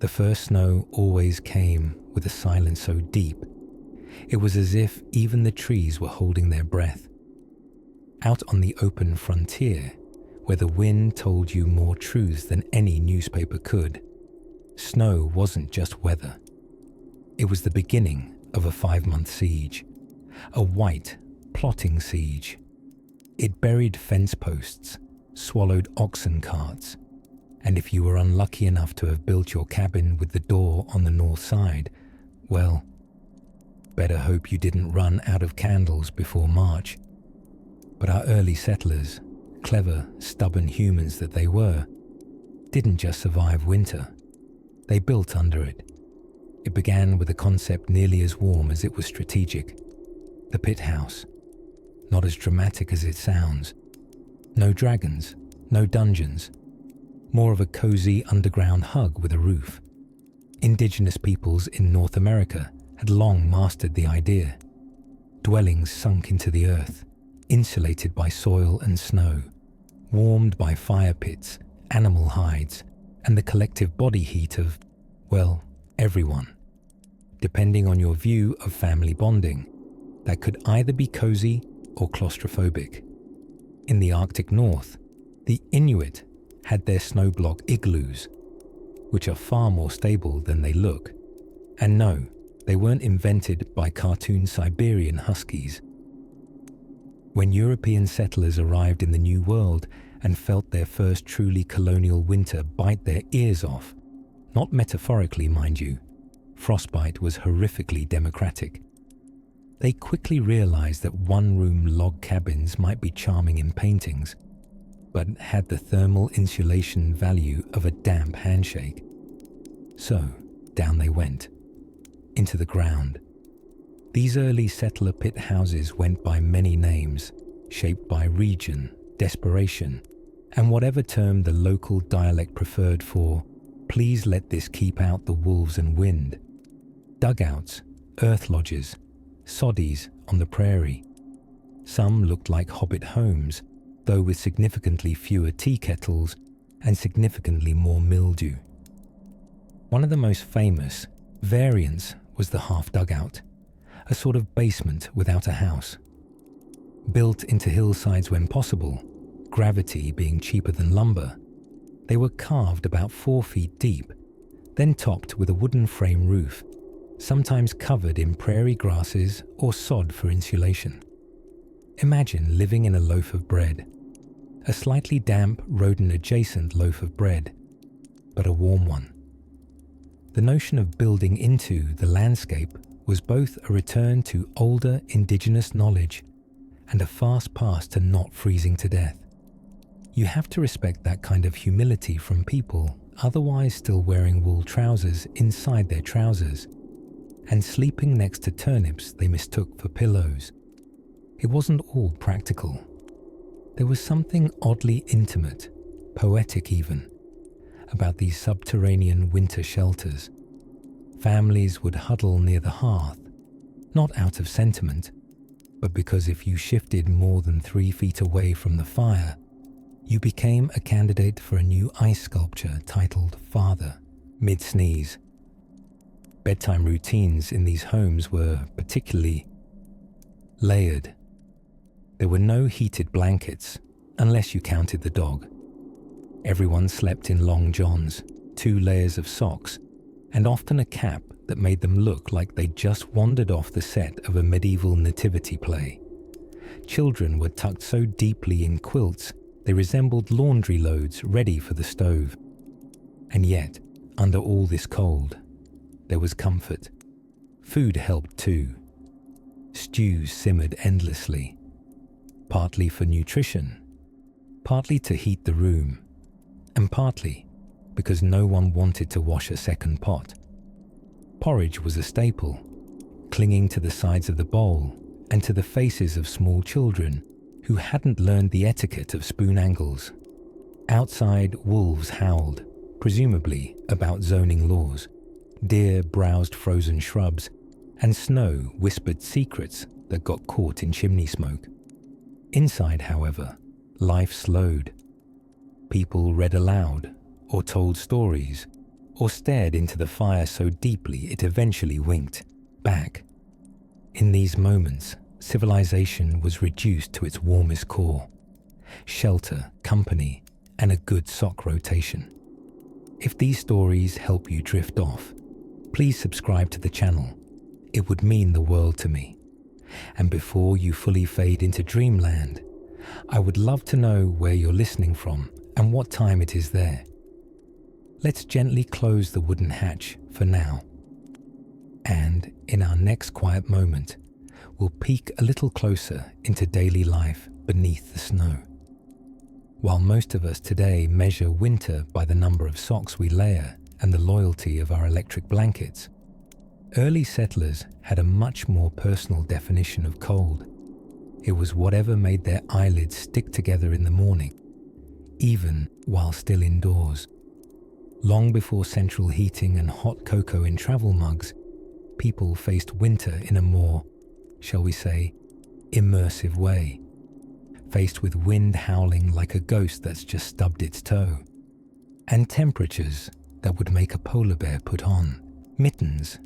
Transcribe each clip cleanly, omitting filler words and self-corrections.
The first snow always came with a silence so deep, it was as if even the trees were holding their breath. Out on the open frontier, where the wind told you more truths than any newspaper could, snow wasn't just weather. It was the beginning of a 5-month siege, a white, plotting siege. It buried fence posts, swallowed oxen carts, and if you were unlucky enough to have built your cabin with the door on the north side, well, better hope you didn't run out of candles before March. But our early settlers, clever, stubborn humans that they were, didn't just survive winter. They built under it. It began with a concept nearly as warm as it was strategic. The pit house. Not as dramatic as it sounds. No dragons, no dungeons. More of a cozy underground hug with a roof. Indigenous peoples in North America had long mastered the idea. Dwellings sunk into the earth, insulated by soil and snow, warmed by fire pits, animal hides, and the collective body heat of, well, everyone. Depending on your view of family bonding, that could either be cozy or claustrophobic. In the Arctic North, the Inuit had their snowblock igloos, which are far more stable than they look. And no, they weren't invented by cartoon Siberian huskies. When European settlers arrived in the New World and felt their first truly colonial winter bite their ears off, not metaphorically, mind you, frostbite was horrifically democratic. They quickly realized that one-room log cabins might be charming in paintings, but had the thermal insulation value of a damp handshake. So, down they went, into the ground. These early settler pit houses went by many names, shaped by region, desperation, and whatever term the local dialect preferred for, please let this keep out the wolves and wind. Dugouts, earth lodges, soddies on the prairie. Some looked like hobbit homes, though with significantly fewer tea kettles and significantly more mildew. One of the most famous variants was the half dugout, a sort of basement without a house. Built into hillsides when possible, gravity being cheaper than lumber, they were carved about 4 feet deep, then topped with a wooden frame roof, sometimes covered in prairie grasses or sod for insulation. Imagine living in a loaf of bread, a slightly damp, rodent-adjacent loaf of bread, but a warm one. The notion of building into the landscape was both a return to older indigenous knowledge and a fast pass to not freezing to death. You have to respect that kind of humility from people otherwise still wearing wool trousers inside their trousers and sleeping next to turnips they mistook for pillows. It wasn't all practical. There was something oddly intimate, poetic even, about these subterranean winter shelters. Families would huddle near the hearth, not out of sentiment, but because if you shifted more than 3 feet away from the fire, you became a candidate for a new ice sculpture titled Father, mid-sneeze. Bedtime routines in these homes were particularly layered. There were no heated blankets, unless you counted the dog. Everyone slept in long johns, 2 layers of socks, and often a cap that made them look like they'd just wandered off the set of a medieval nativity play. Children were tucked so deeply in quilts they resembled laundry loads ready for the stove. And yet, under all this cold, there was comfort. Food helped too. Stews simmered endlessly, partly for nutrition, partly to heat the room, and partly because no one wanted to wash a second pot. Porridge was a staple, clinging to the sides of the bowl and to the faces of small children who hadn't learned the etiquette of spoon angles. Outside, wolves howled, presumably about zoning laws. Deer browsed frozen shrubs, and snow whispered secrets that got caught in chimney smoke. Inside, however, life slowed. People read aloud or told stories or stared into the fire so deeply it eventually winked back. In these moments, civilization was reduced to its warmest core: shelter, company, and a good sock rotation. If these stories help you drift off, please subscribe to the channel. It would mean the world to me. And before you fully fade into dreamland, I would love to know where you're listening from and what time it is there. Let's gently close the wooden hatch for now. And in our next quiet moment, we'll peek a little closer into daily life beneath the snow. While most of us today measure winter by the number of socks we layer and the loyalty of our electric blankets, early settlers had a much more personal definition of cold. It was whatever made their eyelids stick together in the morning, even while still indoors. Long before central heating and hot cocoa in travel mugs, people faced winter in a more, shall we say, immersive way, faced with wind howling like a ghost that's just stubbed its toe, and temperatures that would make a polar bear put on mittens.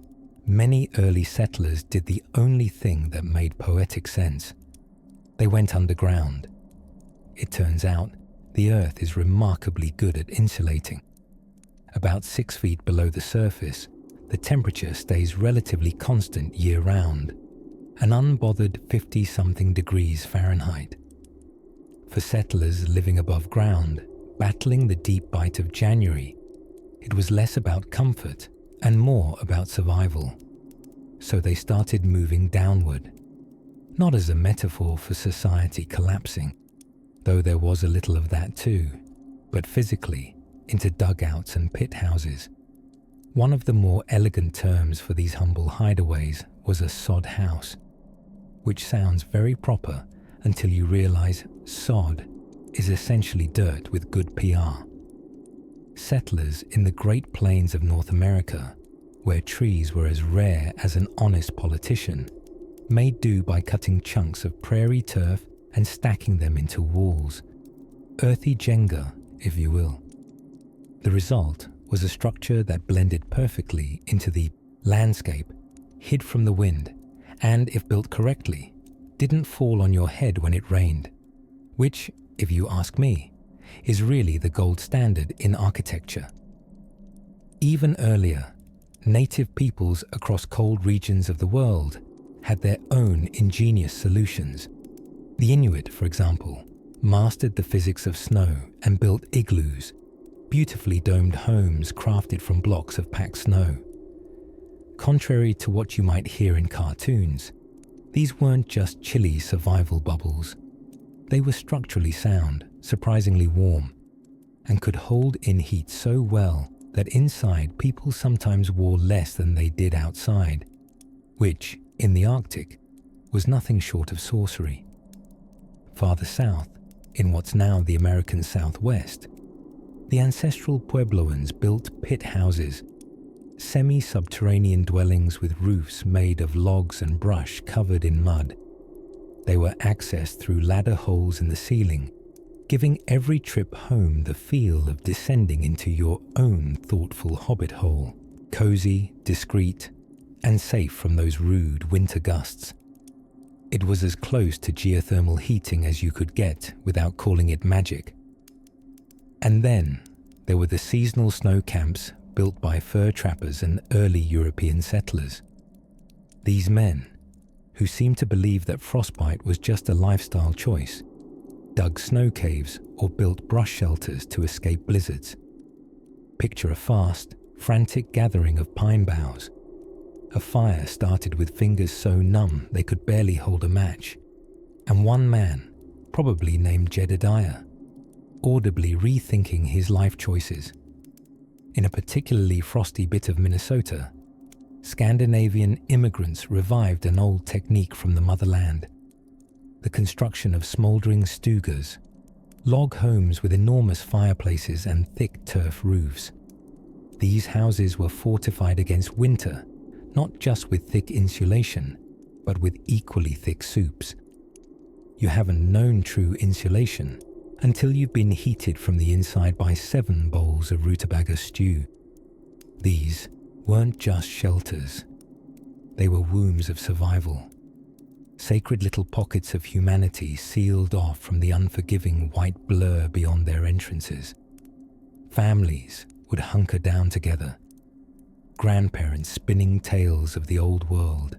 Many early settlers did the only thing that made poetic sense. They went underground. It turns out the earth is remarkably good at insulating. About 6 feet below the surface, the temperature stays relatively constant year-round, an unbothered 50-something degrees Fahrenheit. For settlers living above ground, battling the deep bite of January, it was less about comfort and more about survival. So they started moving downward, not as a metaphor for society collapsing, though there was a little of that too, but physically into dugouts and pit houses. One of the more elegant terms for these humble hideaways was a sod house, which sounds very proper until you realize sod is essentially dirt with good PR. Settlers in the Great Plains of North America, where trees were as rare as an honest politician, made do by cutting chunks of prairie turf and stacking them into walls. Earthy Jenga, if you will. The result was a structure that blended perfectly into the landscape, hid from the wind, and, if built correctly, didn't fall on your head when it rained, which, if you ask me, is really the gold standard in architecture. Even earlier, native peoples across cold regions of the world had their own ingenious solutions. The Inuit, for example, mastered the physics of snow and built igloos, beautifully domed homes crafted from blocks of packed snow. Contrary to what you might hear in cartoons, these weren't just chilly survival bubbles. They were structurally sound, surprisingly warm, and could hold in heat so well that inside people sometimes wore less than they did outside, which, in the Arctic, was nothing short of sorcery. Farther south, in what's now the American Southwest, the ancestral Puebloans built pit houses, semi-subterranean dwellings with roofs made of logs and brush covered in mud. They were accessed through ladder holes in the ceiling, giving every trip home the feel of descending into your own thoughtful hobbit hole, cozy, discreet, and safe from those rude winter gusts. It was as close to geothermal heating as you could get without calling it magic. And then there were the seasonal snow camps built by fur trappers and early European settlers. These men, who seemed to believe that frostbite was just a lifestyle choice, dug snow caves or built brush shelters to escape blizzards. Picture a fast, frantic gathering of pine boughs. A fire started with fingers so numb they could barely hold a match, and one man, probably named Jedediah, audibly rethinking his life choices. In a particularly frosty bit of Minnesota, Scandinavian immigrants revived an old technique from the motherland: the construction of smouldering stugas, log homes with enormous fireplaces and thick turf roofs. These houses were fortified against winter, not just with thick insulation, but with equally thick soups. You haven't known true insulation until you've been heated from the inside by 7 bowls of rutabaga stew. These weren't just shelters. They were wombs of survival. Sacred little pockets of humanity sealed off from the unforgiving white blur beyond their entrances. Families would hunker down together. Grandparents spinning tales of the old world.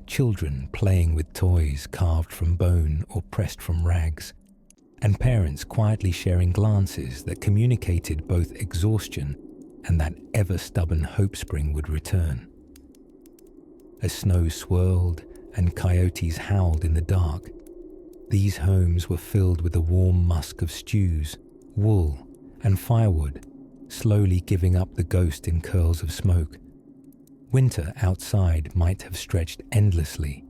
Children playing with toys carved from bone or pressed from rags. And parents quietly sharing glances that communicated both exhaustion and that ever-stubborn hope spring would return. As snow swirled and coyotes howled in the dark, these homes were filled with the warm musk of stews, wool, and firewood, slowly giving up the ghost in curls of smoke. Winter outside might have stretched endlessly,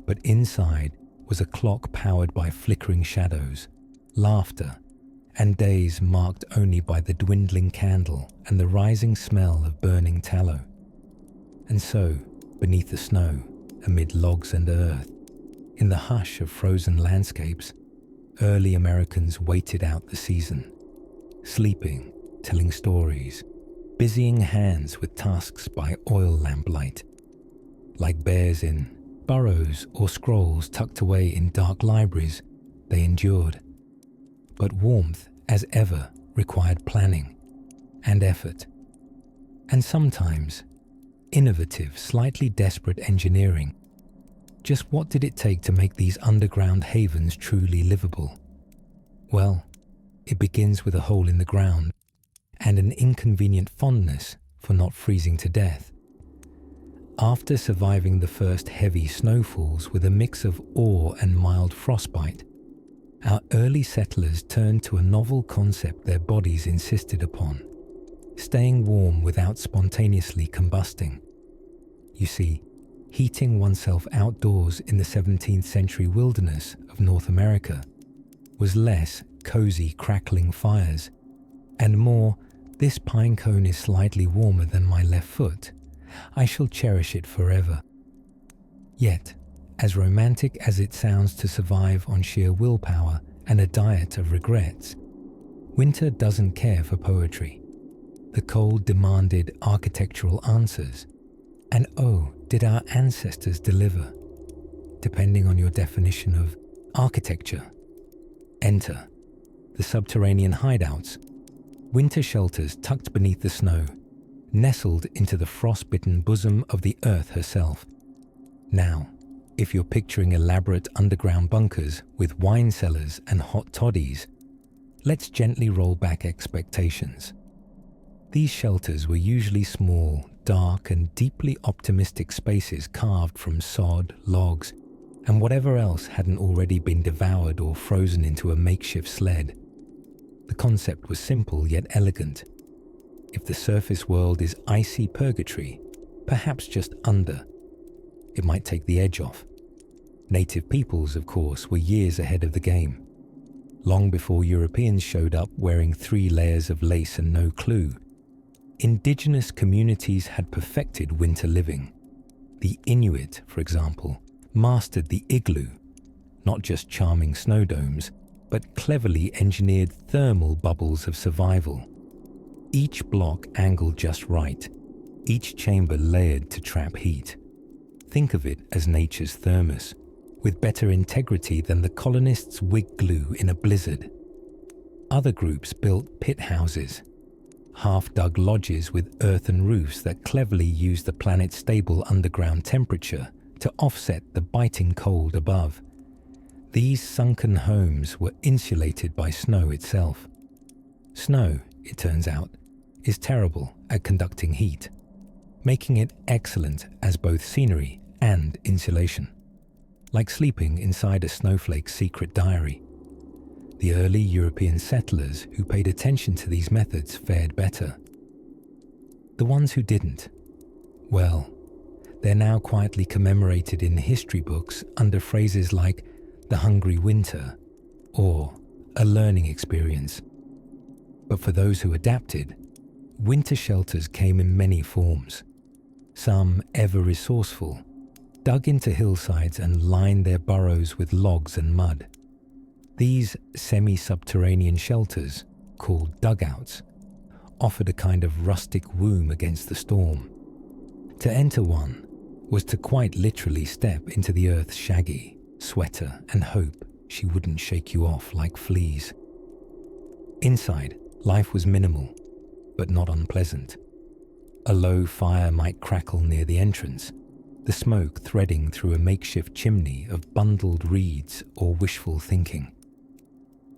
but inside was a clock powered by flickering shadows, laughter, and days marked only by the dwindling candle and the rising smell of burning tallow. And so, beneath the snow, amid logs and earth, in the hush of frozen landscapes, early Americans waited out the season, sleeping, telling stories, busying hands with tasks by oil lamplight. Like bears in burrows or scrolls tucked away in dark libraries, they endured. But warmth, as ever, required planning and effort, and sometimes innovative, slightly desperate engineering. Just what did it take to make these underground havens truly livable? Well, it begins with a hole in the ground and an inconvenient fondness for not freezing to death. After surviving the first heavy snowfalls with a mix of awe and mild frostbite, our early settlers turned to a novel concept their bodies insisted upon: staying warm without spontaneously combusting. You see, heating oneself outdoors in the 17th century wilderness of North America was less cozy crackling fires and more, "This pine cone is slightly warmer than my left foot. I shall cherish it forever." Yet, as romantic as it sounds to survive on sheer willpower and a diet of regrets, winter doesn't care for poetry. The cold demanded architectural answers. And oh, did our ancestors deliver? Depending on your definition of architecture. Enter the subterranean hideouts, winter shelters tucked beneath the snow, nestled into the frost-bitten bosom of the earth herself. Now, if you're picturing elaborate underground bunkers with wine cellars and hot toddies, let's gently roll back expectations. These shelters were usually small, dark, and deeply optimistic spaces carved from sod, logs, and whatever else hadn't already been devoured or frozen into a makeshift sled. The concept was simple yet elegant. If the surface world is icy purgatory, perhaps just under, it might take the edge off. Native peoples, of course, were years ahead of the game. Long before Europeans showed up wearing 3 layers of lace and no clue, indigenous communities had perfected winter living. The Inuit, for example, mastered the igloo, not just charming snow domes, but cleverly engineered thermal bubbles of survival. Each block angled just right, each chamber layered to trap heat. Think of it as nature's thermos, with better integrity than the colonists' wig glue in a blizzard. Other groups built pit houses, half-dug lodges with earthen roofs that cleverly used the planet's stable underground temperature to offset the biting cold above. These sunken homes were insulated by snow itself. Snow, it turns out, is terrible at conducting heat, making it excellent as both scenery and insulation, like sleeping inside a snowflake's secret diary. The early European settlers who paid attention to these methods fared better. The ones who didn't, well, they're now quietly commemorated in history books under phrases like the hungry winter or a learning experience. But for those who adapted, winter shelters came in many forms. Some, ever resourceful, dug into hillsides and lined their burrows with logs and mud. These semi-subterranean shelters, called dugouts, offered a kind of rustic womb against the storm. To enter one was to quite literally step into the earth's shaggy sweater and hope she wouldn't shake you off like fleas. Inside, life was minimal, but not unpleasant. A low fire might crackle near the entrance, the smoke threading through a makeshift chimney of bundled reeds or wishful thinking.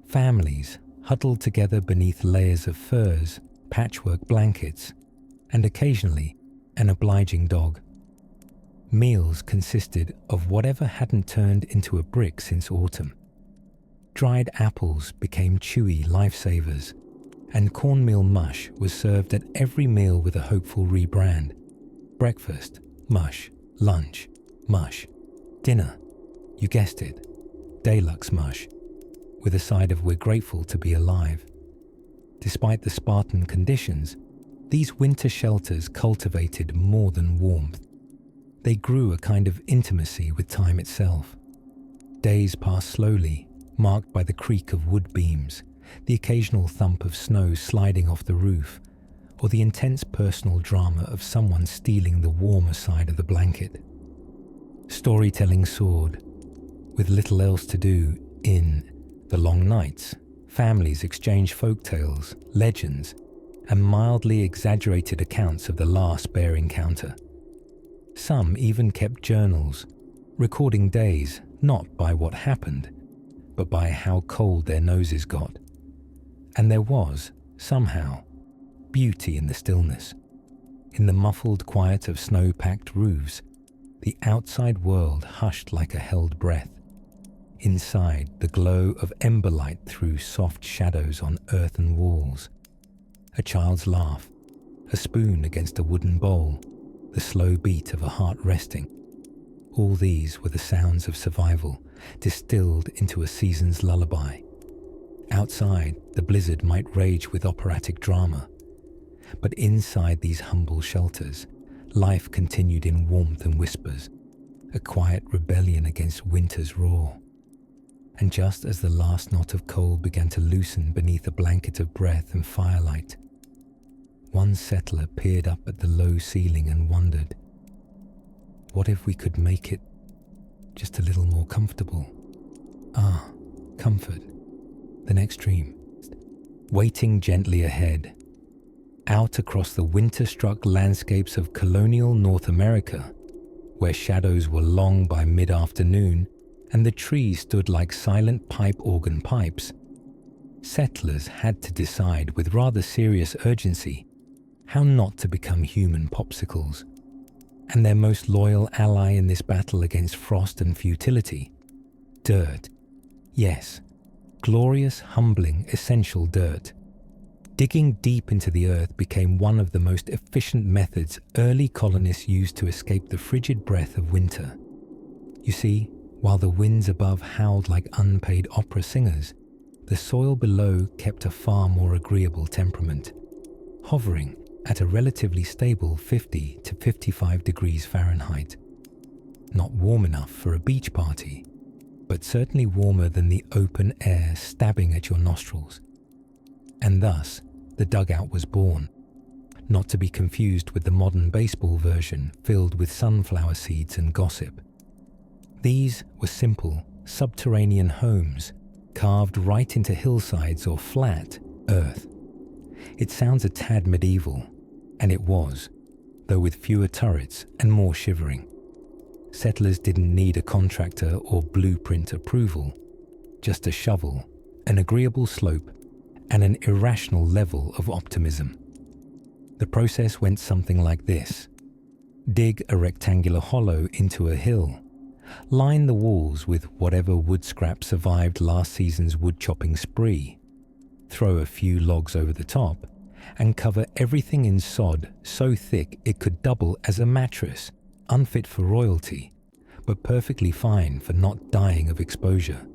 Families huddled together beneath layers of furs, patchwork blankets, and occasionally an obliging dog. Meals consisted of whatever hadn't turned into a brick since autumn. Dried apples became chewy lifesavers, and cornmeal mush was served at every meal with a hopeful rebrand. Breakfast, mush. Lunch, mush. Dinner, you guessed it, deluxe mush, with a side of we're grateful to be alive. Despite the Spartan conditions, these winter shelters cultivated more than warmth. They grew a kind of intimacy with time itself. Days passed slowly, marked by the creak of wood beams, the occasional thump of snow sliding off the roof, or the intense personal drama of someone stealing the warmer side of the blanket. Storytelling soared. With little else to do in the long nights, families exchanged folk tales, legends, and mildly exaggerated accounts of the last bear encounter. Some even kept journals, recording days not by what happened, but by how cold their noses got. And there was, somehow, beauty in the stillness. In the muffled quiet of snow-packed roofs, the outside world hushed like a held breath. Inside, the glow of ember light threw soft shadows on earthen walls. A child's laugh, a spoon against a wooden bowl, the slow beat of a heart resting. All these were the sounds of survival, distilled into a season's lullaby. Outside, the blizzard might rage with operatic drama, but inside these humble shelters, life continued in warmth and whispers, a quiet rebellion against winter's roar. And just as the last knot of cold began to loosen beneath a blanket of breath and firelight, one settler peered up at the low ceiling and wondered, what if we could make it just a little more comfortable? Ah, comfort. The next dream. Waiting gently ahead. Out across the winter-struck landscapes of colonial North America, where shadows were long by mid-afternoon and the trees stood like silent pipe organ pipes, settlers had to decide with rather serious urgency how not to become human popsicles. And their most loyal ally in this battle against frost and futility, dirt. Yes, glorious, humbling, essential dirt. Digging deep into the earth became one of the most efficient methods early colonists used to escape the frigid breath of winter. You see, while the winds above howled like unpaid opera singers, the soil below kept a far more agreeable temperament, hovering at a relatively stable 50 to 55 degrees Fahrenheit. Not warm enough for a beach party, but certainly warmer than the open air stabbing at your nostrils. And thus, the dugout was born, not to be confused with the modern baseball version filled with sunflower seeds and gossip. These were simple, subterranean homes, carved right into hillsides or flat earth. It sounds a tad medieval, and it was, though with fewer turrets and more shivering. Settlers didn't need a contractor or blueprint approval, just a shovel, an agreeable slope, and an irrational level of optimism. The process went something like this. Dig a rectangular hollow into a hill. Line the walls with whatever wood scrap survived last season's wood chopping spree. Throw a few logs over the top, and cover everything in sod so thick it could double as a mattress, unfit for royalty, but perfectly fine for not dying of exposure.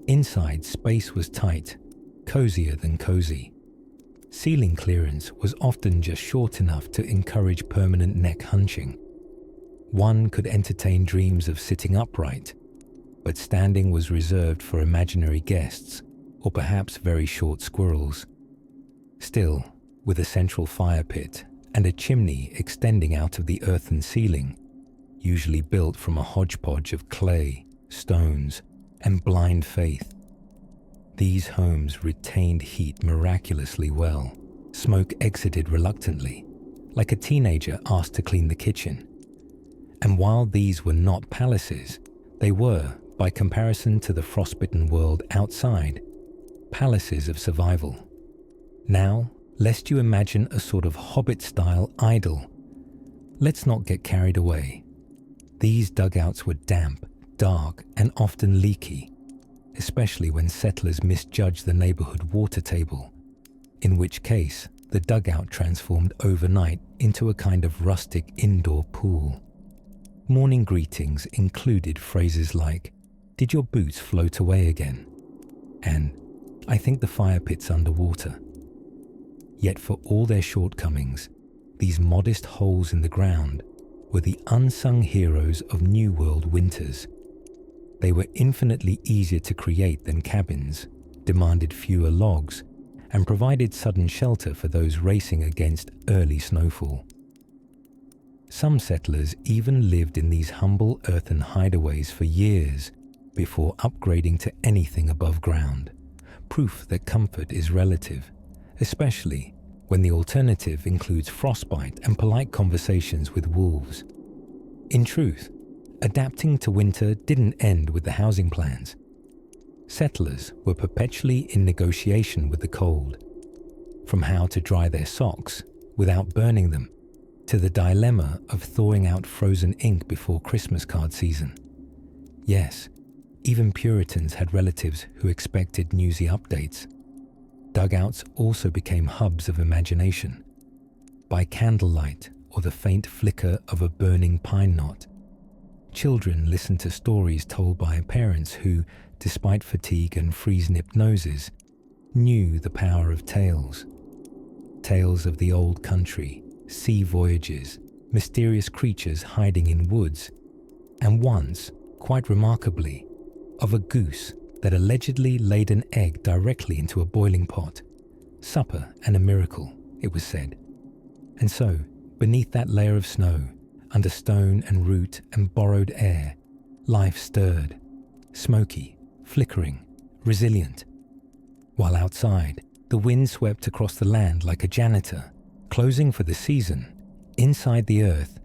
Inside, space was tight, cozier than cozy. Ceiling clearance was often just short enough to encourage permanent neck hunching. One could entertain dreams of sitting upright, but standing was reserved for imaginary guests, or perhaps very short squirrels. Still, with a central fire pit and a chimney extending out of the earthen ceiling, usually built from a hodgepodge of clay, stones, and blind faith. These homes retained heat miraculously well. Smoke exited reluctantly, like a teenager asked to clean the kitchen. And while these were not palaces, they were, by comparison to the frostbitten world outside, palaces of survival. Now, lest you imagine a sort of Hobbit-style idyll, let's not get carried away. These dugouts were damp, dark, and often leaky, especially when settlers misjudged the neighborhood water table, in which case the dugout transformed overnight into a kind of rustic indoor pool. Morning greetings included phrases like, "Did your boots float away again?" and "I think the fire pit's underwater." Yet for all their shortcomings, these modest holes in the ground were the unsung heroes of New World winters. They were infinitely easier to create than cabins, demanded fewer logs, and provided sudden shelter for those racing against early snowfall. Some settlers even lived in these humble earthen hideaways for years before upgrading to anything above ground, proof that comfort is relative, especially when the alternative includes frostbite and polite conversations with wolves. In truth, adapting to winter didn't end with the housing plans. Settlers were perpetually in negotiation with the cold, from how to dry their socks without burning them, to the dilemma of thawing out frozen ink before Christmas card season. Yes, even Puritans had relatives who expected newsy updates. Dugouts also became hubs of imagination. By candlelight or the faint flicker of a burning pine knot, children listened to stories told by parents who, despite fatigue and freeze-nipped noses, knew the power of tales. Tales of the old country, sea voyages, mysterious creatures hiding in woods, and once, quite remarkably, of a goose that allegedly laid an egg directly into a boiling pot. Supper and a miracle, it was said. And so, beneath that layer of snow, under stone and root and borrowed air, life stirred, smoky, flickering, resilient. While outside, the wind swept across the land like a janitor, closing for the season. Inside the earth,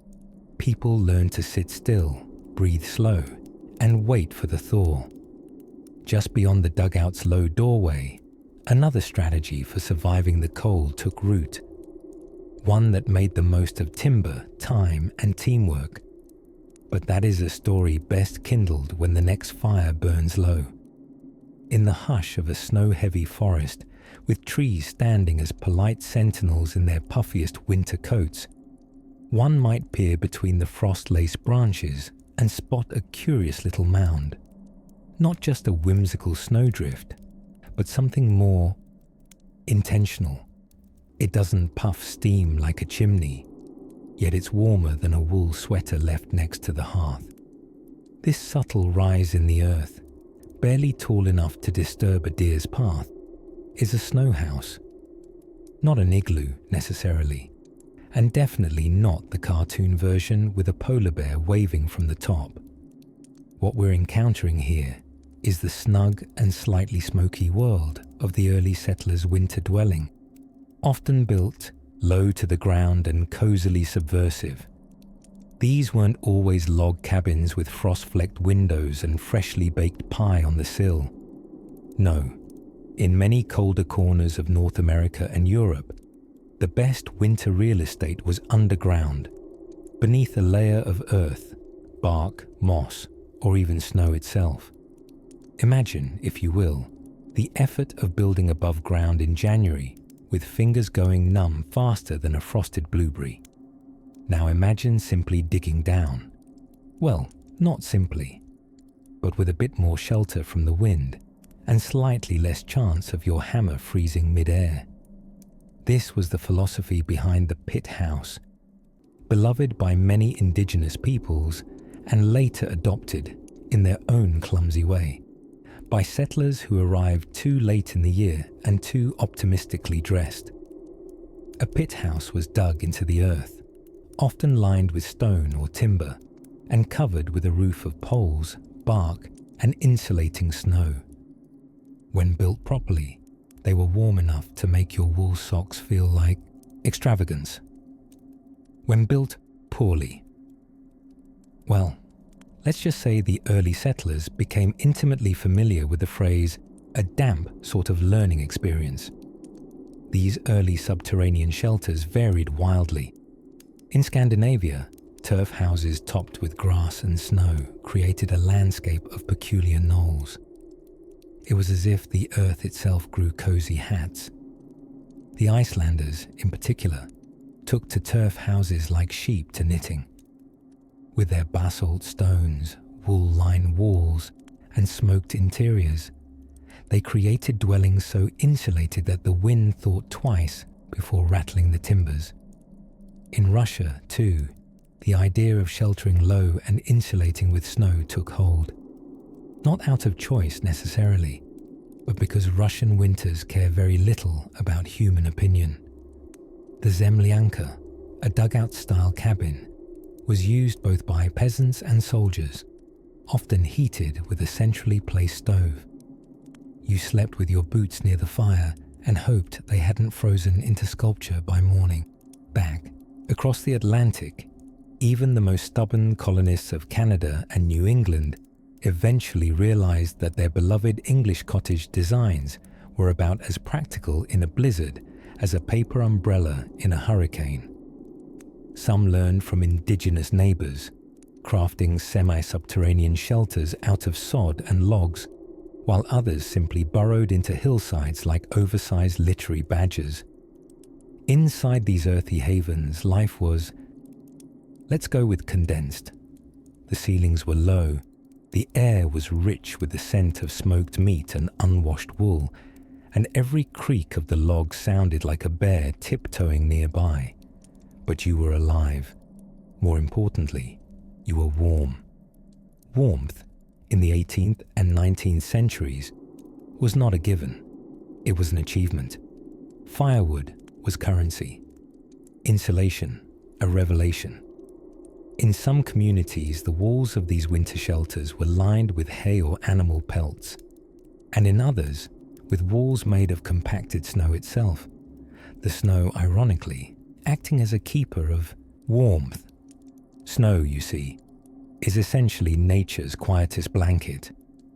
people learned to sit still, breathe slow, and wait for the thaw. Just beyond the dugout's low doorway, another strategy for surviving the cold took root. One that made the most of timber, time, and teamwork. But that is a story best kindled when the next fire burns low. In the hush of a snow-heavy forest, with trees standing as polite sentinels in their puffiest winter coats, one might peer between the frost-laced branches and spot a curious little mound. Not just a whimsical snowdrift, but something more intentional. It doesn't puff steam like a chimney, yet it's warmer than a wool sweater left next to the hearth. This subtle rise in the earth, barely tall enough to disturb a deer's path, is a snow house. Not an igloo, necessarily, and definitely not the cartoon version with a polar bear waving from the top. What we're encountering here is the snug and slightly smoky world of the early settlers' winter dwelling, often built low to the ground and cozily subversive. These weren't always log cabins with frost-flecked windows and freshly baked pie on the sill. No, in many colder corners of North America and Europe, the best winter real estate was underground, beneath a layer of earth, bark, moss, or even snow itself. Imagine, if you will, the effort of building above ground in January with fingers going numb faster than a frosted blueberry. Now imagine simply digging down. Well, not simply, but with a bit more shelter from the wind and slightly less chance of your hammer freezing mid-air. This was the philosophy behind the pit house, beloved by many indigenous peoples and later adopted, in their own clumsy way, by settlers who arrived too late in the year and too optimistically dressed. A pit house was dug into the earth, often lined with stone or timber, and covered with a roof of poles, bark, and insulating snow. When built properly, they were warm enough to make your wool socks feel like extravagance. When built poorly, well, let's just say the early settlers became intimately familiar with the phrase, a damp sort of learning experience. These early subterranean shelters varied wildly. In Scandinavia, turf houses topped with grass and snow created a landscape of peculiar knolls. It was as if the earth itself grew cozy hats. The Icelanders, in particular, took to turf houses like sheep to knitting. With their basalt stones, wool-lined walls, and smoked interiors, they created dwellings so insulated that the wind thought twice before rattling the timbers. In Russia, too, the idea of sheltering low and insulating with snow took hold. Not out of choice necessarily, but because Russian winters care very little about human opinion. The zemlyanka, a dugout-style cabin, was used both by peasants and soldiers, often heated with a centrally placed stove. You slept with your boots near the fire and hoped they hadn't frozen into sculpture by morning. Back across the Atlantic, even the most stubborn colonists of Canada and New England eventually realized that their beloved English cottage designs were about as practical in a blizzard as a paper umbrella in a hurricane. Some learned from indigenous neighbors, crafting semi-subterranean shelters out of sod and logs, while others simply burrowed into hillsides like oversized literary badgers. Inside these earthy havens, life was, let's go with condensed. The ceilings were low, the air was rich with the scent of smoked meat and unwashed wool, and every creak of the log sounded like a bear tiptoeing nearby. But you were alive. More importantly, you were warm. Warmth, in the 18th and 19th centuries, was not a given. It was an achievement. Firewood was currency. Insulation, a revelation. In some communities, the walls of these winter shelters were lined with hay or animal pelts, and in others, with walls made of compacted snow itself. The snow, ironically, acting as a keeper of warmth. Snow, you see, is essentially nature's quietest blanket.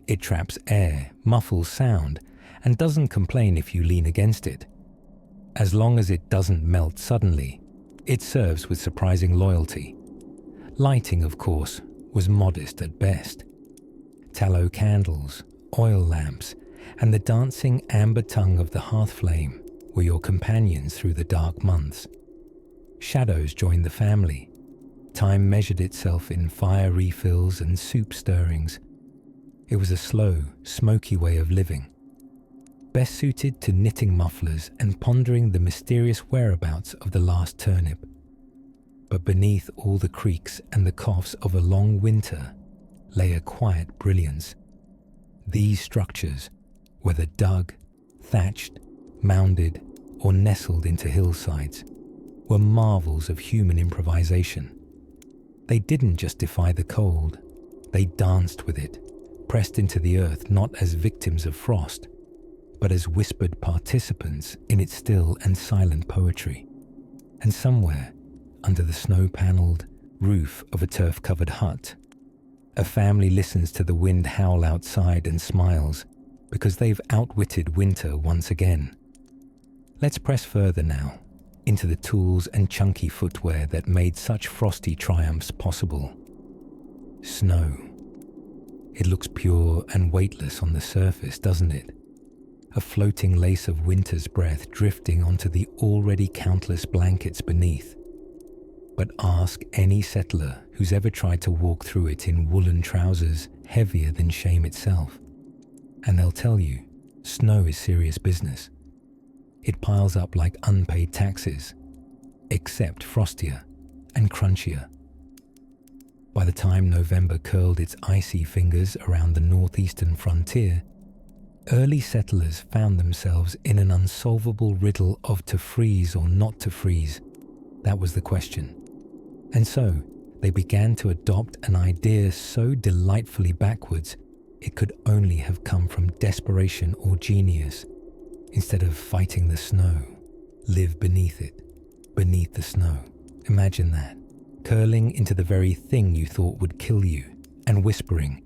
It traps air, muffles sound, and doesn't complain if you lean against it. As long as it doesn't melt suddenly, it serves with surprising loyalty. Lighting, of course, was modest at best. Tallow candles, oil lamps, and the dancing amber tongue of the hearth flame were your companions through the dark months. Shadows joined the family. Time measured itself in fire refills and soup stirrings. It was a slow, smoky way of living, best suited to knitting mufflers and pondering the mysterious whereabouts of the last turnip. But beneath all the creaks and the coughs of a long winter lay a quiet brilliance. These structures, whether dug, thatched, mounded, or nestled into hillsides, were marvels of human improvisation. They didn't just defy the cold, they danced with it, pressed into the earth not as victims of frost, but as whispered participants in its still and silent poetry. And somewhere, under the snow-panelled roof of a turf-covered hut, a family listens to the wind howl outside and smiles because they've outwitted winter once again. Let's press further now, into the tools and chunky footwear that made such frosty triumphs possible. Snow. It looks pure and weightless on the surface, doesn't it? A floating lace of winter's breath drifting onto the already countless blankets beneath. But ask any settler who's ever tried to walk through it in woolen trousers heavier than shame itself, and they'll tell you, snow is serious business. It piles up like unpaid taxes, except frostier and crunchier. By the time November curled its icy fingers around the northeastern frontier, Early settlers found themselves in an unsolvable riddle of to freeze or not to freeze. That was the question. And so, they began to adopt an idea so delightfully backwards, it could only have come from desperation or genius. Instead of fighting the snow, live beneath it, beneath the snow. Imagine that, curling into the very thing you thought would kill you, and whispering,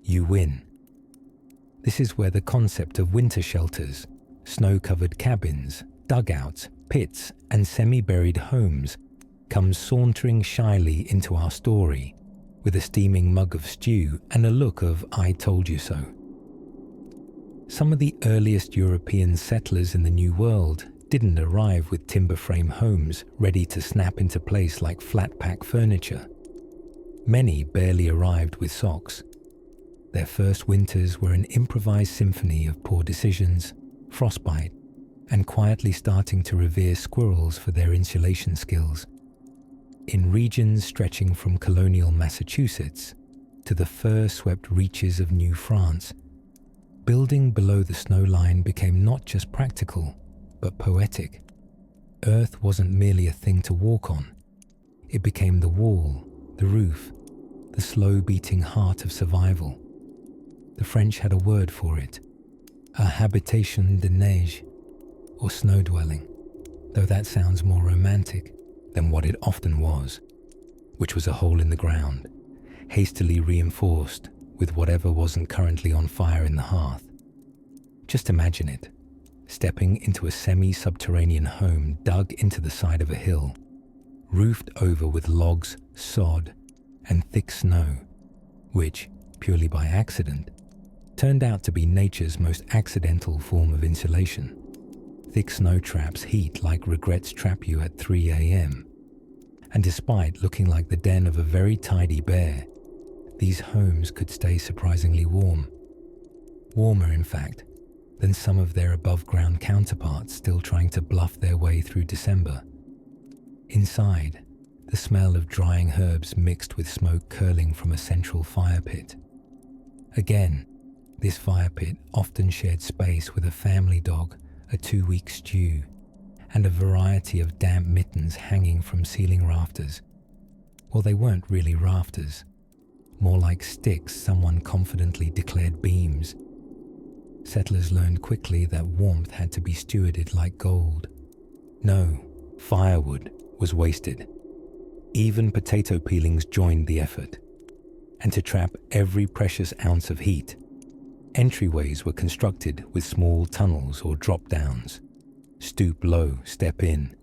"You win." This is where the concept of winter shelters, snow-covered cabins, dugouts, pits, and semi-buried homes comes sauntering shyly into our story, with a steaming mug of stew and a look of "I told you so." Some of the earliest European settlers in the New World didn't arrive with timber frame homes ready to snap into place like flat-pack furniture. Many barely arrived with socks. Their first winters were an improvised symphony of poor decisions, frostbite, and quietly starting to revere squirrels for their insulation skills. In regions stretching from colonial Massachusetts to the fur-swept reaches of New France, building below the snow line became not just practical, but poetic. Earth wasn't merely a thing to walk on. It became the wall, the roof, the slow-beating heart of survival. The French had a word for it, a habitation de neige, or snow dwelling, though that sounds more romantic than what it often was, which was a hole in the ground, hastily reinforced with whatever wasn't currently on fire in the hearth. Just imagine it, stepping into a semi-subterranean home dug into the side of a hill, roofed over with logs, sod, and thick snow, which, purely by accident, turned out to be nature's most accidental form of insulation. Thick snow traps heat like regrets trap you at 3 a.m. And despite looking like the den of a very tidy bear, these homes could stay surprisingly warm. Warmer, in fact, than some of their above-ground counterparts still trying to bluff their way through December. Inside, the smell of drying herbs mixed with smoke curling from a central fire pit. Again, this fire pit often shared space with a family dog, a 2-week stew, and a variety of damp mittens hanging from ceiling rafters. Well, they weren't really rafters, more like sticks someone confidently declared beams. Settlers learned quickly that warmth had to be stewarded like gold. No, firewood was wasted. Even potato peelings joined the effort. And to trap every precious ounce of heat, entryways were constructed with small tunnels or drop-downs. Stoop low, step in,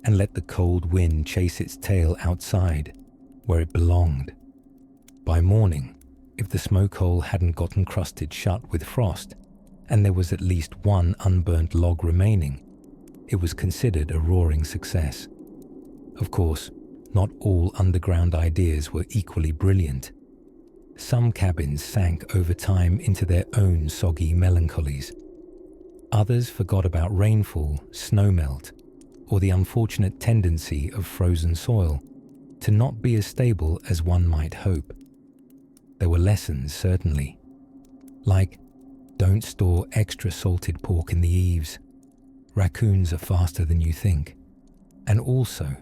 and let the cold wind chase its tail outside, where it belonged. By morning, if the smoke hole hadn't gotten crusted shut with frost, and there was at least one unburnt log remaining, it was considered a roaring success. Of course, not all underground ideas were equally brilliant. Some cabins sank over time into their own soggy melancholies. Others forgot about rainfall, snowmelt, or the unfortunate tendency of frozen soil to not be as stable as one might hope. There were lessons, certainly, like don't store extra salted pork in the eaves. Raccoons are faster than you think. And also,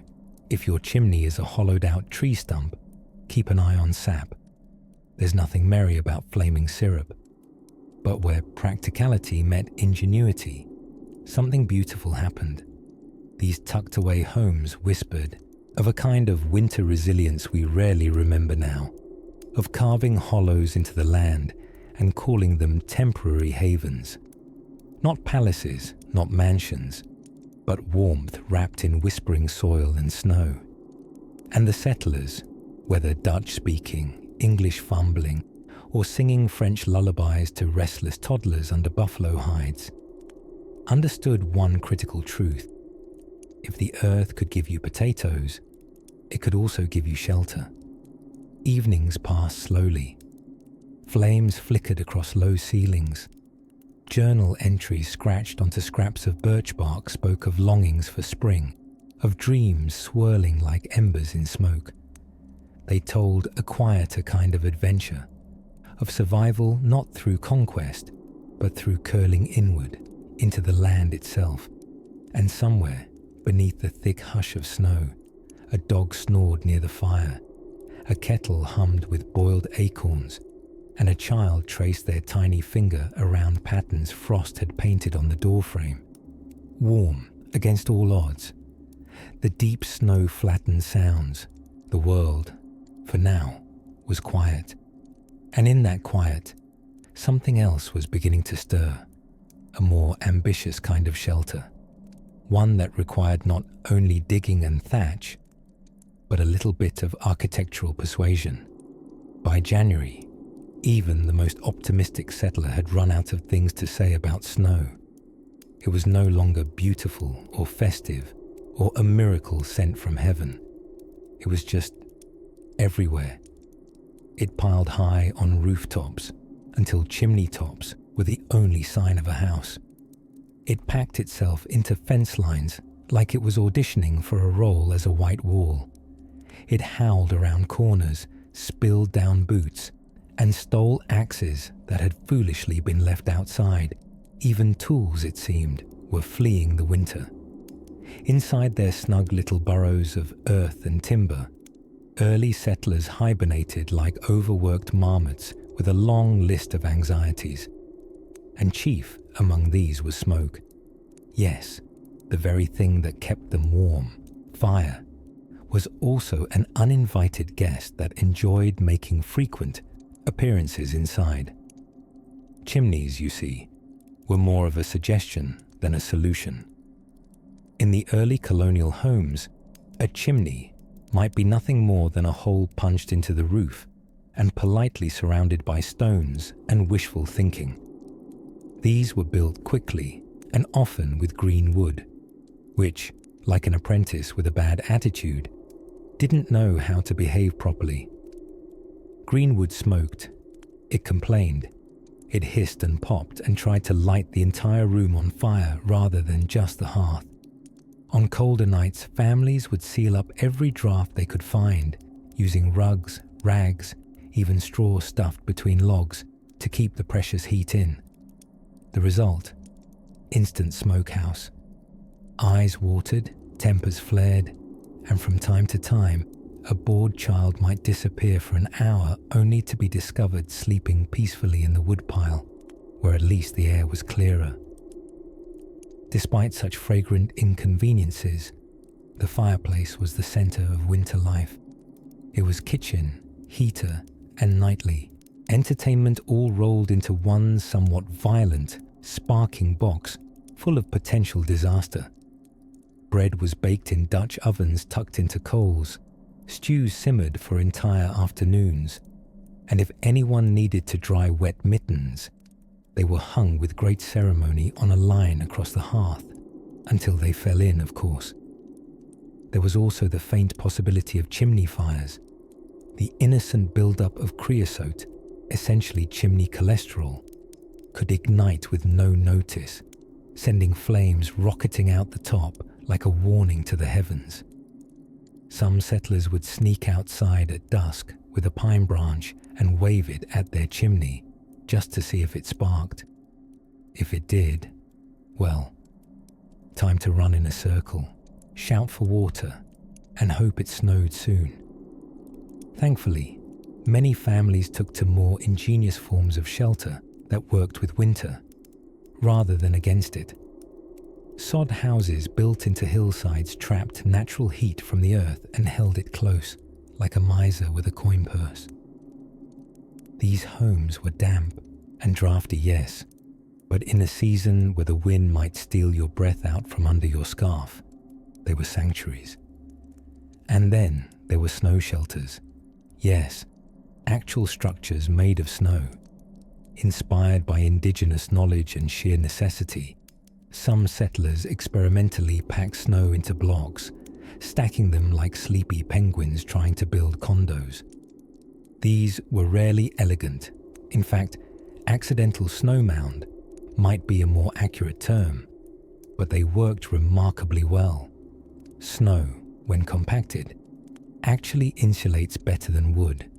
if your chimney is a hollowed-out tree stump, keep an eye on sap. There's nothing merry about flaming syrup. But where practicality met ingenuity, something beautiful happened. These tucked-away homes whispered of a kind of winter resilience we rarely remember now, of carving hollows into the land and calling them temporary havens. Not palaces, not mansions, but warmth wrapped in whispering soil and snow. And the settlers, whether Dutch-speaking, English fumbling, or singing French lullabies to restless toddlers under buffalo hides, understood one critical truth. If the earth could give you potatoes, it could also give you shelter. Evenings passed slowly. Flames flickered across low ceilings. Journal entries scratched onto scraps of birch bark spoke of longings for spring, of dreams swirling like embers in smoke. They told a quieter kind of adventure, of survival not through conquest, but through curling inward into the land itself. And somewhere, beneath the thick hush of snow, a dog snored near the fire, a kettle hummed with boiled acorns, and a child traced their tiny finger around patterns frost had painted on the doorframe. Warm against all odds, the deep snow flattened sounds. The world, for now, was quiet. And in that quiet, something else was beginning to stir, a more ambitious kind of shelter, one that required not only digging and thatch, but a little bit of architectural persuasion. By January, even the most optimistic settler had run out of things to say about snow. It was no longer beautiful or festive or a miracle sent from heaven. It was just everywhere. It piled high on rooftops until chimney tops were the only sign of a house. It packed itself into fence lines like it was auditioning for a role as a white wall. It howled around corners, spilled down boots, and stole axes that had foolishly been left outside. Even tools, it seemed, were fleeing the winter. Inside their snug little burrows of earth and timber, early settlers hibernated like overworked marmots with a long list of anxieties. And chief among these was smoke. Yes, the very thing that kept them warm, fire, was also an uninvited guest that enjoyed making frequent appearances inside. Chimneys, you see, were more of a suggestion than a solution. In the early colonial homes, a chimney might be nothing more than a hole punched into the roof and politely surrounded by stones and wishful thinking. These were built quickly and often with green wood, which, like an apprentice with a bad attitude, didn't know how to behave properly. Greenwood smoked. It complained. It hissed and popped and tried to light the entire room on fire rather than just the hearth. On colder nights, families would seal up every draught they could find, using rugs, rags, even straw stuffed between logs to keep the precious heat in. The result? Instant smokehouse. Eyes watered, tempers flared, and from time to time, a bored child might disappear for an hour only to be discovered sleeping peacefully in the woodpile, where at least the air was clearer. Despite such fragrant inconveniences, the fireplace was the center of winter life. It was kitchen, heater, and nightly, entertainment all rolled into one somewhat violent, sparking box full of potential disaster. Bread was baked in Dutch ovens tucked into coals, stews simmered for entire afternoons, and if anyone needed to dry wet mittens, they were hung with great ceremony on a line across the hearth, until they fell in, of course. There was also the faint possibility of chimney fires, the innocent build-up of creosote, essentially chimney cholesterol, could ignite with no notice, sending flames rocketing out the top like a warning to the heavens. Some settlers would sneak outside at dusk with a pine branch and wave it at their chimney, just to see if it sparked. If it did, well, time to run in a circle, shout for water, and hope it snowed soon. Thankfully, many families took to more ingenious forms of shelter that worked with winter, rather than against it. Sod houses built into hillsides trapped natural heat from the earth and held it close, like a miser with a coin purse. These homes were damp and drafty, yes, but in a season where the wind might steal your breath out from under your scarf, they were sanctuaries. And then there were snow shelters. Yes, actual structures made of snow. Inspired by indigenous knowledge and sheer necessity, some settlers experimentally packed snow into blocks, stacking them like sleepy penguins trying to build condos. These were rarely elegant. In fact, accidental snow mound might be a more accurate term, but they worked remarkably well. Snow, when compacted, actually insulates better than wood.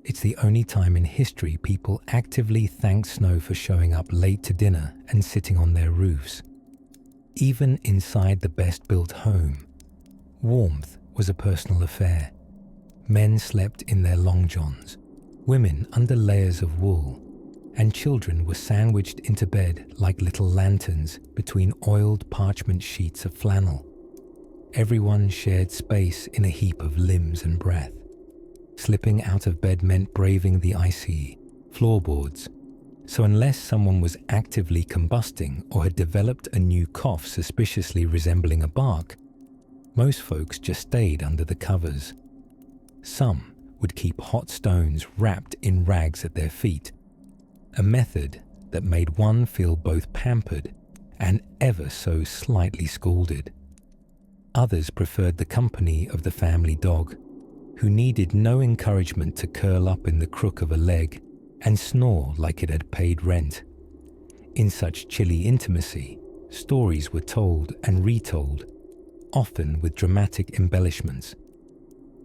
It's the only time in history people actively thanked snow for showing up late to dinner and sitting on their roofs. Even inside the best-built home, warmth was a personal affair. Men slept in their long johns, women under layers of wool, and children were sandwiched into bed like little lanterns between oiled parchment sheets of flannel. Everyone shared space in a heap of limbs and breath. Slipping out of bed meant braving the icy floorboards, so unless someone was actively combusting or had developed a new cough suspiciously resembling a bark, most folks just stayed under the covers. Some would keep hot stones wrapped in rags at their feet, a method that made one feel both pampered and ever so slightly scalded. Others preferred the company of the family dog, who needed no encouragement to curl up in the crook of a leg and snore like it had paid rent. In such chilly intimacy, stories were told and retold, often with dramatic embellishments.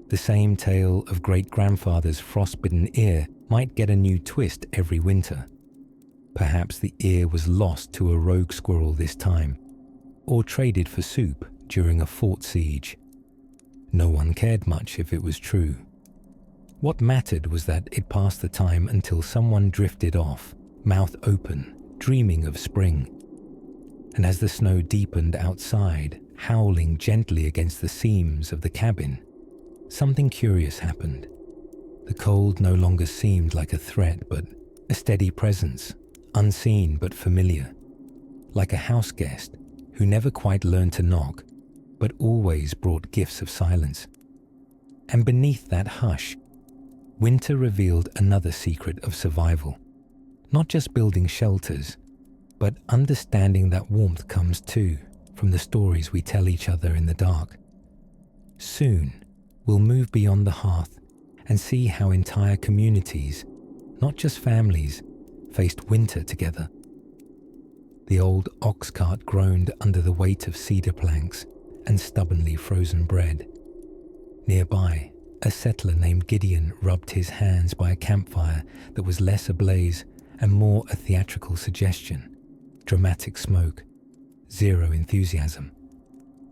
The same tale of great-grandfather's frostbitten ear might get a new twist every winter. Perhaps the ear was lost to a rogue squirrel this time, or traded for soup during a fort siege. No one cared much if it was true. What mattered was that it passed the time until someone drifted off, mouth open, dreaming of spring. And as the snow deepened outside, howling gently against the seams of the cabin, something curious happened. The cold no longer seemed like a threat, but a steady presence, unseen but familiar, like a house guest who never quite learned to knock, but always brought gifts of silence. And beneath that hush, winter revealed another secret of survival. Not just building shelters, but understanding that warmth comes too from the stories we tell each other in the dark. Soon, we'll move beyond the hearth and see how entire communities, not just families, faced winter together. The old ox cart groaned under the weight of cedar planks and stubbornly frozen bread. Nearby, a settler named Gideon rubbed his hands by a campfire that was less ablaze and more a theatrical suggestion. Dramatic smoke, zero enthusiasm.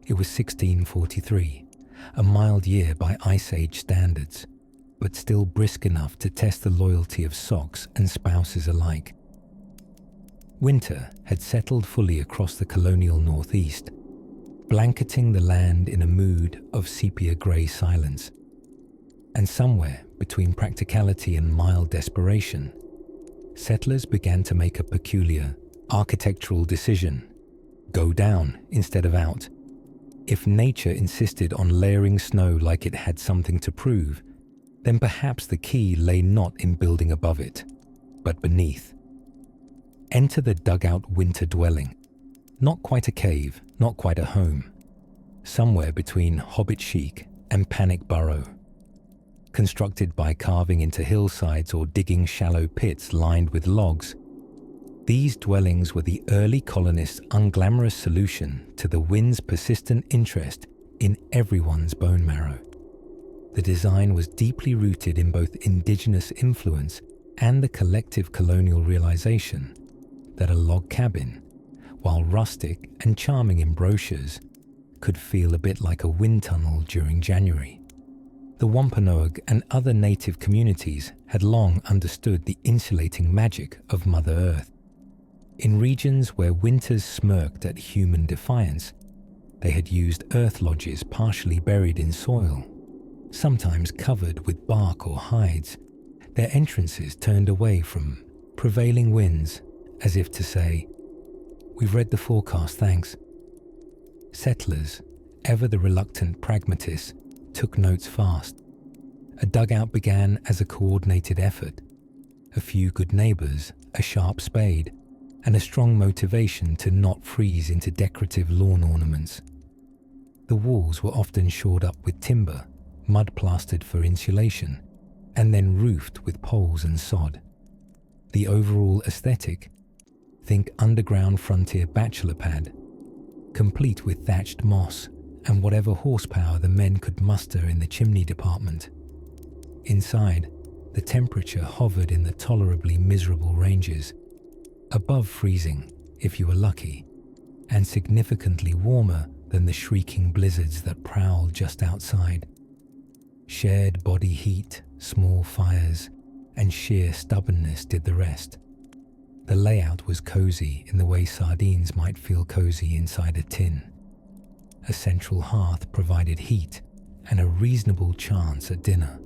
It was 1643, a mild year by Ice Age standards, but still brisk enough to test the loyalty of socks and spouses alike. Winter had settled fully across the colonial northeast, blanketing the land in a mood of sepia-grey silence. And somewhere between practicality and mild desperation, settlers began to make a peculiar architectural decision: go down instead of out. If nature insisted on layering snow like it had something to prove, then perhaps the key lay not in building above it, but beneath. Enter the dugout winter dwelling. Not quite a cave, not quite a home. Somewhere between hobbit chic and panic burrow. Constructed by carving into hillsides or digging shallow pits lined with logs, these dwellings were the early colonists' unglamorous solution to the wind's persistent interest in everyone's bone marrow. The design was deeply rooted in both indigenous influence and the collective colonial realization that a log cabin, while rustic and charming in brochures, could feel a bit like a wind tunnel during January. The Wampanoag and other native communities had long understood the insulating magic of Mother Earth. In regions where winters smirked at human defiance, they had used earth lodges partially buried in soil, sometimes covered with bark or hides, their entrances turned away from prevailing winds, as if to say, "We've read the forecast, thanks." Settlers, ever the reluctant pragmatists, took notes fast. A dugout began as a coordinated effort. A few good neighbors, a sharp spade, and a strong motivation to not freeze into decorative lawn ornaments. The walls were often shored up with timber, mud plastered for insulation, and then roofed with poles and sod. The overall aesthetic, think underground frontier bachelor pad, complete with thatched moss and whatever horsepower the men could muster in the chimney department. Inside, the temperature hovered in the tolerably miserable ranges, above freezing if you were lucky, and significantly warmer than the shrieking blizzards that prowled just outside. Shared body heat, small fires, and sheer stubbornness did the rest. The layout was cozy in the way sardines might feel cozy inside a tin. A central hearth provided heat and a reasonable chance at dinner,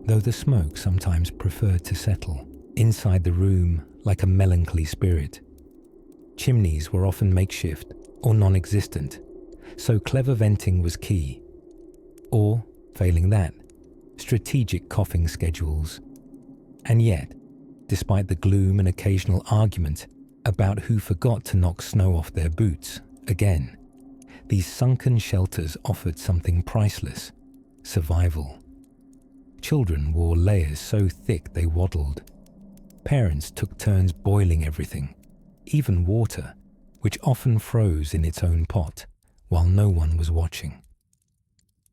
though the smoke sometimes preferred to settle inside the room like a melancholy spirit. Chimneys were often makeshift or non-existent, so clever venting was key. Or, failing that, strategic coughing schedules. And yet, despite the gloom and occasional argument about who forgot to knock snow off their boots again, these sunken shelters offered something priceless: survival. Children wore layers so thick they waddled. Parents took turns boiling everything, even water, which often froze in its own pot while no one was watching.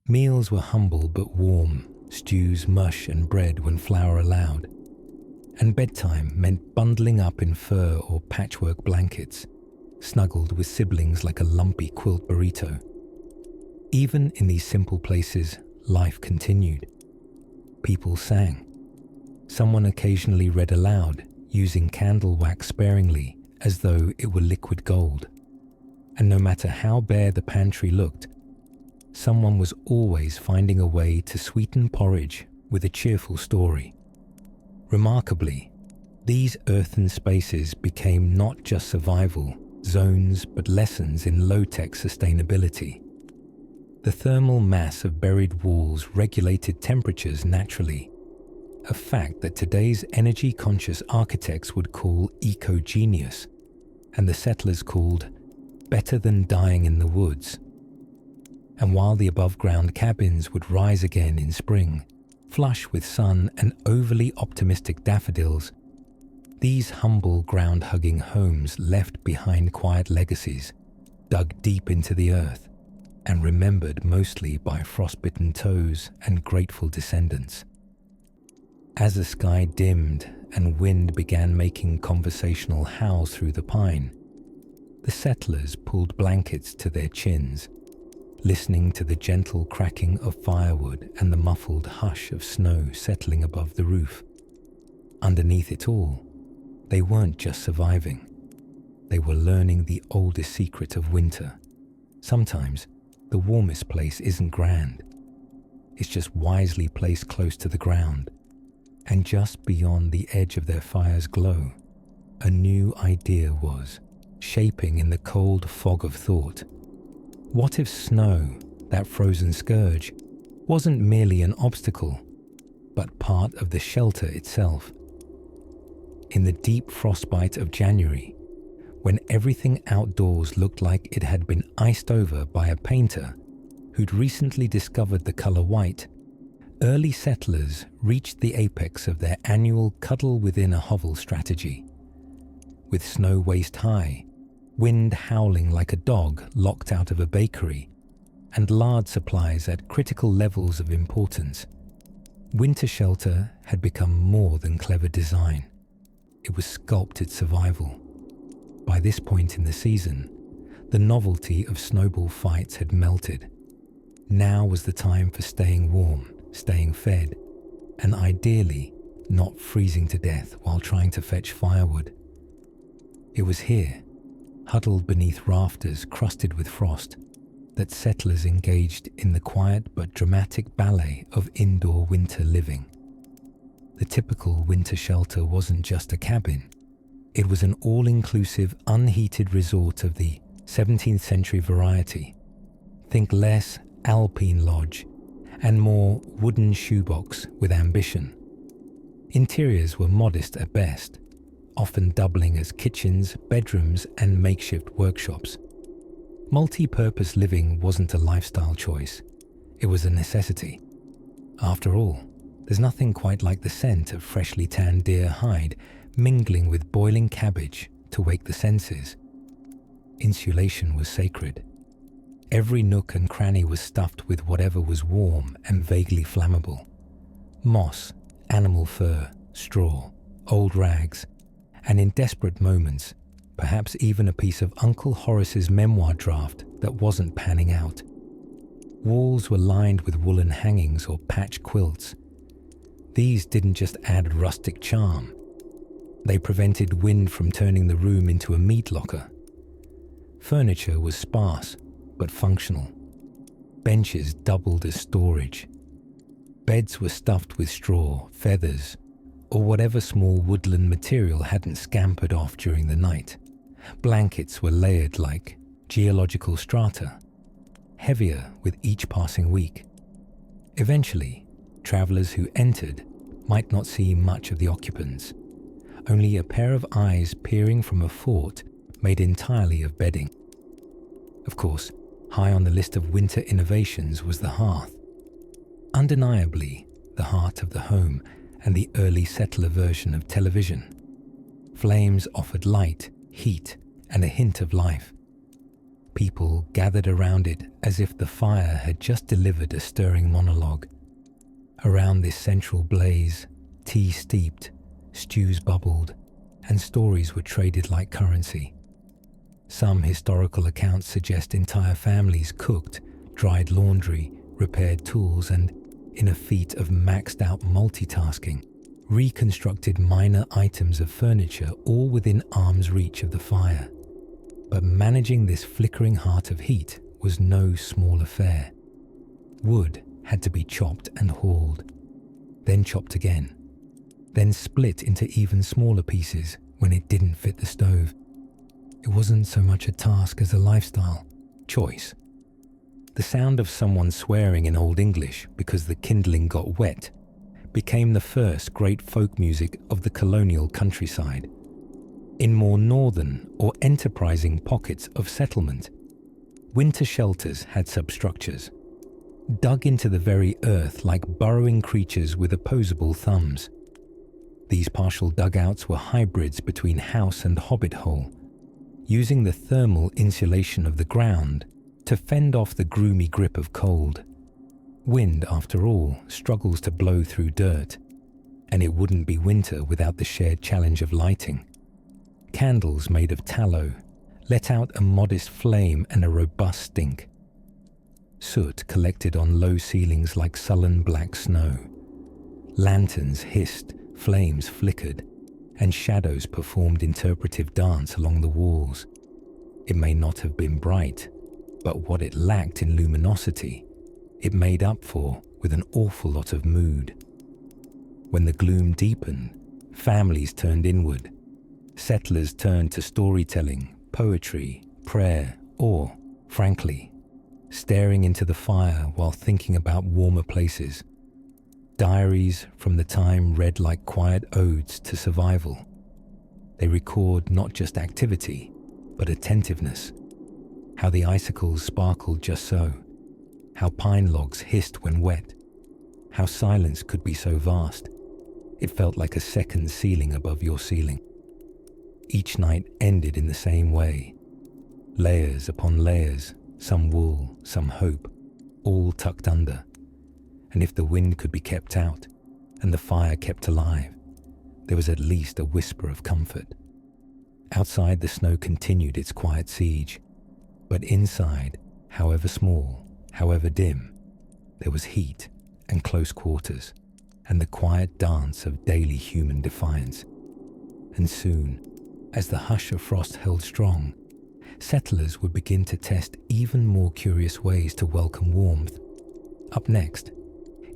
Meals were humble but warm, stews, mush and bread when flour allowed. And bedtime meant bundling up in fur or patchwork blankets, snuggled with siblings like a lumpy quilt burrito. Even in these simple places, life continued. People sang. Someone occasionally read aloud, using candle wax sparingly as though it were liquid gold. And no matter how bare the pantry looked, someone was always finding a way to sweeten porridge with a cheerful story. Remarkably, these earthen spaces became not just survival zones but lessons in low-tech sustainability. The thermal mass of buried walls regulated temperatures naturally, a fact that today's energy-conscious architects would call eco-genius, and the settlers called better than dying in the woods. And while the above-ground cabins would rise again in spring, flush with sun and overly optimistic daffodils, these humble ground-hugging homes left behind quiet legacies, dug deep into the earth, and remembered mostly by frostbitten toes and grateful descendants. As the sky dimmed and wind began making conversational howls through the pine, the settlers pulled blankets to their chins, listening to the gentle cracking of firewood and the muffled hush of snow settling above the roof. Underneath it all, they weren't just surviving. They were learning the oldest secret of winter. Sometimes, the warmest place isn't grand. It's just wisely placed close to the ground. And just beyond the edge of their fire's glow, a new idea was shaping in the cold fog of thought. What if snow, that frozen scourge, wasn't merely an obstacle, but part of the shelter itself? In the deep frostbite of January, when everything outdoors looked like it had been iced over by a painter who'd recently discovered the color white, early settlers reached the apex of their annual cuddle within a hovel strategy. With snow waist high, wind howling like a dog locked out of a bakery, and lard supplies at critical levels of importance, winter shelter had become more than clever design. It was sculpted survival. By this point in the season, the novelty of snowball fights had melted. Now was the time for staying warm, staying fed, and ideally not freezing to death while trying to fetch firewood. It was here, huddled beneath rafters crusted with frost, that settlers engaged in the quiet but dramatic ballet of indoor winter living. The typical winter shelter wasn't just a cabin. It was an all-inclusive, unheated resort of the 17th century variety. Think less alpine lodge and more wooden shoebox with ambition. Interiors were modest at best, often doubling as kitchens, bedrooms, and makeshift workshops. Multi-purpose living wasn't a lifestyle choice. It was a necessity. After all, there's nothing quite like the scent of freshly tanned deer hide mingling with boiling cabbage to wake the senses. Insulation was sacred. Every nook and cranny was stuffed with whatever was warm and vaguely flammable. Moss, animal fur, straw, old rags, and in desperate moments, perhaps even a piece of Uncle Horace's memoir draft that wasn't panning out. Walls were lined with woolen hangings or patch quilts. These didn't just add rustic charm. They prevented wind from turning the room into a meat locker. Furniture was sparse but functional. Benches doubled as storage. Beds were stuffed with straw, feathers, or whatever small woodland material hadn't scampered off during the night. Blankets were layered like geological strata, heavier with each passing week. Eventually, travelers who entered might not see much of the occupants, only a pair of eyes peering from a fort made entirely of bedding. Of course, high on the list of winter innovations was the hearth. Undeniably, the heart of the home and the early settler version of television. Flames offered light, heat, and a hint of life. People gathered around it as if the fire had just delivered a stirring monologue. Around this central blaze, tea steeped, stews bubbled, and stories were traded like currency. Some historical accounts suggest entire families cooked, dried laundry, repaired tools, and, in a feat of maxed-out multitasking, reconstructed minor items of furniture all within arm's reach of the fire. But managing this flickering heart of heat was no small affair. Wood had to be chopped and hauled, then chopped again, then split into even smaller pieces when it didn't fit the stove. It wasn't so much a task as a lifestyle choice. The sound of someone swearing in Old English because the kindling got wet became the first great folk music of the colonial countryside. In more northern or enterprising pockets of settlement, winter shelters had substructures, dug into the very earth like burrowing creatures with opposable thumbs. These partial dugouts were hybrids between house and hobbit hole, using the thermal insulation of the ground to fend off the groomy grip of cold. Wind, after all, struggles to blow through dirt, and it wouldn't be winter without the shared challenge of lighting. Candles made of tallow let out a modest flame and a robust stink. Soot collected on low ceilings like sullen black snow. Lanterns hissed, flames flickered, and shadows performed interpretive dance along the walls. It may not have been bright, but what it lacked in luminosity, it made up for with an awful lot of mood. When the gloom deepened, families turned inward. Settlers turned to storytelling, poetry, prayer, or, frankly, staring into the fire while thinking about warmer places. Diaries from the time read like quiet odes to survival. They record not just activity, but attentiveness. How the icicles sparkled just so. How pine logs hissed when wet. How silence could be so vast. It felt like a second ceiling above your ceiling. Each night ended in the same way. Layers upon layers, some wool, some hope, all tucked under. And if the wind could be kept out, and the fire kept alive, there was at least a whisper of comfort. Outside, the snow continued its quiet siege, but inside, however small, however dim, there was heat and close quarters, and the quiet dance of daily human defiance. And soon, as the hush of frost held strong, settlers would begin to test even more curious ways to welcome warmth. Up next,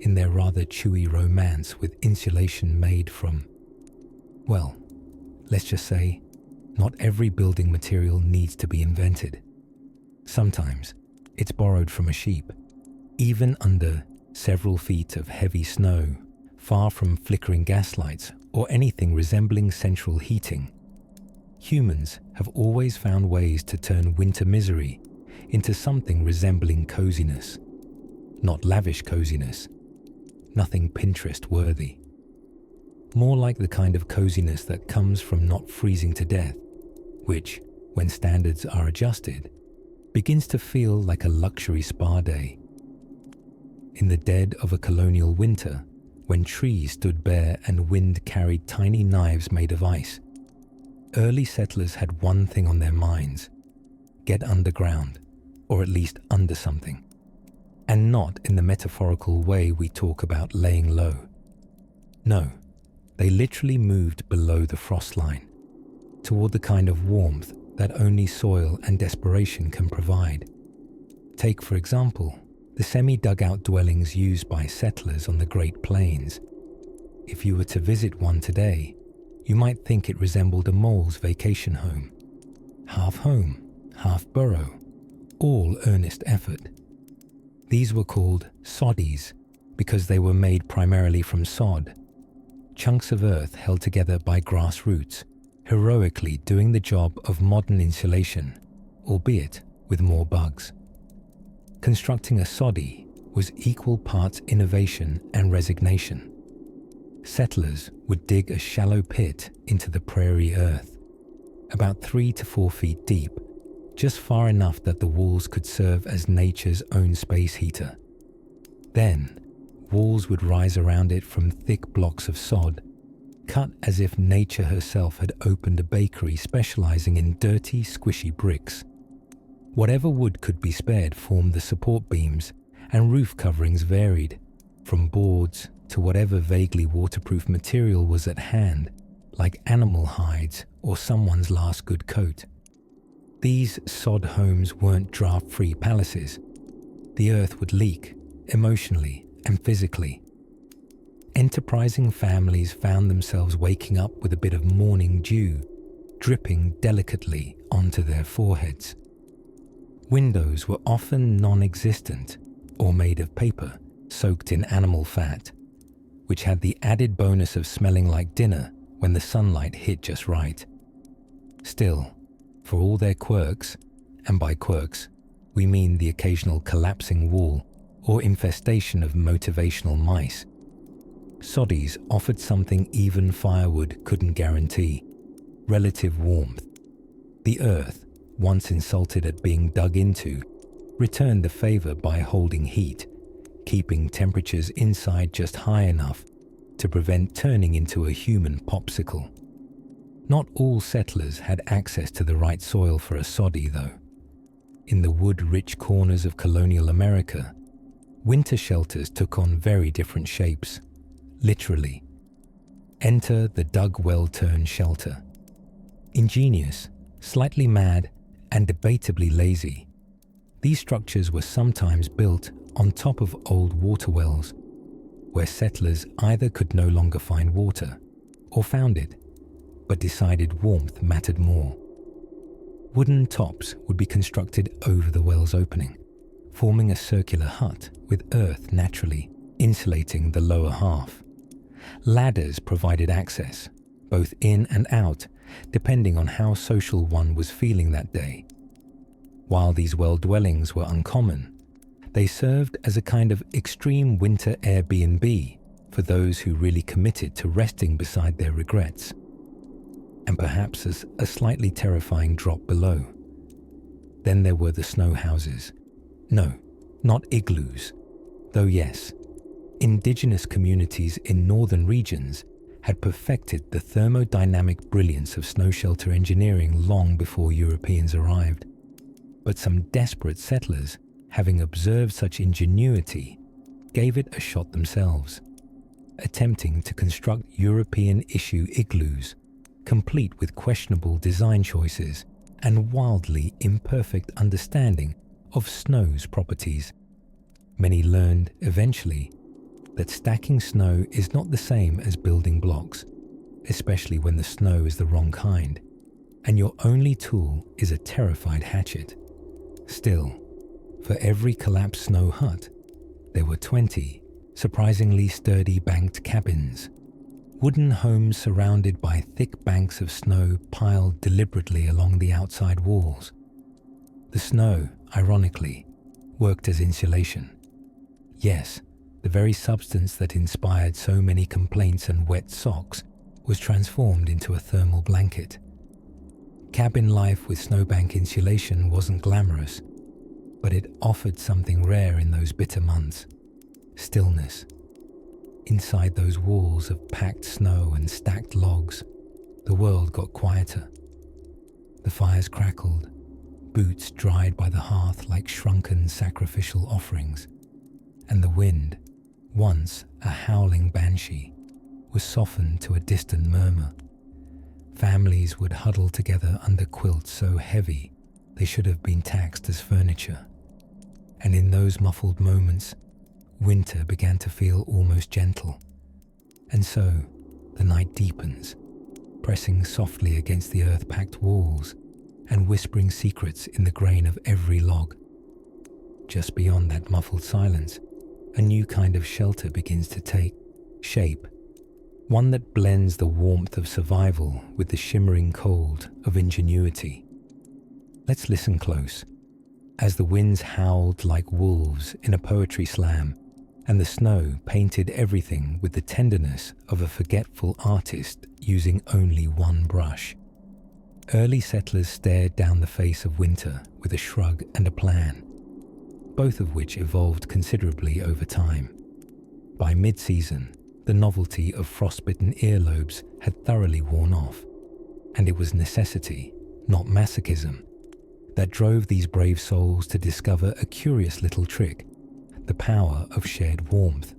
in their rather chewy romance with insulation made from, well, let's just say, not every building material needs to be invented. Sometimes it's borrowed from a sheep, even under several feet of heavy snow, far from flickering gaslights or anything resembling central heating. Humans have always found ways to turn winter misery into something resembling coziness. Not lavish coziness, nothing Pinterest-worthy. More like the kind of coziness that comes from not freezing to death, which, when standards are adjusted, begins to feel like a luxury spa day. In the dead of a colonial winter, when trees stood bare and wind carried tiny knives made of ice. Early settlers had one thing on their minds: get underground, or at least under something. And not in the metaphorical way we talk about laying low. No, they literally moved below the frost line, toward the kind of warmth that only soil and desperation can provide. Take, for example, the semi-dugout dwellings used by settlers on the Great Plains. If you were to visit one today, you might think it resembled a mole's vacation home. Half burrow, all earnest effort. These were called soddies because they were made primarily from sod, chunks of earth held together by grass roots, heroically doing the job of modern insulation, albeit with more bugs. Constructing a soddy was equal parts innovation and resignation. Settlers would dig a shallow pit into the prairie earth, about 3 to 4 feet deep, just far enough that the walls could serve as nature's own space heater. Then, walls would rise around it from thick blocks of sod, cut as if nature herself had opened a bakery specializing in dirty, squishy bricks. Whatever wood could be spared formed the support beams, and roof coverings varied, from boards to whatever vaguely waterproof material was at hand, like animal hides or someone's last good coat. These sod homes weren't draft-free palaces. The earth would leak, emotionally and physically. Enterprising families found themselves waking up with a bit of morning dew dripping delicately onto their foreheads. Windows were often non-existent or made of paper soaked in animal fat, which had the added bonus of smelling like dinner when the sunlight hit just right. Still, for all their quirks, and by quirks, we mean the occasional collapsing wall or infestation of motivational mice, soddies offered something even firewood couldn't guarantee: relative warmth. The earth, once insulted at being dug into, returned the favor by holding heat, keeping temperatures inside just high enough to prevent turning into a human popsicle. Not all settlers had access to the right soil for a soddy, though. In the wood-rich corners of colonial America, winter shelters took on very different shapes, literally. Enter the dug-well-turned shelter. Ingenious, slightly mad, and debatably lazy, these structures were sometimes built on top of old water wells, where settlers either could no longer find water or found it, but decided warmth mattered more. Wooden tops would be constructed over the well's opening, forming a circular hut with earth naturally insulating the lower half. Ladders provided access, both in and out, depending on how social one was feeling that day. While these well dwellings were uncommon, they served as a kind of extreme winter Airbnb for those who really committed to resting beside their regrets. And perhaps as a slightly terrifying drop below. Then there were the snow houses. No, not igloos, though yes, indigenous communities in northern regions had perfected the thermodynamic brilliance of snow shelter engineering long before Europeans arrived. But some desperate settlers, having observed such ingenuity, gave it a shot themselves, attempting to construct European-issue igloos, complete with questionable design choices and wildly imperfect understanding of snow's properties. Many learned, eventually, that stacking snow is not the same as building blocks, especially when the snow is the wrong kind, and your only tool is a terrified hatchet. Still, for every collapsed snow hut, there were 20 surprisingly sturdy banked cabins, wooden homes surrounded by thick banks of snow piled deliberately along the outside walls. The snow, ironically, worked as insulation. Yes, the very substance that inspired so many complaints and wet socks was transformed into a thermal blanket. Cabin life with snowbank insulation wasn't glamorous, but it offered something rare in those bitter months: stillness. Inside those walls of packed snow and stacked logs, the world got quieter. The fires crackled, boots dried by the hearth like shrunken sacrificial offerings, and the wind, once a howling banshee, was softened to a distant murmur. Families would huddle together under quilts so heavy they should have been taxed as furniture. And in those muffled moments, winter began to feel almost gentle. And so, the night deepens, pressing softly against the earth-packed walls and whispering secrets in the grain of every log. Just beyond that muffled silence, a new kind of shelter begins to take shape, one that blends the warmth of survival with the shimmering cold of ingenuity. Let's listen close, as the winds howled like wolves in a poetry slam, and the snow painted everything with the tenderness of a forgetful artist using only one brush. Early settlers stared down the face of winter with a shrug and a plan, both of which evolved considerably over time. By mid-season, the novelty of frostbitten earlobes had thoroughly worn off, and it was necessity, not masochism, that drove these brave souls to discover a curious little trick: the power of shared warmth.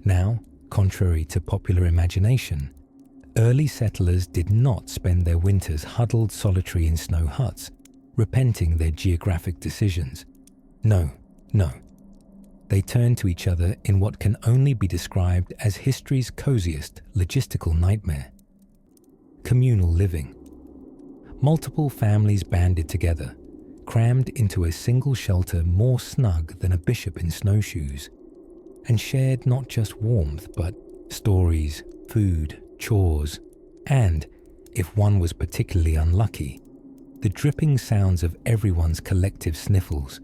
Now, contrary to popular imagination, early settlers did not spend their winters huddled solitary in snow huts, repenting their geographic decisions. No. They turned to each other in what can only be described as history's coziest logistical nightmare: communal living. Multiple families banded together, crammed into a single shelter more snug than a bishop in snowshoes, and shared not just warmth but stories, food, chores, and, if one was particularly unlucky, the dripping sounds of everyone's collective sniffles.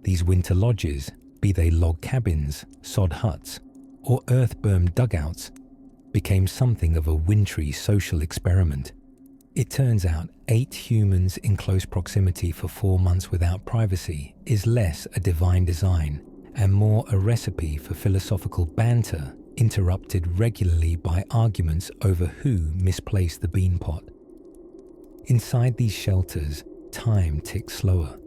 These winter lodges, be they log cabins, sod huts, or earth-bermed dugouts, became something of a wintry social experiment. It turns out 8 humans in close proximity for 4 months without privacy is less a divine design and more a recipe for philosophical banter interrupted regularly by arguments over who misplaced the beanpot. Inside these shelters, time ticked slower.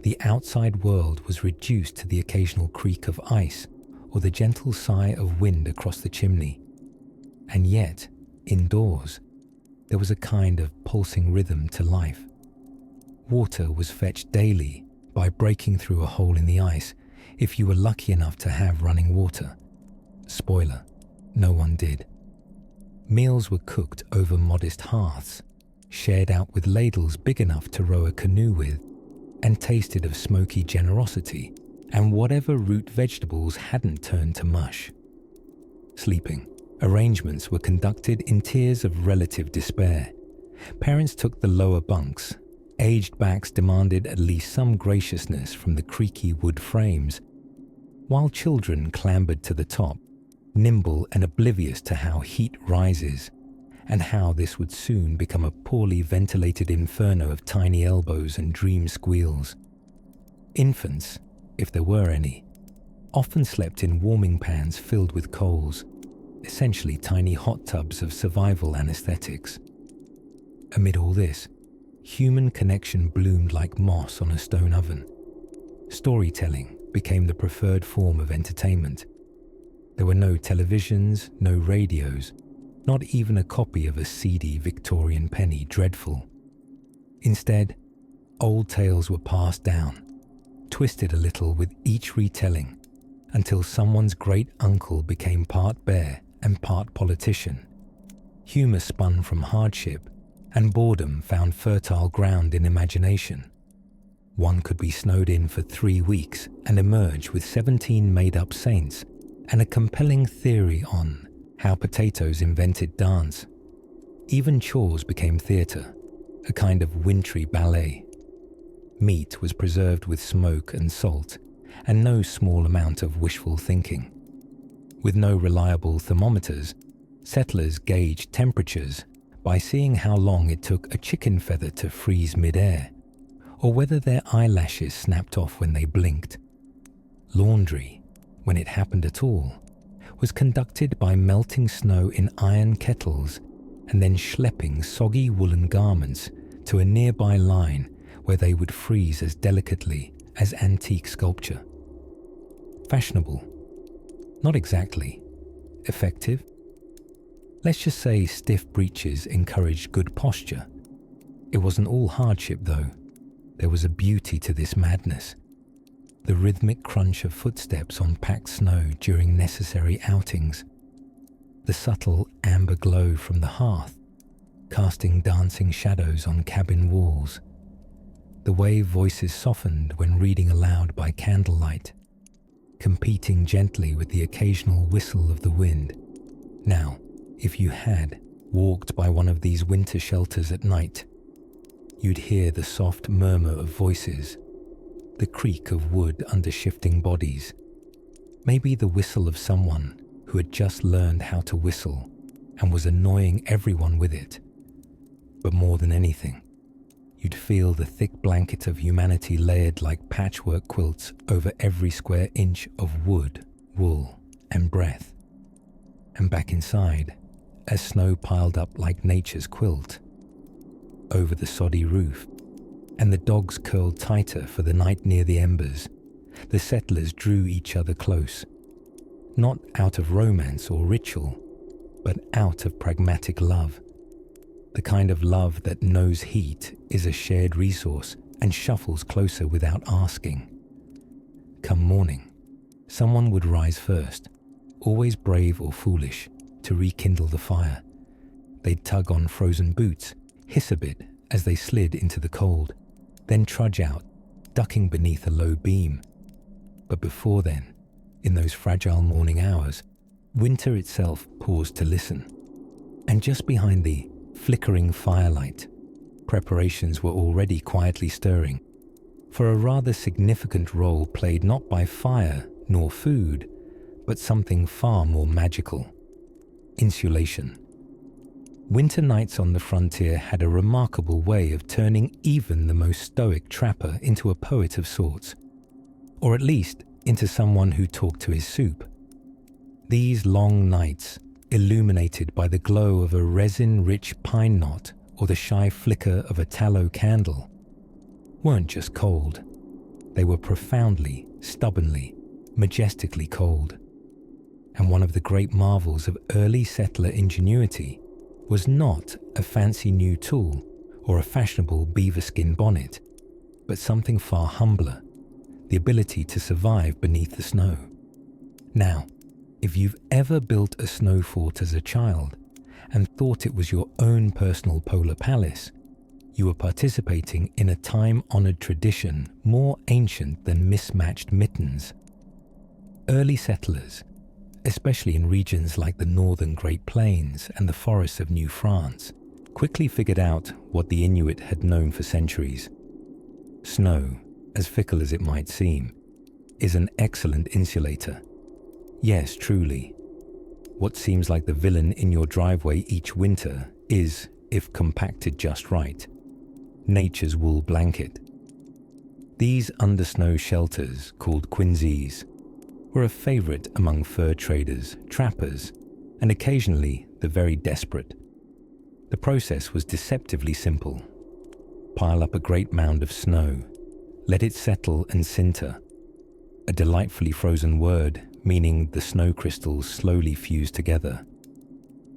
The outside world was reduced to the occasional creak of ice or the gentle sigh of wind across the chimney. And yet, indoors, there was a kind of pulsing rhythm to life. Water was fetched daily by breaking through a hole in the ice if you were lucky enough to have running water. Spoiler, no one did. Meals were cooked over modest hearths, shared out with ladles big enough to row a canoe with, and tasted of smoky generosity and whatever root vegetables hadn't turned to mush. Sleeping arrangements were conducted in tiers of relative despair. Parents took the lower bunks. Aged backs demanded at least some graciousness from the creaky wood frames, while children clambered to the top, nimble and oblivious to how heat rises, and how this would soon become a poorly ventilated inferno of tiny elbows and dream squeals. Infants, if there were any, often slept in warming pans filled with coals, essentially tiny hot tubs of survival anesthetics. Amid all this, human connection bloomed like moss on a stone oven. Storytelling became the preferred form of entertainment. There were no televisions, no radios, not even a copy of a seedy Victorian penny dreadful. Instead, old tales were passed down, twisted a little with each retelling, until someone's great uncle became part bear and part politician. Humour spun from hardship, and boredom found fertile ground in imagination. One could be snowed in for 3 weeks and emerge with 17 made-up saints and a compelling theory on how potatoes invented dance. Even chores became theatre, a kind of wintry ballet. Meat was preserved with smoke and salt, and no small amount of wishful thinking. With no reliable thermometers, settlers gauged temperatures by seeing how long it took a chicken feather to freeze mid-air, or whether their eyelashes snapped off when they blinked. Laundry, when it happened at all, was conducted by melting snow in iron kettles and then schlepping soggy woolen garments to a nearby line where they would freeze as delicately as antique sculpture. Fashionable? Not exactly. Effective? Let's just say stiff breeches encouraged good posture. It wasn't all hardship though. There was a beauty to this madness. The rhythmic crunch of footsteps on packed snow during necessary outings. The subtle amber glow from the hearth, casting dancing shadows on cabin walls. The way voices softened when reading aloud by candlelight, competing gently with the occasional whistle of the wind. Now, if you had walked by one of these winter shelters at night, you'd hear the soft murmur of voices, the creak of wood under shifting bodies, maybe the whistle of someone who had just learned how to whistle and was annoying everyone with it. But more than anything, you'd feel the thick blanket of humanity layered like patchwork quilts over every square inch of wood, wool, and breath. And back inside, as snow piled up like nature's quilt, over the soddy roof, and the dogs curled tighter for the night near the embers, the settlers drew each other close, not out of romance or ritual, but out of pragmatic love. The kind of love that knows heat is a shared resource and shuffles closer without asking. Come morning, someone would rise first, always brave or foolish, to rekindle the fire. They'd tug on frozen boots, hiss a bit as they slid into the cold, then trudge out, ducking beneath a low beam. But before then, in those fragile morning hours, winter itself paused to listen. And just behind the flickering firelight, preparations were already quietly stirring, for a rather significant role played not by fire nor food, but something far more magical: insulation. Winter nights on the frontier had a remarkable way of turning even the most stoic trapper into a poet of sorts, or at least into someone who talked to his soup. These long nights, illuminated by the glow of a resin-rich pine knot or the shy flicker of a tallow candle, weren't just cold. They were profoundly, stubbornly, majestically cold. And one of the great marvels of early settler ingenuity was not a fancy new tool or a fashionable beaver-skin bonnet, but something far humbler: the ability to survive beneath the snow. Now, if you've ever built a snow fort as a child and thought it was your own personal polar palace, you were participating in a time-honored tradition more ancient than mismatched mittens. Early settlers, especially in regions like the northern Great Plains and the forests of New France, quickly figured out what the Inuit had known for centuries. Snow, as fickle as it might seem, is an excellent insulator. Yes, truly. What seems like the villain in your driveway each winter is, if compacted just right, nature's wool blanket. These undersnow shelters, called quinzees, were a favorite among fur traders, trappers, and occasionally the very desperate. The process was deceptively simple. Pile up a great mound of snow, let it settle and sinter, a delightfully frozen word meaning the snow crystals slowly fuse together,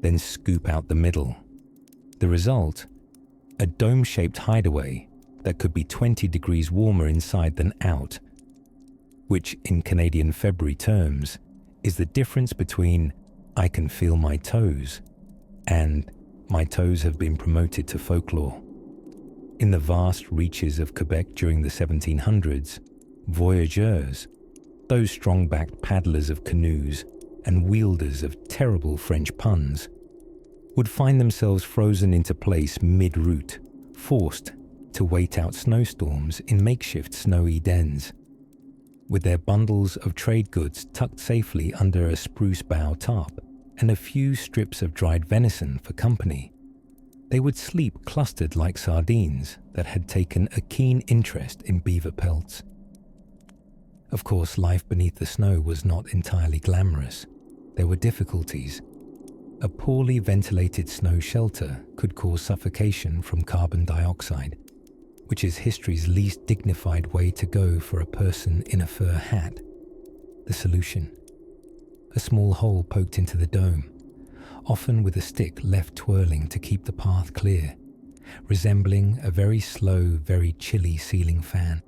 then scoop out the middle. The result? A dome-shaped hideaway that could be 20 degrees warmer inside than out, which in Canadian February terms is the difference between "I can feel my toes" and "my toes have been promoted to folklore." In the vast reaches of Quebec during the 1700s, voyageurs, those strong-backed paddlers of canoes and wielders of terrible French puns, would find themselves frozen into place mid-route, forced to wait out snowstorms in makeshift snowy dens. With their bundles of trade goods tucked safely under a spruce bough tarp and a few strips of dried venison for company, they would sleep clustered like sardines that had taken a keen interest in beaver pelts. Of course, life beneath the snow was not entirely glamorous. there were difficulties. A poorly ventilated snow shelter could cause suffocation from carbon dioxide, which is history's least dignified way to go for a person in a fur hat. The solution: a small hole poked into the dome, often with a stick left twirling to keep the path clear, resembling a very slow, very chilly ceiling fan.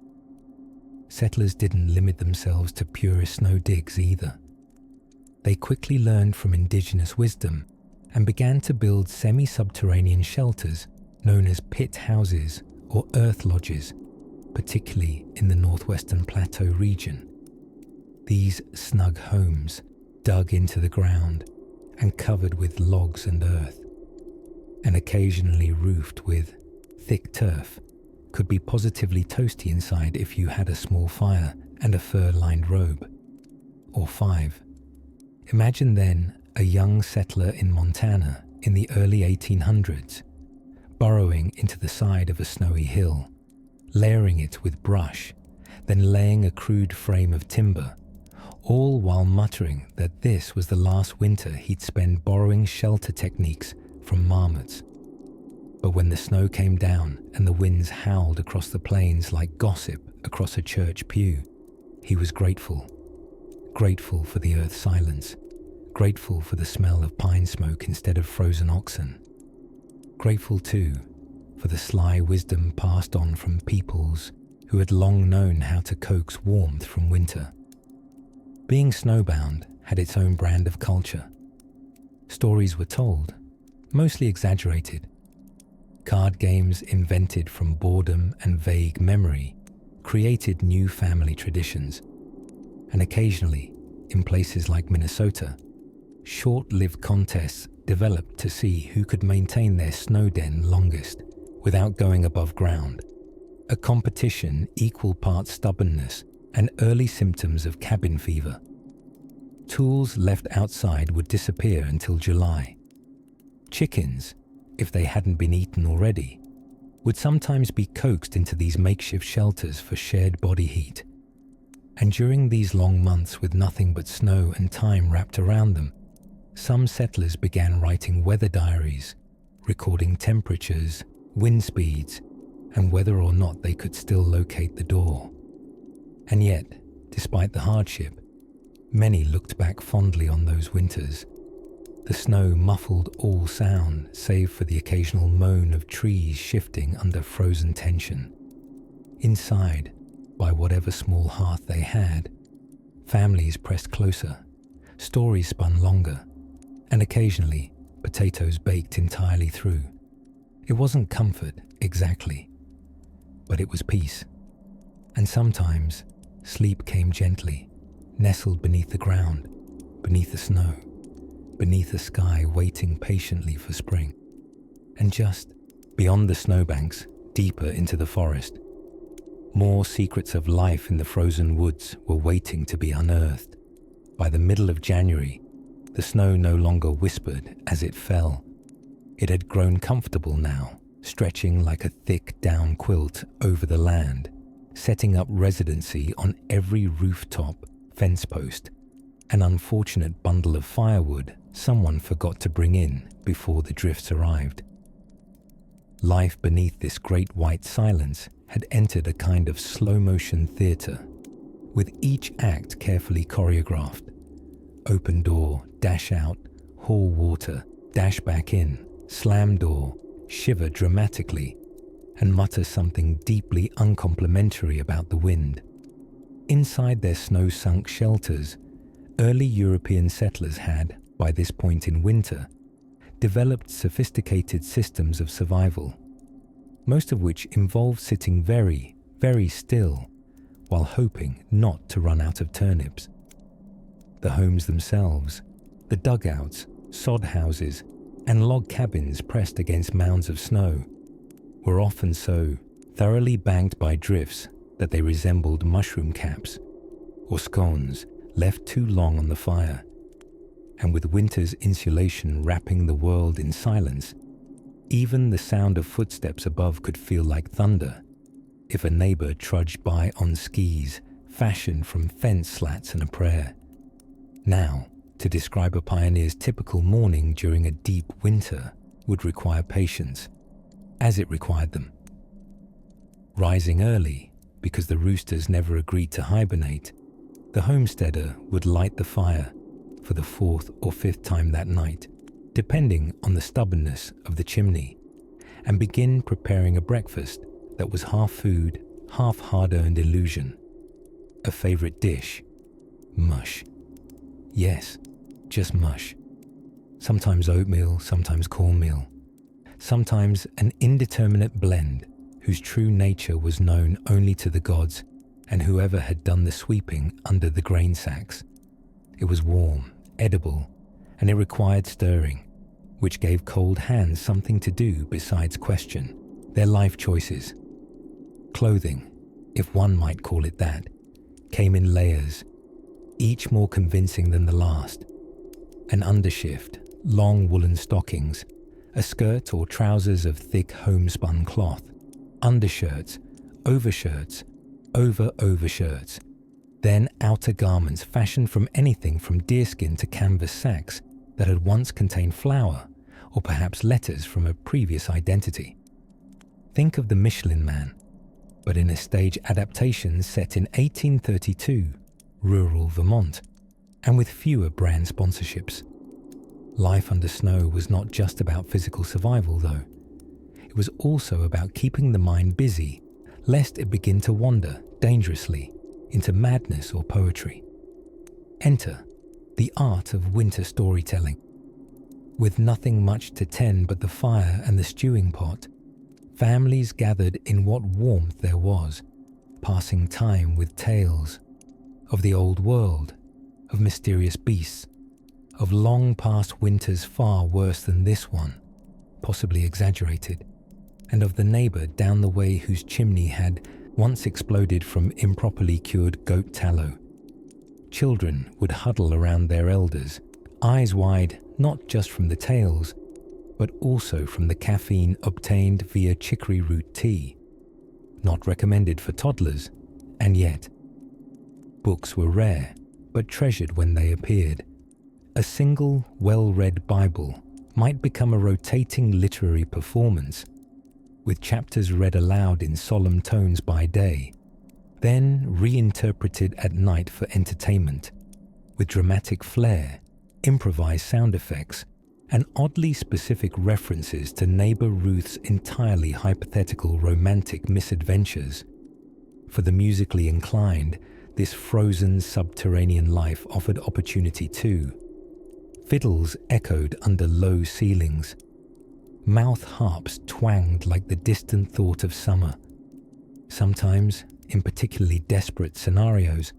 Settlers didn't limit themselves to purest snow digs either. They quickly learned from indigenous wisdom and began to build semi-subterranean shelters known as pit houses or earth lodges, particularly in the northwestern plateau region. These snug homes, dug into the ground and covered with logs and earth, and occasionally roofed with thick turf, could be positively toasty inside if you had a small fire and a fur-lined robe. Or 5. Imagine then a young settler in Montana in the early 1800s, burrowing into the side of a snowy hill, layering it with brush, then laying a crude frame of timber, all while muttering that this was the last winter he'd spend borrowing shelter techniques from marmots. But when the snow came down and the winds howled across the plains like gossip across a church pew, he was grateful. Grateful for the earth's silence. Grateful for the smell of pine smoke instead of frozen oxen. Grateful, too, for the sly wisdom passed on from peoples who had long known how to coax warmth from winter. Being snowbound had its own brand of culture. Stories were told, mostly exaggerated. Card games invented from boredom and vague memory created new family traditions. And occasionally, in places like Minnesota, short-lived contests developed to see who could maintain their snow den longest without going above ground. A competition equal parts stubbornness and early symptoms of cabin fever. Tools left outside would disappear until July. Chickens, if they hadn't been eaten already, would sometimes be coaxed into these makeshift shelters for shared body heat. And during these long months with nothing but snow and time wrapped around them, some settlers began writing weather diaries, recording temperatures, wind speeds, and whether or not they could still locate the door. And yet, despite the hardship, many looked back fondly on those winters. The snow muffled all sound save for the occasional moan of trees shifting under frozen tension. Inside, by whatever small hearth they had, families pressed closer, stories spun longer, and occasionally potatoes baked entirely through. It wasn't comfort, exactly, but it was peace. And sometimes sleep came gently, nestled beneath the ground, beneath the snow, beneath a sky waiting patiently for spring. And just beyond the snowbanks, deeper into the forest, more secrets of life in the frozen woods were waiting to be unearthed. By the middle of January, the snow no longer whispered as it fell. It had grown comfortable now, stretching like a thick down quilt over the land, setting up residency on every rooftop, fence post, an unfortunate bundle of firewood someone forgot to bring in before the drifts arrived. Life beneath this great white silence had entered a kind of slow-motion theatre, with each act carefully choreographed. Open door, dash out, haul water, dash back in, slam door, shiver dramatically, and mutter something deeply uncomplimentary about the wind. Inside their snow-sunk shelters, early European settlers had, by this point in winter, developed sophisticated systems of survival, most of which involved sitting very, very still while hoping not to run out of turnips. The homes themselves, the dugouts, sod houses, and log cabins pressed against mounds of snow, were often so thoroughly banked by drifts that they resembled mushroom caps or scones left too long on the fire. And with winter's insulation wrapping the world in silence, even the sound of footsteps above could feel like thunder if a neighbor trudged by on skis fashioned from fence slats and a prayer. Now, To describe a pioneer's typical morning during a deep winter would require patience, as it required them. Rising early, because the roosters never agreed to hibernate, the homesteader would light the fire for the fourth or fifth time that night, depending on the stubbornness of the chimney, and begin preparing a breakfast that was half food, half hard-earned illusion. A favorite dish: mush. Yes, just mush. Sometimes oatmeal, sometimes cornmeal. Sometimes an indeterminate blend whose true nature was known only to the gods and whoever had done the sweeping under the grain sacks. It was warm, edible, and it required stirring, which gave cold hands something to do besides question their life choices. Clothing, if one might call it that, came in layers, each more convincing than the last. An undershift, long woolen stockings, a skirt or trousers of thick homespun cloth, undershirts, overshirts, over-overshirts, then outer garments fashioned from anything from deerskin to canvas sacks that had once contained flour or perhaps letters from a previous identity. Think of the Michelin Man, but in a stage adaptation set in 1832, rural Vermont, and with fewer brand sponsorships. Life under snow was not just about physical survival, though. It was also about keeping the mind busy, lest it begin to wander dangerously into madness or poetry. Enter the art of winter storytelling. With nothing much to tend but the fire and the stewing pot, families gathered in what warmth there was, passing time with tales of the old world, of mysterious beasts, of long past winters far worse than this one, possibly exaggerated, and of the neighbour down the way whose chimney had once exploded from improperly cured goat tallow. Children would huddle around their elders, eyes wide not just from the tales, but also from the caffeine obtained via chicory root tea. Not recommended for toddlers, and yet. Books were rare, but treasured when they appeared. A single, well-read Bible might become a rotating literary performance, with chapters read aloud in solemn tones by day, then reinterpreted at night for entertainment, with dramatic flair, improvised sound effects, and oddly specific references to neighbor Ruth's entirely hypothetical romantic misadventures. For the musically inclined, this frozen subterranean life offered opportunity too. Fiddles echoed under low ceilings. Mouth harps twanged like the distant thought of summer. Sometimes, in particularly desperate scenarios,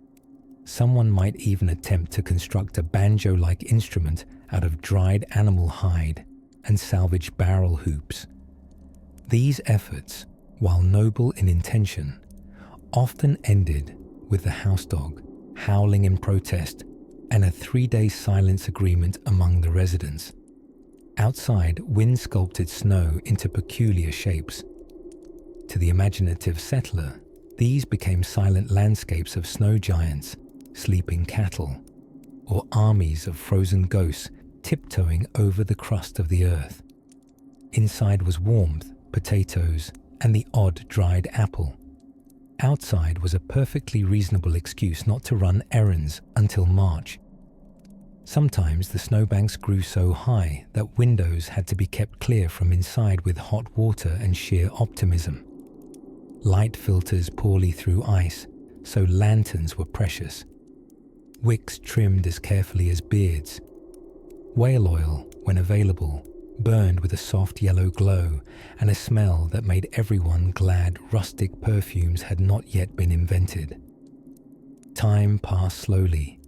someone might even attempt to construct a banjo-like instrument out of dried animal hide and salvage barrel hoops. These efforts, while noble in intention, often ended with the house dog howling in protest and a 3-day silence agreement among the residents. Outside, wind sculpted snow into peculiar shapes. To the imaginative settler, these became silent landscapes of snow giants, sleeping cattle, or armies of frozen ghosts tiptoeing over the crust of the earth. Inside was warmth, potatoes, and the odd dried apple. Outside was a perfectly reasonable excuse not to run errands until March. Sometimes the snowbanks grew so high that windows had to be kept clear from inside with hot water and sheer optimism. Light filters poorly through ice, so lanterns were precious. Wicks trimmed as carefully as beards. Whale oil, when available, burned with a soft yellow glow and a smell that made everyone glad rustic perfumes had not yet been invented. Time passed slowly.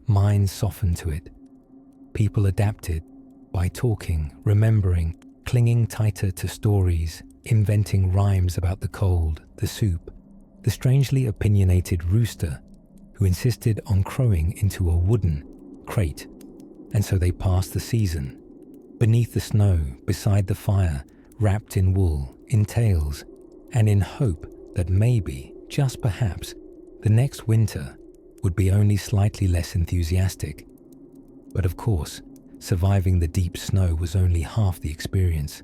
Minds softened to it. People adapted by talking, remembering, clinging tighter to stories, inventing rhymes about the cold, the soup, the strangely opinionated rooster who insisted on crowing into a wooden crate, and so they passed the season, beneath the snow, beside the fire, wrapped in wool, in tales, and in hope that maybe, just perhaps, the next winter would be only slightly less enthusiastic. But of course, surviving the deep snow was only half the experience.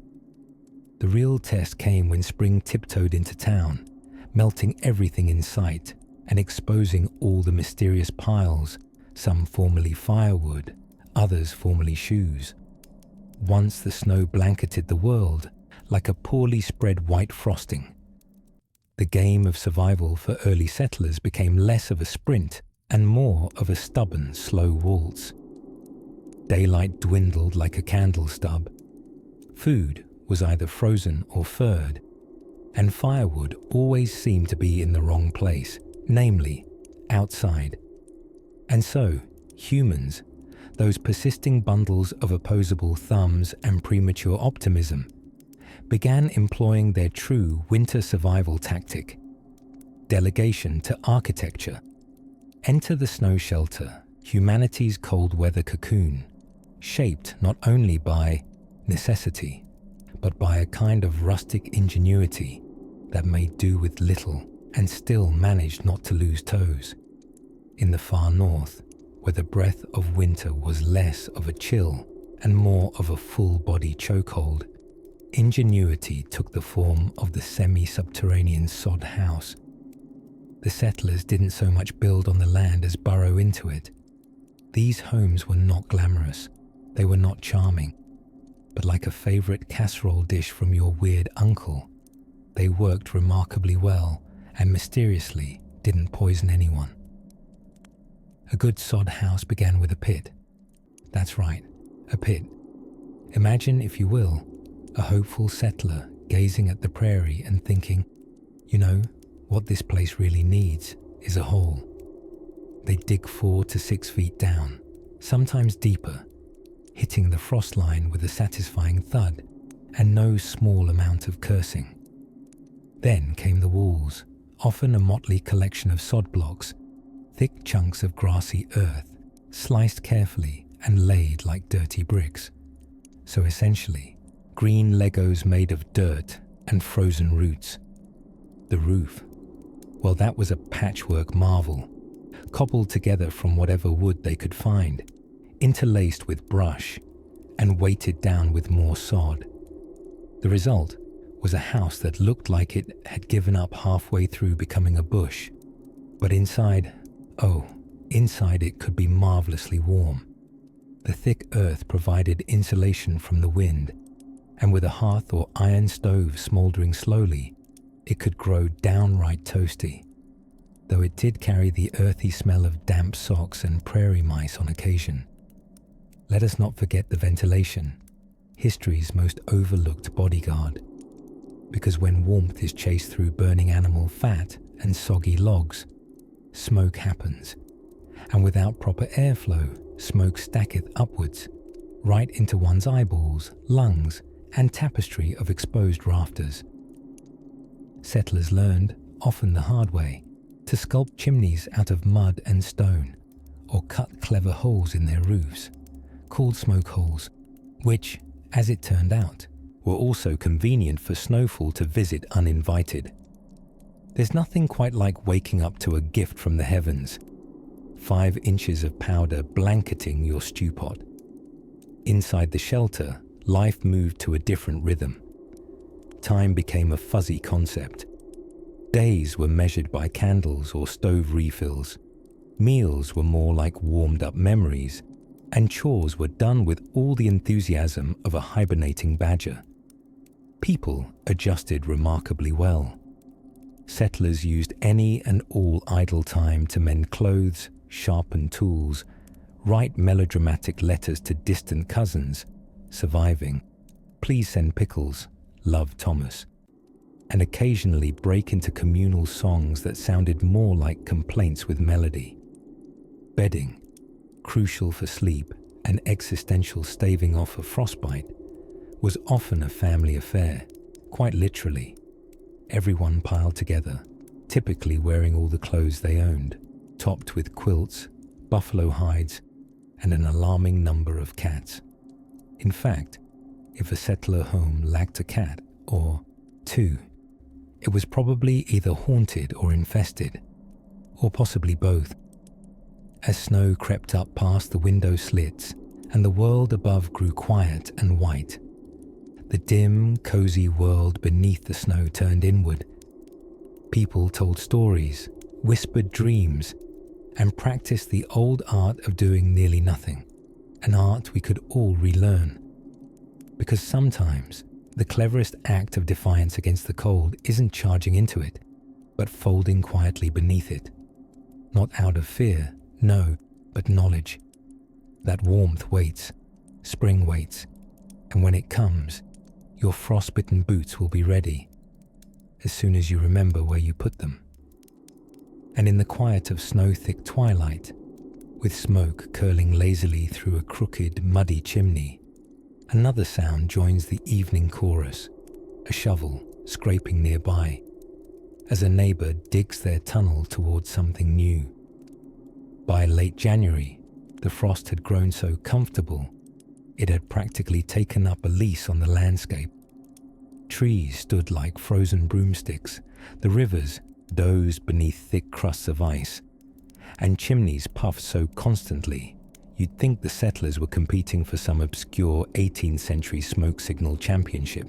The real test came when spring tiptoed into town, melting everything in sight and exposing all the mysterious piles, some formerly firewood, others formerly shoes. Once the snow blanketed the world like a poorly spread white frosting. The game of survival for early settlers became less of a sprint and more of a stubborn, slow waltz. Daylight dwindled like a candle stub. Food was either frozen or furred, and firewood always seemed to be in the wrong place, namely, outside. And so, humans, those persisting bundles of opposable thumbs and premature optimism, began employing their true winter survival tactic: delegation to architecture. Enter the snow shelter, humanity's cold weather cocoon, shaped not only by necessity, but by a kind of rustic ingenuity that made do with little and still managed not to lose toes. In the far north, where the breath of winter was less of a chill and more of a full-body chokehold, ingenuity took the form of the semi-subterranean sod house. The settlers didn't so much build on the land as burrow into it. These homes were not glamorous, they were not charming, but like a favorite casserole dish from your weird uncle, they worked remarkably well and mysteriously didn't poison anyone. A good sod house began with a pit. That's right, a pit. Imagine, if you will, a hopeful settler gazing at the prairie and thinking, you know, what this place really needs is a hole. They dig 4 to 6 feet down, sometimes deeper, hitting the frost line with a satisfying thud and no small amount of cursing. Then came the walls, often a motley collection of sod blocks, thick chunks of grassy earth, sliced carefully and laid like dirty bricks. So essentially, green Legos made of dirt and frozen roots. The roof, well, that was a patchwork marvel, cobbled together from whatever wood they could find, interlaced with brush, and weighted down with more sod. The result was a house that looked like it had given up halfway through becoming a bush, but inside it could be marvelously warm. The thick earth provided insulation from the wind, and with a hearth or iron stove smouldering slowly, it could grow downright toasty, though it did carry the earthy smell of damp socks and prairie mice on occasion. Let us not forget the ventilation, history's most overlooked bodyguard, because when warmth is chased through burning animal fat and soggy logs, smoke happens, and without proper airflow, smoke stacketh upwards, right into one's eyeballs, lungs, and tapestry of exposed rafters. Settlers learned, often the hard way, to sculpt chimneys out of mud and stone, or cut clever holes in their roofs, called smoke holes, which, as it turned out, were also convenient for snowfall to visit uninvited. There's nothing quite like waking up to a gift from the heavens, 5 inches of powder blanketing your stew pot. Inside the shelter, life moved to a different rhythm. Time became a fuzzy concept. Days were measured by candles or stove refills. Meals were more like warmed-up memories, and chores were done with all the enthusiasm of a hibernating badger. People adjusted remarkably well. Settlers used any and all idle time to mend clothes, sharpen tools, write melodramatic letters to distant cousins, surviving, "Please send pickles, love Thomas," and occasionally break into communal songs that sounded more like complaints with melody. Bedding, crucial for sleep and existential staving off of frostbite, was often a family affair, quite literally. Everyone piled together, typically wearing all the clothes they owned, topped with quilts, buffalo hides, and an alarming number of cats. In fact, if a settler home lacked a cat, or 2, it was probably either haunted or infested, or possibly both. As snow crept up past the window slits, and the world above grew quiet and white. The dim, cozy world beneath the snow turned inward. People told stories, whispered dreams, and practiced the old art of doing nearly nothing, an art we could all relearn. Because sometimes the cleverest act of defiance against the cold isn't charging into it, but folding quietly beneath it. Not out of fear, no, but knowledge. That warmth waits, spring waits, and when it comes, your frostbitten boots will be ready, as soon as you remember where you put them. And in the quiet of snow-thick twilight, with smoke curling lazily through a crooked, muddy chimney, another sound joins the evening chorus, a shovel scraping nearby, as a neighbour digs their tunnel towards something new. By late January, the frost had grown so comfortable, it had practically taken up a lease on the landscape. Trees stood like frozen broomsticks, the rivers dozed beneath thick crusts of ice, and chimneys puffed so constantly you'd think the settlers were competing for some obscure 18th century smoke signal championship.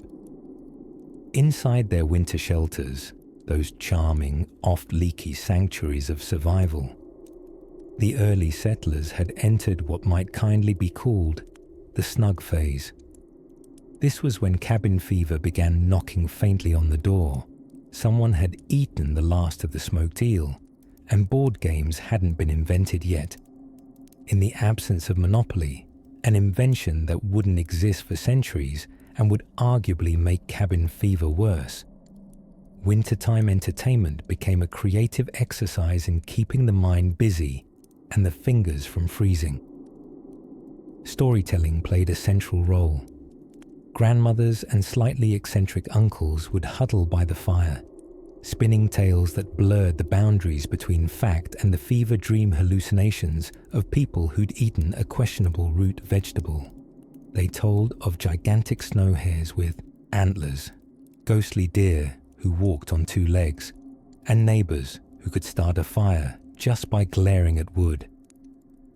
Inside their winter shelters, those charming, oft-leaky sanctuaries of survival, the early settlers had entered what might kindly be called the snug phase. This was when cabin fever began knocking faintly on the door. Someone had eaten the last of the smoked eel, and board games hadn't been invented yet. In the absence of Monopoly, an invention that wouldn't exist for centuries and would arguably make cabin fever worse, wintertime entertainment became a creative exercise in keeping the mind busy and the fingers from freezing. Storytelling played a central role. Grandmothers and slightly eccentric uncles would huddle by the fire, spinning tales that blurred the boundaries between fact and the fever dream hallucinations of people who'd eaten a questionable root vegetable. They told of gigantic snow hares with antlers, ghostly deer who walked on two legs, and neighbors who could start a fire just by glaring at wood.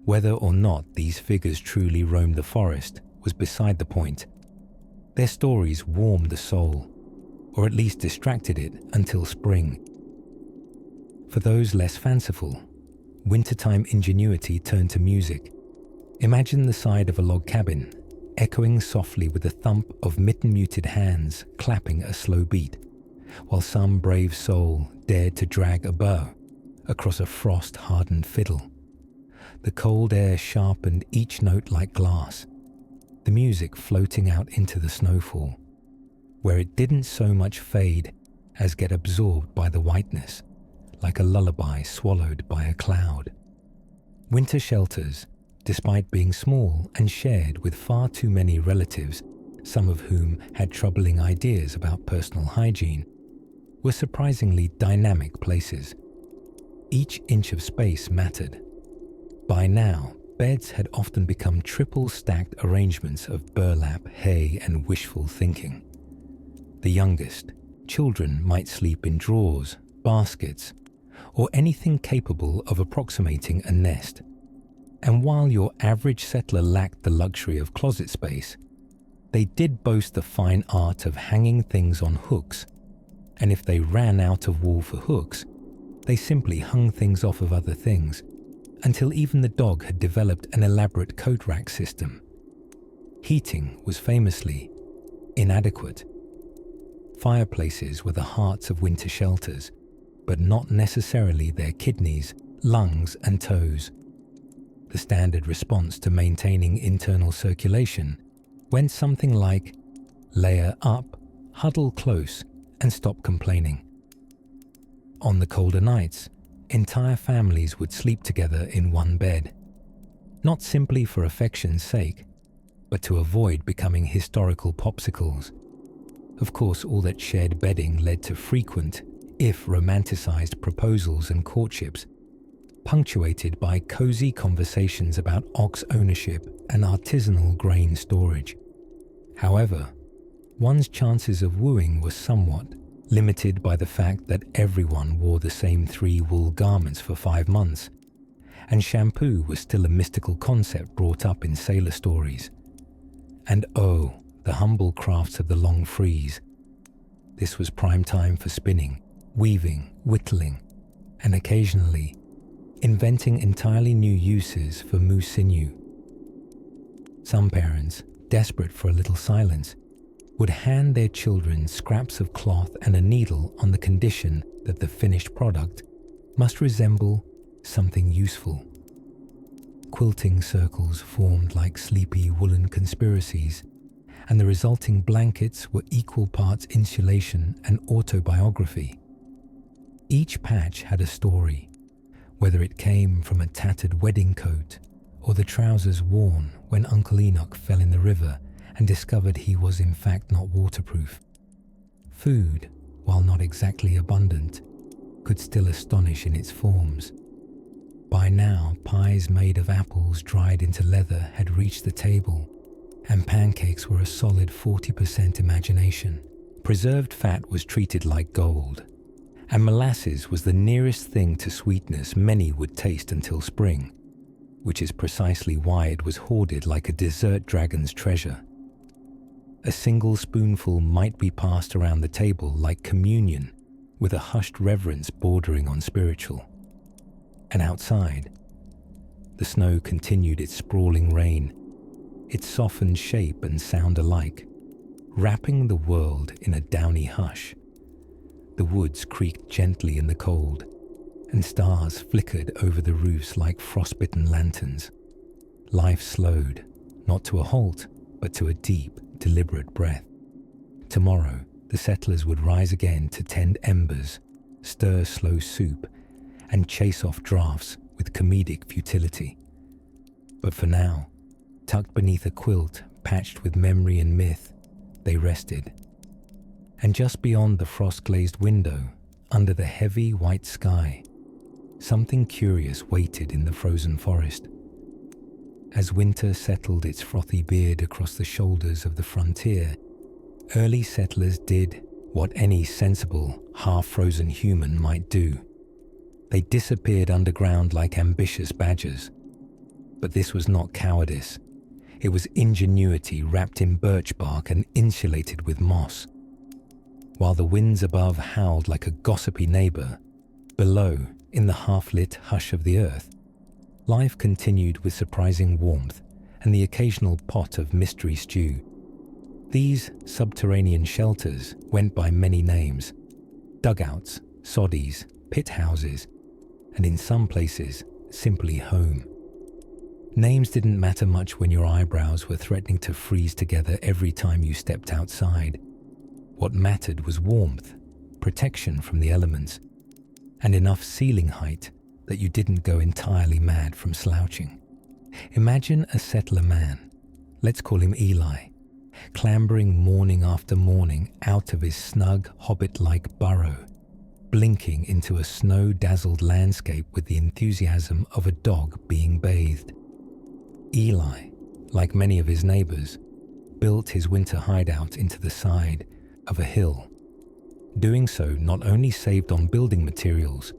Whether or not these figures truly roamed the forest was beside the point. Their stories warmed the soul, or at least distracted it until spring. For those less fanciful, wintertime ingenuity turned to music. Imagine the side of a log cabin, echoing softly with the thump of mitten-muted hands clapping a slow beat, while some brave soul dared to drag a bow across a frost-hardened fiddle. The cold air sharpened each note like glass, the music floating out into the snowfall, where it didn't so much fade as get absorbed by the whiteness, like a lullaby swallowed by a cloud. Winter shelters, despite being small and shared with far too many relatives, some of whom had troubling ideas about personal hygiene, were surprisingly dynamic places. Each inch of space mattered. By now, beds had often become triple-stacked arrangements of burlap, hay, and wishful thinking. The youngest, children, might sleep in drawers, baskets, or anything capable of approximating a nest. And while your average settler lacked the luxury of closet space, they did boast the fine art of hanging things on hooks, and if they ran out of wool for hooks, they simply hung things off of other things, until even the dog had developed an elaborate coat rack system. Heating was famously inadequate. Fireplaces were the hearts of winter shelters, but not necessarily their kidneys, lungs, and toes. The standard response to maintaining internal circulation went something like, layer up, huddle close, and stop complaining. On the colder nights, entire families would sleep together in one bed, not simply for affection's sake, but to avoid becoming historical popsicles. Of course, all that shared bedding led to frequent, if romanticized, proposals and courtships, punctuated by cozy conversations about ox ownership and artisanal grain storage. However, one's chances of wooing were somewhat limited by the fact that everyone wore the same 3 wool garments for 5 months, and shampoo was still a mystical concept brought up in sailor stories. And oh, the humble crafts of the long frieze. This was prime time for spinning, weaving, whittling, and occasionally inventing entirely new uses for moose sinew. Some parents, desperate for a little silence, would hand their children scraps of cloth and a needle on the condition that the finished product must resemble something useful. Quilting circles formed like sleepy woolen conspiracies, and the resulting blankets were equal parts insulation and autobiography. Each patch had a story, whether it came from a tattered wedding coat or the trousers worn when Uncle Enoch fell in the river and discovered he was in fact not waterproof. Food, while not exactly abundant, could still astonish in its forms. By now, pies made of apples dried into leather had reached the table, and pancakes were a solid 40% imagination. Preserved fat was treated like gold, and molasses was the nearest thing to sweetness many would taste until spring, which is precisely why it was hoarded like a dessert dragon's treasure. A single spoonful might be passed around the table like communion, with a hushed reverence bordering on spiritual. And outside, the snow continued its sprawling rain, its softened shape and sound alike, wrapping the world in a downy hush. The woods creaked gently in the cold, and stars flickered over the roofs like frostbitten lanterns. Life slowed, not to a halt, but to a deep, deliberate breath. Tomorrow, the settlers would rise again to tend embers, stir slow soup, and chase off draughts with comedic futility. But for now, tucked beneath a quilt patched with memory and myth, they rested. And just beyond the frost-glazed window, under the heavy white sky, something curious waited in the frozen forest. As winter settled its frothy beard across the shoulders of the frontier, early settlers did what any sensible, half-frozen human might do. They disappeared underground like ambitious badgers. But this was not cowardice. It was ingenuity wrapped in birch bark and insulated with moss. While the winds above howled like a gossipy neighbor, below, in the half-lit hush of the earth, life continued with surprising warmth and the occasional pot of mystery stew. These subterranean shelters went by many names: dugouts, soddies, pit houses, and in some places, simply home. Names didn't matter much when your eyebrows were threatening to freeze together every time you stepped outside. What mattered was warmth, protection from the elements, and enough ceiling height that you didn't go entirely mad from slouching. Imagine a settler man, let's call him Eli, clambering morning after morning out of his snug hobbit-like burrow, blinking into a snow-dazzled landscape with the enthusiasm of a dog being bathed. Eli, like many of his neighbors, built his winter hideout into the side of a hill. Doing so not only saved on building materials,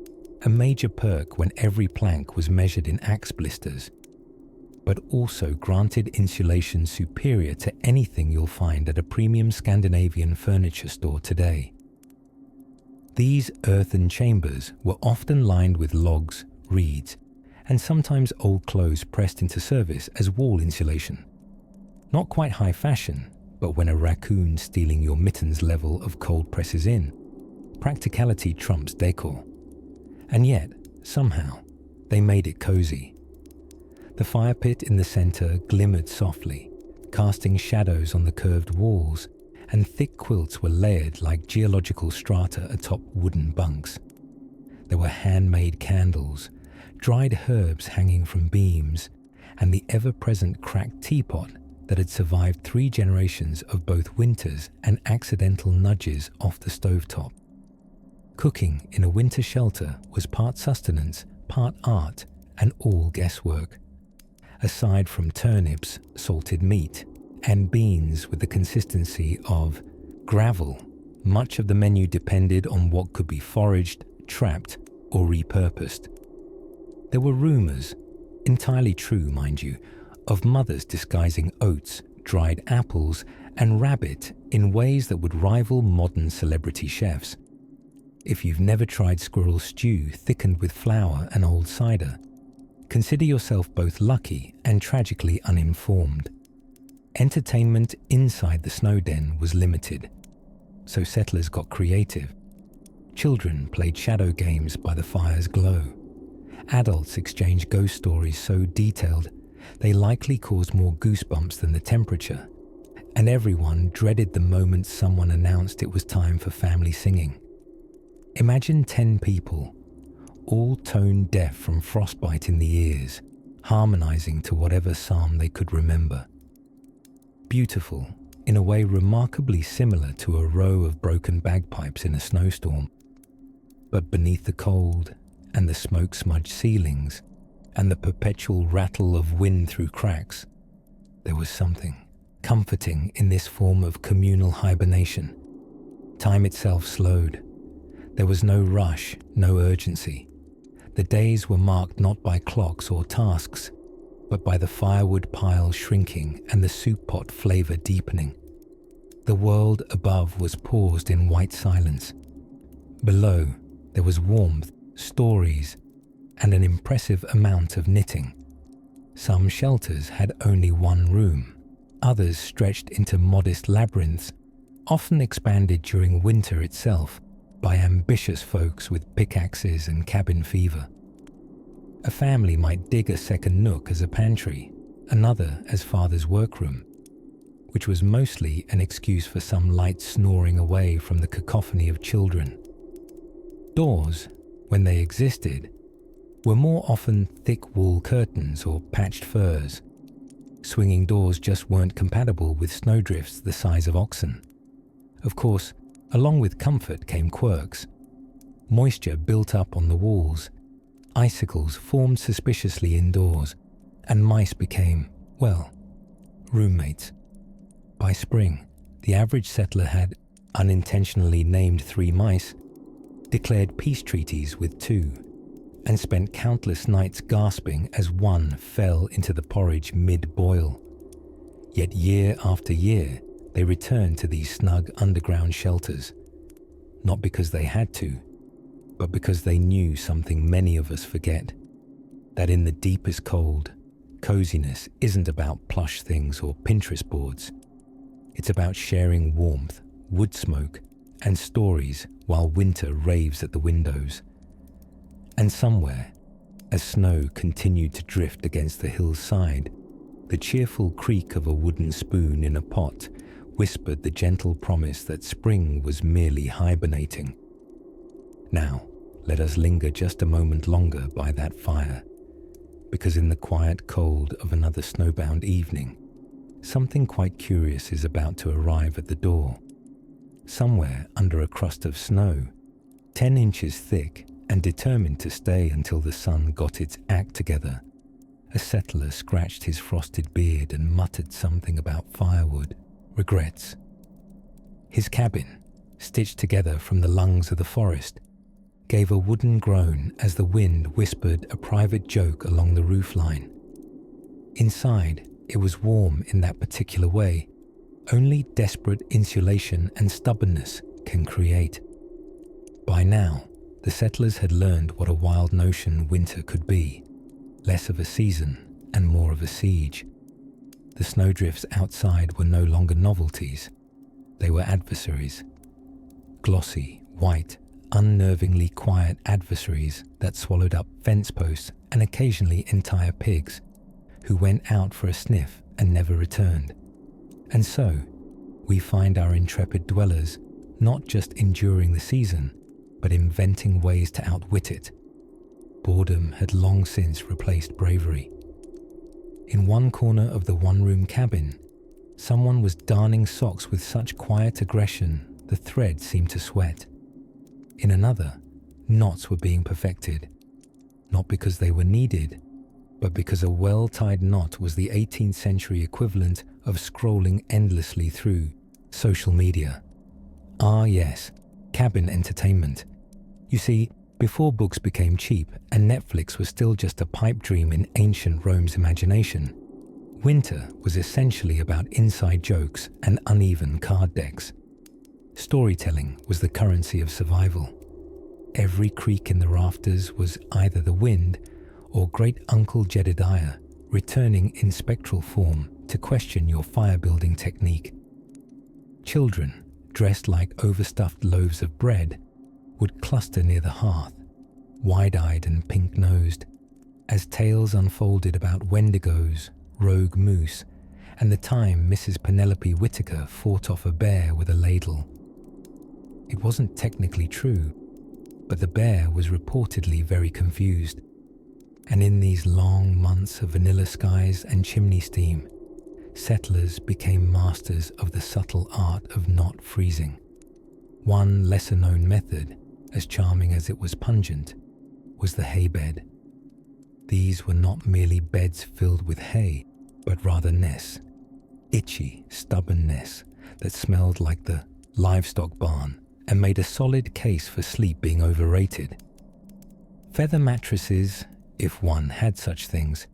a major perk when every plank was measured in axe blisters, but also granted insulation superior to anything you'll find at a premium Scandinavian furniture store today. These earthen chambers were often lined with logs, reeds, and sometimes old clothes pressed into service as wall insulation. Not quite high fashion, but when a raccoon stealing your mittens level of cold presses in, practicality trumps decor. And yet, somehow, they made it cozy. The fire pit in the center glimmered softly, casting shadows on the curved walls, and thick quilts were layered like geological strata atop wooden bunks. There were handmade candles, dried herbs hanging from beams, and the ever-present cracked teapot that had survived 3 generations of both winters and accidental nudges off the stovetop. Cooking in a winter shelter was part sustenance, part art, and all guesswork. Aside from turnips, salted meat, and beans with the consistency of gravel, much of the menu depended on what could be foraged, trapped, or repurposed. There were rumours, entirely true mind you, of mothers disguising oats, dried apples, and rabbit in ways that would rival modern celebrity chefs. If you've never tried squirrel stew thickened with flour and old cider, consider yourself both lucky and tragically uninformed. Entertainment inside the snow den was limited, so settlers got creative. Children played shadow games by the fire's glow. Adults exchanged ghost stories so detailed they likely caused more goosebumps than the temperature, and everyone dreaded the moment someone announced it was time for family singing. Imagine 10 people, all tone deaf from frostbite in the ears, harmonizing to whatever psalm they could remember. Beautiful, in a way remarkably similar to a row of broken bagpipes in a snowstorm. But beneath the cold and the smoke-smudged ceilings and the perpetual rattle of wind through cracks, there was something comforting in this form of communal hibernation. Time itself slowed. There was no rush, no urgency. The days were marked not by clocks or tasks, but by the firewood pile shrinking and the soup pot flavour deepening. The world above was paused in white silence. Below, there was warmth, stories, and an impressive amount of knitting. Some shelters had only one room. Others stretched into modest labyrinths, often expanded during winter itself by ambitious folks with pickaxes and cabin fever. A family might dig a second nook as a pantry, another as father's workroom, which was mostly an excuse for some light snoring away from the cacophony of children. Doors, when they existed, were more often thick wool curtains or patched furs. Swinging doors just weren't compatible with snowdrifts the size of oxen. Of course, along with comfort came quirks. Moisture built up on the walls, icicles formed suspiciously indoors, and mice became, well, roommates. By spring, the average settler had unintentionally named 3 mice, declared peace treaties with 2, and spent countless nights gasping as one fell into the porridge mid-boil. Yet year after year, they returned to these snug underground shelters, not because they had to, but because they knew something many of us forget, that in the deepest cold, coziness isn't about plush things or Pinterest boards. It's about sharing warmth, wood smoke, and stories while winter raves at the windows. And somewhere, as snow continued to drift against the hill's side, the cheerful creak of a wooden spoon in a pot whispered the gentle promise that spring was merely hibernating. Now, let us linger just a moment longer by that fire, because in the quiet cold of another snowbound evening, something quite curious is about to arrive at the door. Somewhere under a crust of snow, 10 inches thick and determined to stay until the sun got its act together, a settler scratched his frosted beard and muttered something about firewood, regrets. His cabin, stitched together from the lungs of the forest, gave a wooden groan as the wind whispered a private joke along the roofline. Inside, it was warm in that particular way only desperate insulation and stubbornness can create. By now, the settlers had learned what a wild notion winter could be, less of a season and more of a siege. The snowdrifts outside were no longer novelties. They were adversaries. Glossy, white, unnervingly quiet adversaries that swallowed up fence posts and occasionally entire pigs, who went out for a sniff and never returned. And so, we find our intrepid dwellers not just enduring the season, but inventing ways to outwit it. Boredom had long since replaced bravery. In one corner of the one-room cabin, someone was darning socks with such quiet aggression the thread seemed to sweat. In another, knots were being perfected, not because they were needed, but because a well-tied knot was the 18th century equivalent of scrolling endlessly through social media. Ah yes, cabin entertainment. You see, Before books became cheap and Netflix was still just a pipe dream in ancient Rome's imagination, winter was essentially about inside jokes and uneven card decks. Storytelling was the currency of survival. Every creak in the rafters was either the wind or Great Uncle Jedediah returning in spectral form to question your fire-building technique. Children, dressed like overstuffed loaves of bread, would cluster near the hearth, wide-eyed and pink-nosed, as tales unfolded about wendigos, rogue moose, and the time Mrs. Penelope Whitaker fought off a bear with a ladle. It wasn't technically true, but the bear was reportedly very confused. And in these long months of vanilla skies and chimney steam, settlers became masters of the subtle art of not freezing. One lesser-known method, as charming as it was pungent, was the hay bed. These were not merely beds filled with hay, but rather nests, itchy, stubborn nests that smelled like the livestock barn and made a solid case for sleep being overrated. Feather mattresses, if one had such things,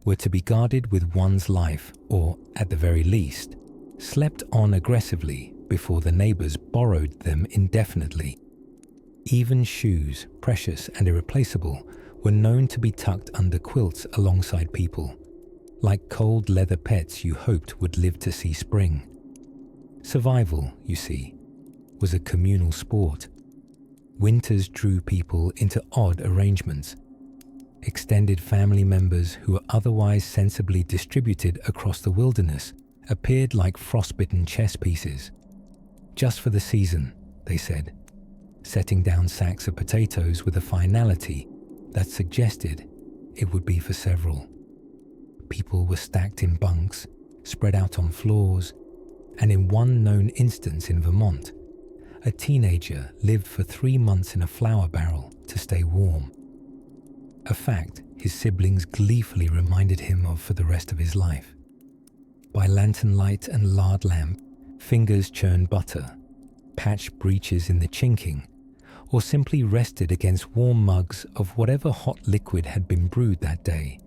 were to be guarded with one's life or, at the very least, slept on aggressively before the neighbours borrowed them indefinitely. Even shoes, precious and irreplaceable, were known to be tucked under quilts alongside people, like cold leather pets you hoped would live to see spring. Survival, you see, was a communal sport. Winters drew people into odd arrangements. Extended family members who were otherwise sensibly distributed across the wilderness appeared like frostbitten chess pieces. Just for the season, they said, setting down sacks of potatoes with a finality that suggested it would be for several. People were stacked in bunks, spread out on floors, and in one known instance in Vermont, a teenager lived for 3 months in a flour barrel to stay warm. A fact his siblings gleefully reminded him of for the rest of his life. By lantern light and lard lamp, fingers churned butter, patched breaches in the chinking, or simply rested against warm mugs of whatever hot liquid had been brewed that day.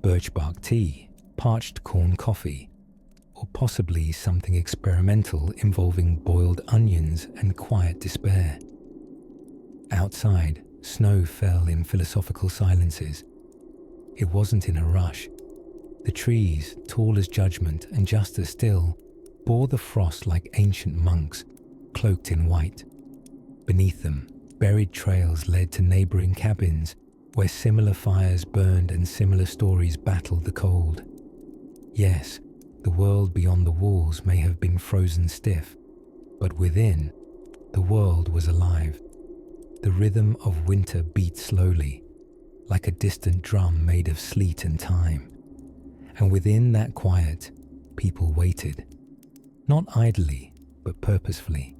Birch bark tea, parched corn coffee, or possibly something experimental involving boiled onions and quiet despair. Outside, snow fell in philosophical silences. It wasn't in a rush. The trees, tall as judgment and just as still, bore the frost like ancient monks, cloaked in white. Beneath them, buried trails led to neighbouring cabins where similar fires burned and similar stories battled the cold. Yes, the world beyond the walls may have been frozen stiff, but within, the world was alive. The rhythm of winter beat slowly, like a distant drum made of sleet and time. And within that quiet, people waited. Not idly, but purposefully,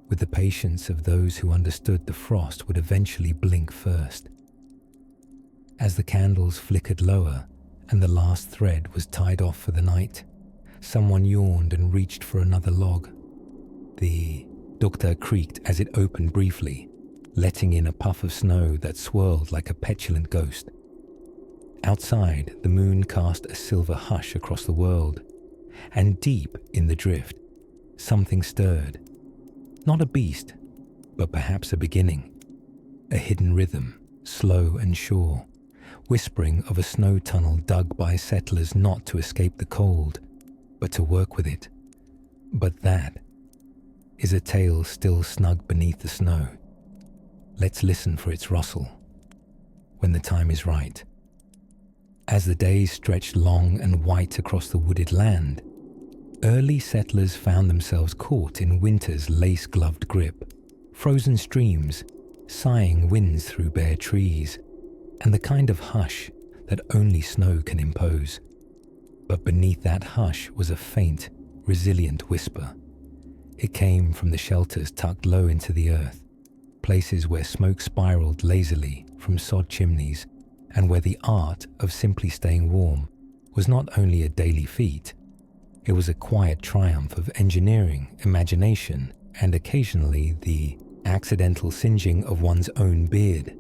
with the patience of those who understood the frost would eventually blink first. As the candles flickered lower and the last thread was tied off for the night, someone yawned and reached for another log. The ducta creaked as it opened briefly, letting in a puff of snow that swirled like a petulant ghost. Outside, the moon cast a silver hush across the world, and deep in the drift, something stirred. Not a beast, but perhaps a beginning. A hidden rhythm, slow and sure, whispering of a snow tunnel dug by settlers not to escape the cold, but to work with it. But that is a tale still snug beneath the snow. Let's listen for its rustle, when the time is right. As the days stretched long and white across the wooded land, early settlers found themselves caught in winter's lace-gloved grip, frozen streams, sighing winds through bare trees, and the kind of hush that only snow can impose. But beneath that hush was a faint, resilient whisper. It came from the shelters tucked low into the earth, places where smoke spiraled lazily from sod chimneys, and where the art of simply staying warm was not only a daily feat, it was a quiet triumph of engineering, imagination, and occasionally the accidental singeing of one's own beard.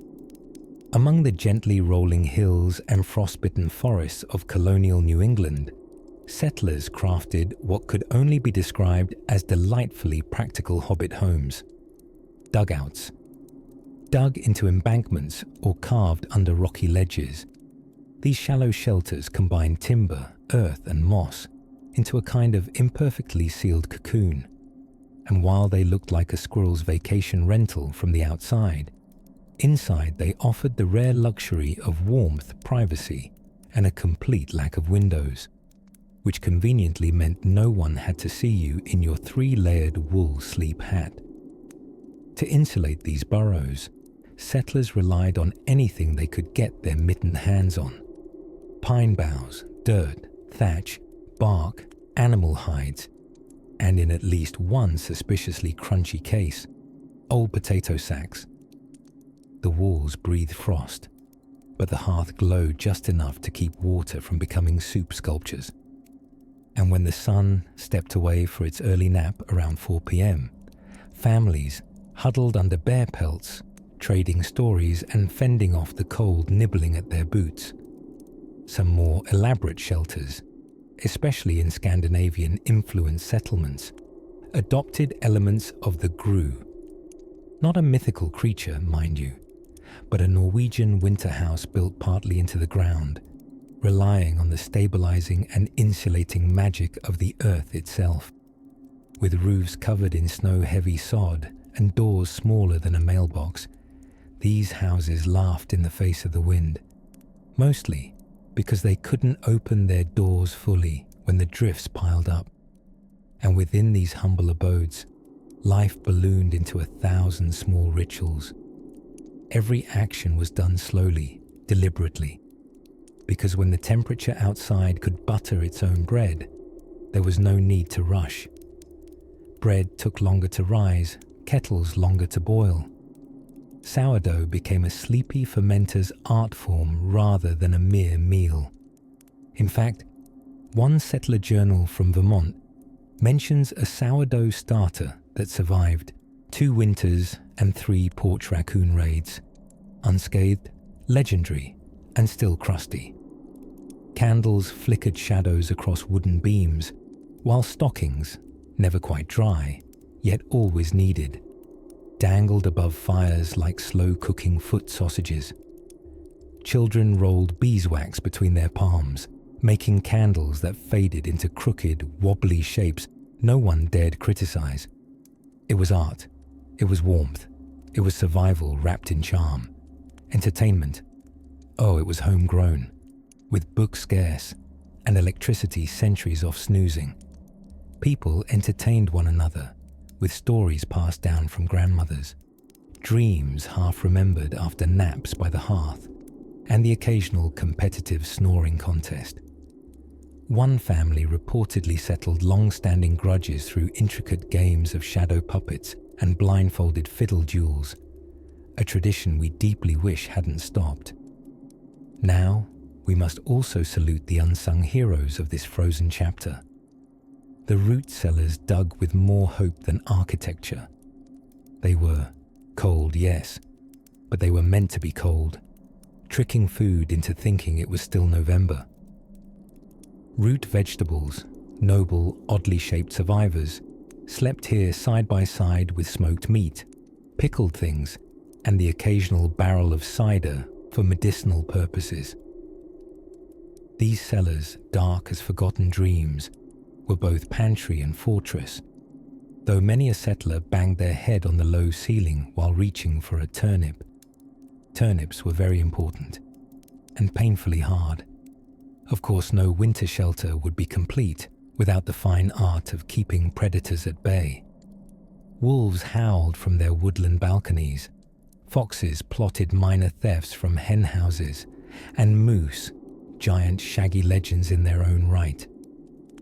Among the gently rolling hills and frostbitten forests of colonial New England, settlers crafted what could only be described as delightfully practical hobbit homes. Dugouts. Dug into embankments or carved under rocky ledges, these shallow shelters combined timber, earth, and moss into a kind of imperfectly sealed cocoon. And while they looked like a squirrel's vacation rental from the outside, inside they offered the rare luxury of warmth, privacy, and a complete lack of windows, which conveniently meant no one had to see you in your 3-layered wool sleep hat. To insulate these burrows, settlers relied on anything they could get their mittened hands on. Pine boughs, dirt, thatch, bark, animal hides, and in at least one suspiciously crunchy case, old potato sacks. The walls breathed frost, but the hearth glowed just enough to keep water from becoming soup sculptures. And when the sun stepped away for its early nap around 4 p.m., families huddled under bear pelts, trading stories and fending off the cold nibbling at their boots. Some more elaborate shelters, especially in Scandinavian-influenced settlements, adopted elements of the Gru. Not a mythical creature, mind you, but a Norwegian winter house built partly into the ground, relying on the stabilizing and insulating magic of the earth itself. With roofs covered in snow-heavy sod and doors smaller than a mailbox, these houses laughed in the face of the wind, mostly because they couldn't open their doors fully when the drifts piled up. And within these humble abodes, life ballooned into 1,000 small rituals. Every action was done slowly, deliberately, because when the temperature outside could butter its own bread, there was no need to rush. Bread took longer to rise, kettles longer to boil. Sourdough became a sleepy fermenter's art form rather than a mere meal. In fact, one settler journal from Vermont mentions a sourdough starter that survived 2 winters and 3 porch raccoon raids, unscathed, legendary, and still crusty. Candles flickered shadows across wooden beams, while stockings, never quite dry, yet always needed, dangled above fires like slow-cooking foot sausages. Children rolled beeswax between their palms, making candles that faded into crooked, wobbly shapes no one dared criticize. It was art. It was warmth. It was survival wrapped in charm. Entertainment. Oh, it was homegrown, with books scarce and electricity centuries off snoozing. People entertained one another with stories passed down from grandmothers, dreams half remembered after naps by the hearth, and the occasional competitive snoring contest. One family reportedly settled long-standing grudges through intricate games of shadow puppets and blindfolded fiddle duels, a tradition we deeply wish hadn't stopped. Now, we must also salute the unsung heroes of this frozen chapter. The root cellars dug with more hope than architecture. They were cold, yes, but they were meant to be cold, tricking food into thinking it was still November. Root vegetables, noble, oddly shaped survivors, slept here side by side with smoked meat, pickled things, and the occasional barrel of cider for medicinal purposes. These cellars, dark as forgotten dreams, were both pantry and fortress, though many a settler banged their head on the low ceiling while reaching for a turnip. Turnips were very important, and painfully hard. Of course, no winter shelter would be complete without the fine art of keeping predators at bay. Wolves howled from their woodland balconies, foxes plotted minor thefts from hen houses, and moose, giant shaggy legends in their own right,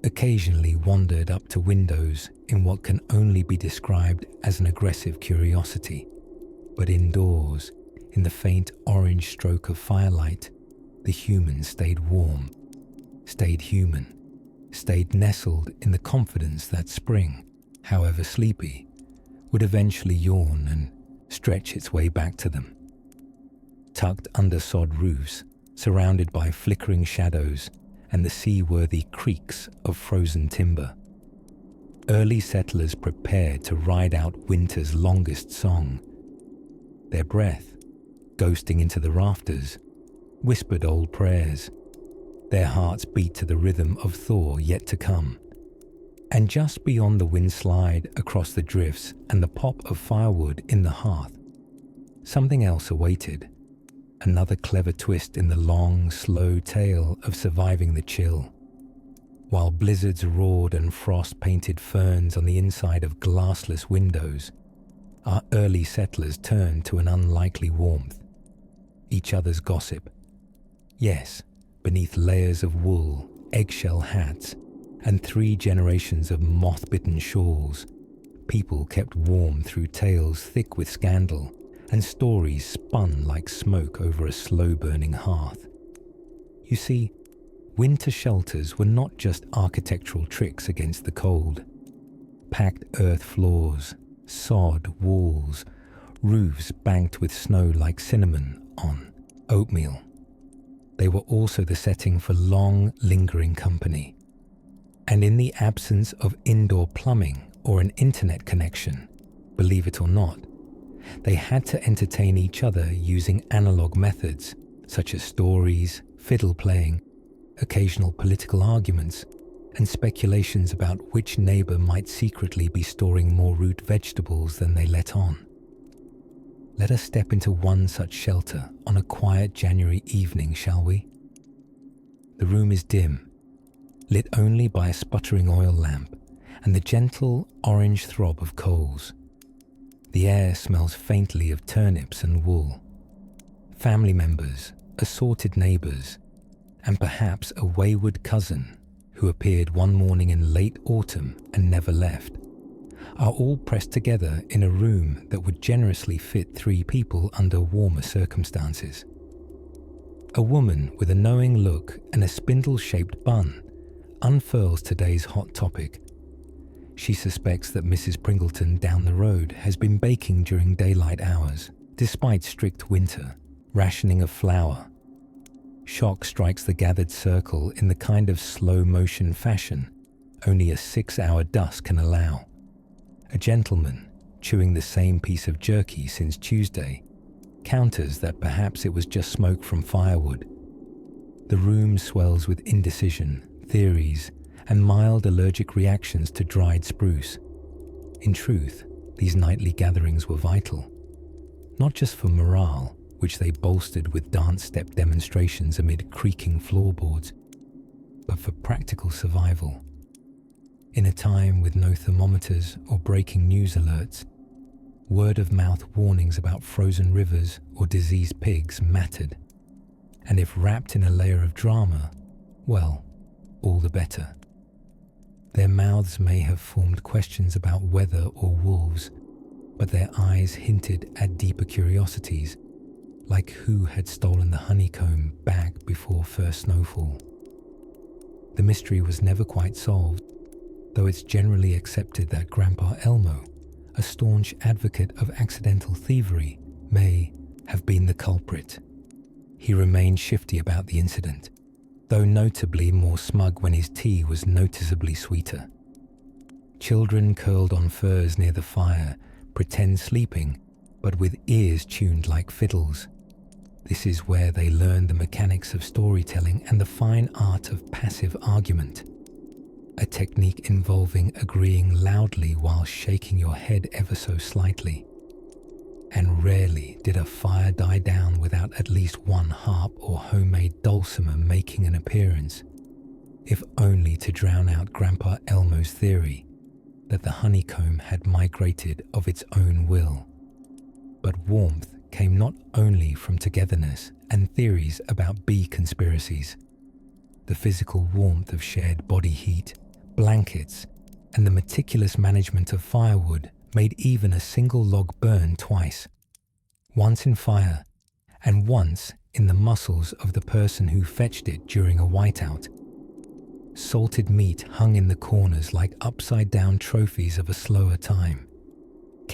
occasionally wandered up to windows in what can only be described as an aggressive curiosity. But indoors, in the faint orange stroke of firelight, the humans stayed warm, stayed human, stayed nestled in the confidence that spring, however sleepy, would eventually yawn and stretch its way back to them. Tucked under sod roofs, surrounded by flickering shadows and the seaworthy creaks of frozen timber, early settlers prepared to ride out winter's longest song. Their breath, ghosting into the rafters, whispered old prayers. Their hearts beat to the rhythm of thaw yet to come. And just beyond the windslide across the drifts and the pop of firewood in the hearth, something else awaited. Another clever twist in the long, slow tale of surviving the chill. While blizzards roared and frost painted ferns on the inside of glassless windows, our early settlers turned to an unlikely warmth. Each other's gossip. Yes, beneath layers of wool, eggshell hats, and 3 generations of moth-bitten shawls, people kept warm through tales thick with scandal and stories spun like smoke over a slow-burning hearth. You see, winter shelters were not just architectural tricks against the cold. Packed earth floors, sod walls, roofs banked with snow like cinnamon on oatmeal. They were also the setting for long, lingering company. And in the absence of indoor plumbing or an internet connection, believe it or not, they had to entertain each other using analog methods such as stories, fiddle playing, occasional political arguments, and speculations about which neighbor might secretly be storing more root vegetables than they let on. Let us step into one such shelter on a quiet January evening, shall we? The room is dim, lit only by a sputtering oil lamp and the gentle orange throb of coals. The air smells faintly of turnips and wool. Family members, assorted neighbors, and perhaps a wayward cousin who appeared one morning in late autumn and never left, are all pressed together in a room that would generously fit 3 people under warmer circumstances. A woman with a knowing look and a spindle-shaped bun unfurls today's hot topic. She suspects that Mrs. Pringleton down the road has been baking during daylight hours, despite strict winter, rationing of flour. Shock strikes the gathered circle in the kind of slow-motion fashion only a 6-hour dusk can allow. A gentleman, chewing the same piece of jerky since Tuesday, counters that perhaps it was just smoke from firewood. The room swells with indecision, theories, and mild allergic reactions to dried spruce. In truth, these nightly gatherings were vital, not just for morale, which they bolstered with dance step demonstrations amid creaking floorboards, but for practical survival. In a time with no thermometers or breaking news alerts, word-of-mouth warnings about frozen rivers or diseased pigs mattered, and if wrapped in a layer of drama, well, all the better. Their mouths may have formed questions about weather or wolves, but their eyes hinted at deeper curiosities, like who had stolen the honeycomb back before first snowfall. The mystery was never quite solved, though it's generally accepted that Grandpa Elmo, a staunch advocate of accidental thievery, may have been the culprit. He remained shifty about the incident, though notably more smug when his tea was noticeably sweeter. Children curled on furs near the fire, pretend sleeping, but with ears tuned like fiddles. This is where they learn the mechanics of storytelling and the fine art of passive argument, a technique involving agreeing loudly while shaking your head ever so slightly. And rarely did a fire die down without at least one harp or homemade dulcimer making an appearance, if only to drown out Grandpa Elmo's theory that the honeycomb had migrated of its own will. But warmth came not only from togetherness and theories about bee conspiracies. The physical warmth of shared body heat, blankets, and the meticulous management of firewood made even a single log burn twice, once in fire and once in the muscles of the person who fetched it during a whiteout. Salted meat hung in the corners like upside-down trophies of a slower time.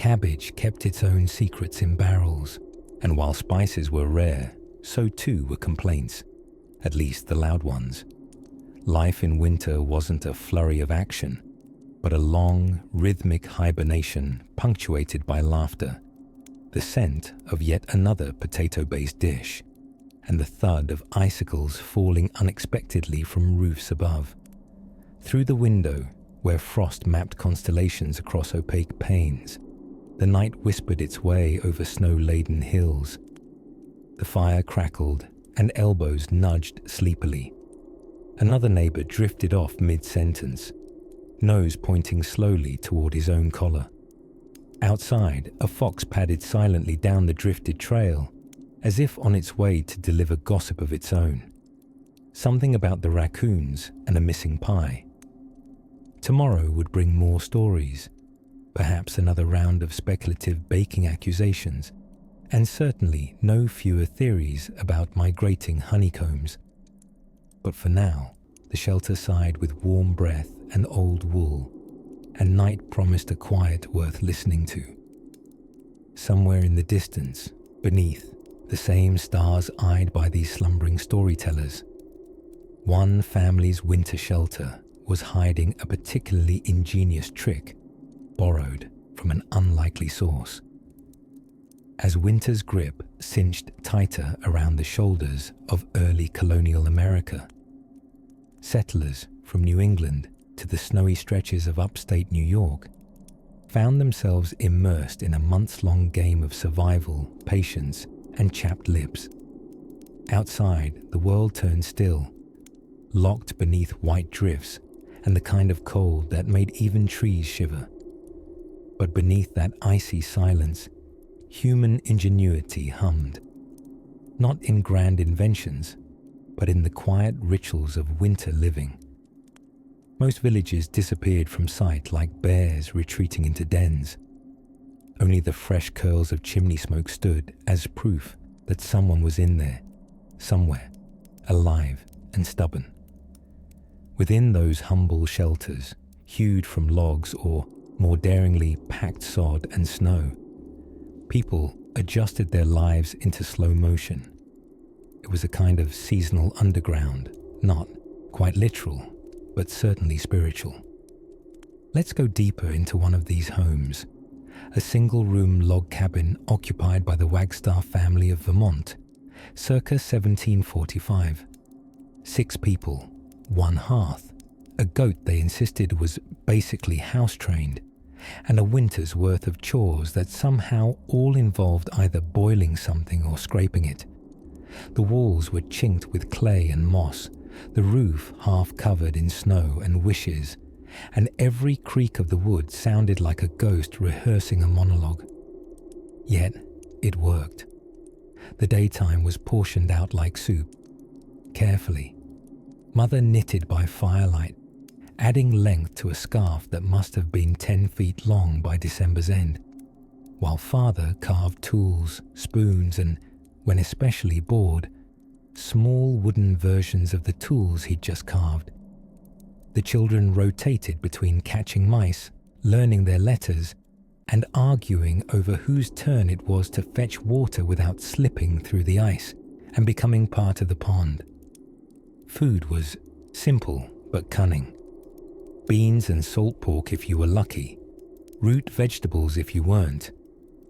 Cabbage kept its own secrets in barrels, and while spices were rare, so too were complaints, at least the loud ones. Life in winter wasn't a flurry of action, but a long, rhythmic hibernation punctuated by laughter, the scent of yet another potato-based dish, and the thud of icicles falling unexpectedly from roofs above. Through the window, where frost mapped constellations across opaque panes, the night whispered its way over snow-laden hills. The fire crackled, and elbows nudged sleepily. Another neighbor drifted off mid-sentence, nose pointing slowly toward his own collar. Outside, a fox padded silently down the drifted trail, as if on its way to deliver gossip of its own. Something about the raccoons and a missing pie. Tomorrow would bring more stories, perhaps another round of speculative baking accusations, and certainly no fewer theories about migrating honeycombs. But for now, the shelter sighed with warm breath and old wool, and night promised a quiet worth listening to. Somewhere in the distance, beneath, the same stars eyed by these slumbering storytellers, one family's winter shelter was hiding a particularly ingenious trick, borrowed from an unlikely source. As winter's grip cinched tighter around the shoulders of early colonial America, settlers from New England to the snowy stretches of upstate New York found themselves immersed in a months-long game of survival, patience, and chapped lips. Outside, the world turned still, locked beneath white drifts and the kind of cold that made even trees shiver. But beneath that icy silence, human ingenuity hummed, not in grand inventions, but in the quiet rituals of winter living. Most villages disappeared from sight like bears retreating into dens. Only the fresh curls of chimney smoke stood as proof that someone was in there, somewhere, alive and stubborn. Within those humble shelters, hewed from logs or, more daringly, packed sod and snow, people adjusted their lives into slow motion. It was a kind of seasonal underground, not quite literal, but certainly spiritual. Let's go deeper into one of these homes, a single-room log cabin occupied by the Wagstaff family of Vermont, circa 1745. 6 people, 1 hearth, a goat they insisted was basically house-trained, and a winter's worth of chores that somehow all involved either boiling something or scraping it. The walls were chinked with clay and moss, the roof half covered in snow and wishes, and every creak of the wood sounded like a ghost rehearsing a monologue. Yet it worked. The daytime was portioned out like soup, carefully. Mother knitted by firelight, adding length to a scarf that must have been 10 feet long by December's end, while Father carved tools, spoons, and, when especially bored, small wooden versions of the tools he'd just carved. The children rotated between catching mice, learning their letters, and arguing over whose turn it was to fetch water without slipping through the ice and becoming part of the pond. Food was simple but cunning. Beans and salt pork if you were lucky, root vegetables if you weren't,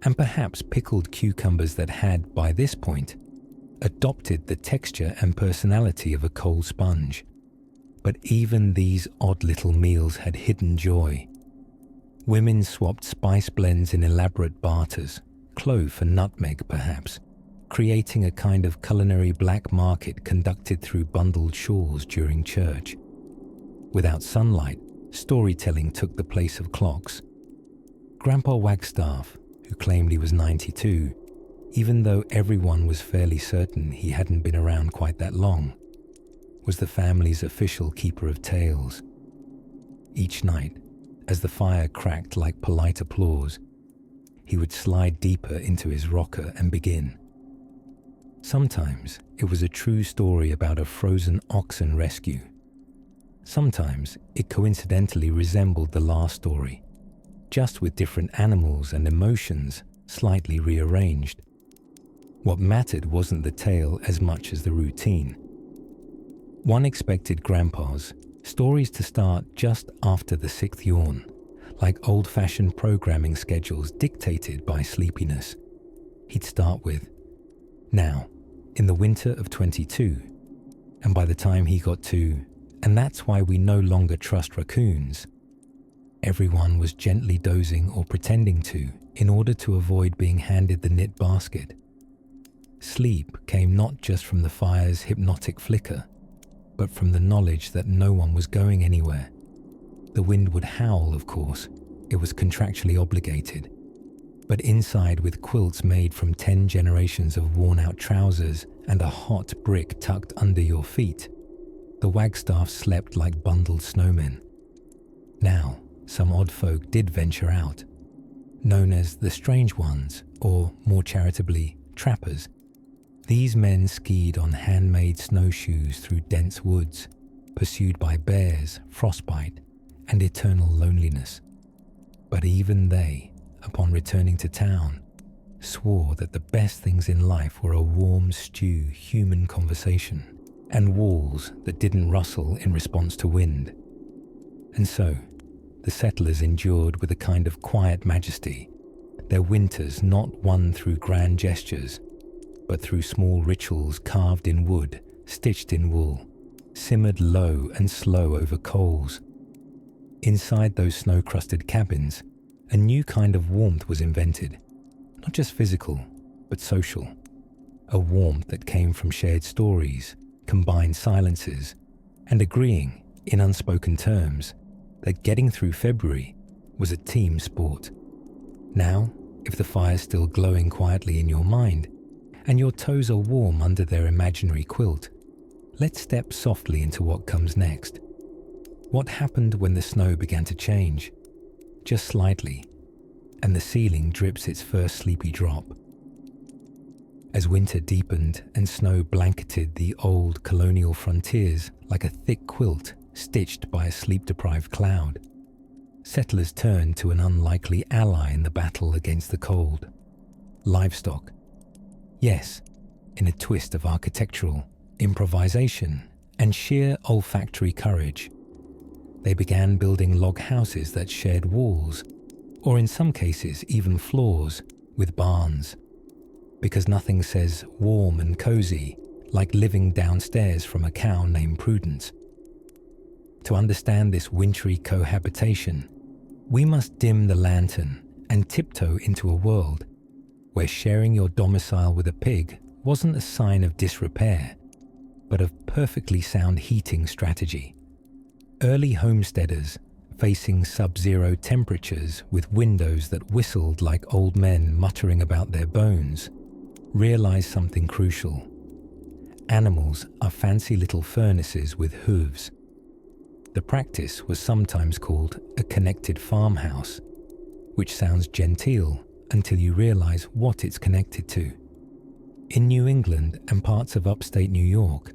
and perhaps pickled cucumbers that had, by this point, adopted the texture and personality of a cold sponge. But even these odd little meals had hidden joy. Women swapped spice blends in elaborate barters, clove for nutmeg perhaps, creating a kind of culinary black market conducted through bundled shawls during church. Without sunlight, storytelling took the place of clocks. Grandpa Wagstaff, who claimed he was 92, even though everyone was fairly certain he hadn't been around quite that long, was the family's official keeper of tales. Each night, as the fire cracked like polite applause, he would slide deeper into his rocker and begin. Sometimes it was a true story about a frozen oxen rescue. Sometimes it coincidentally resembled the last story, just with different animals and emotions slightly rearranged. What mattered wasn't the tale as much as the routine. One expected Grandpa's stories to start just after the sixth yawn, like old-fashioned programming schedules dictated by sleepiness. He'd start with, "Now, in the winter of 22, and by the time he got to, and that's why we no longer trust raccoons, everyone was gently dozing or pretending to in order to avoid being handed the knit basket." Sleep came not just from the fire's hypnotic flicker, but from the knowledge that no one was going anywhere. The wind would howl, of course, it was contractually obligated, but inside with quilts made from 10 generations of worn-out trousers and a hot brick tucked under your feet, the Wagstaff slept like bundled snowmen. Now, some odd folk did venture out, known as the Strange Ones, or more charitably, trappers. These men skied on handmade snowshoes through dense woods, pursued by bears, frostbite, and eternal loneliness. But even they, upon returning to town, swore that the best things in life were a warm stew human conversation and walls that didn't rustle in response to wind. And so, the settlers endured with a kind of quiet majesty, their winters not won through grand gestures, but through small rituals carved in wood, stitched in wool, simmered low and slow over coals. Inside those snow-crusted cabins, a new kind of warmth was invented, not just physical, but social. A warmth that came from shared stories, combined silences, and agreeing, in unspoken terms, that getting through February was a team sport. Now, if the fire's still glowing quietly in your mind, and your toes are warm under their imaginary quilt, let's step softly into what comes next. What happened when the snow began to change? Just slightly, and the ceiling drips its first sleepy drop. As winter deepened and snow blanketed the old colonial frontiers like a thick quilt stitched by a sleep-deprived cloud, settlers turned to an unlikely ally in the battle against the cold: livestock. Yes, in a twist of architectural improvisation and sheer olfactory courage, they began building log houses that shared walls, or in some cases even floors, with barns. Because nothing says warm and cozy like living downstairs from a cow named Prudence. To understand this wintry cohabitation, we must dim the lantern and tiptoe into a world where sharing your domicile with a pig wasn't a sign of disrepair, but of perfectly sound heating strategy. Early homesteaders, facing sub-zero temperatures with windows that whistled like old men muttering about their bones, realized something crucial. Animals are fancy little furnaces with hooves. The practice was sometimes called a connected farmhouse, which sounds genteel until you realize what it's connected to. In New England and parts of upstate New York,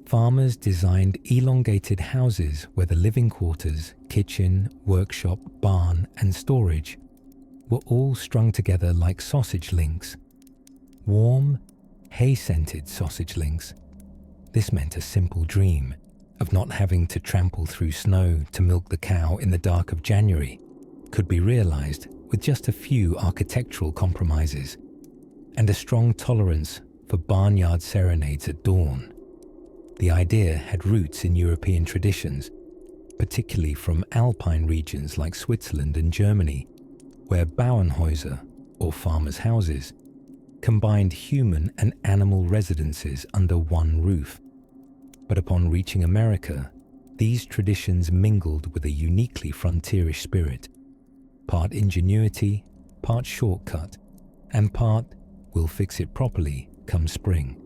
farmers designed elongated houses where the living quarters, kitchen, workshop, barn, and storage were all strung together like sausage links. Warm, hay-scented sausage links. This meant a simple dream of not having to trample through snow to milk the cow in the dark of January could be realized with just a few architectural compromises and a strong tolerance for barnyard serenades at dawn. The idea had roots in European traditions, particularly from alpine regions like Switzerland and Germany, where Bauernhäuser, or farmers' houses, combined human and animal residences under one roof. But upon reaching America, these traditions mingled with a uniquely frontierish spirit, part ingenuity, part shortcut, and part "we'll fix it properly come spring."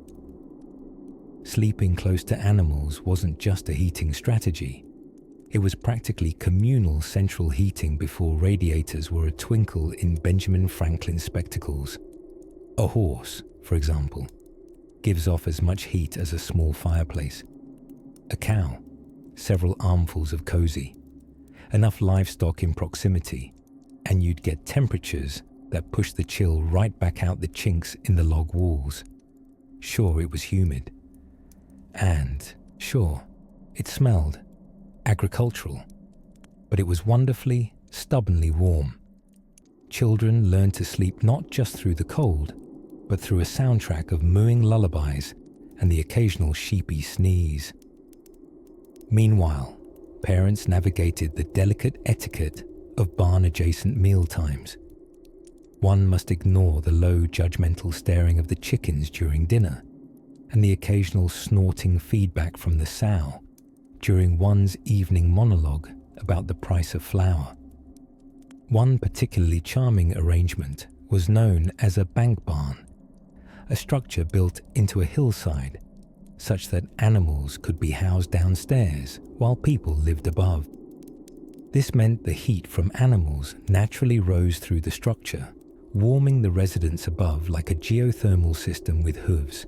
Sleeping close to animals wasn't just a heating strategy. It was practically communal central heating before radiators were a twinkle in Benjamin Franklin spectacles. A horse, for example, gives off as much heat as a small fireplace. A cow, several armfuls of cozy. Enough livestock in proximity, and you'd get temperatures that pushed the chill right back out the chinks in the log walls. Sure, it was humid. And, sure, it smelled agricultural. But it was wonderfully, stubbornly warm. Children learned to sleep not just through the cold, but through a soundtrack of mooing lullabies and the occasional sheepy sneeze. Meanwhile, parents navigated the delicate etiquette of barn-adjacent mealtimes. One must ignore the low judgmental staring of the chickens during dinner and the occasional snorting feedback from the sow during one's evening monologue about the price of flour. One particularly charming arrangement was known as a bank barn, a structure built into a hillside such that animals could be housed downstairs while people lived above. This meant the heat from animals naturally rose through the structure, warming the residents above like a geothermal system with hooves.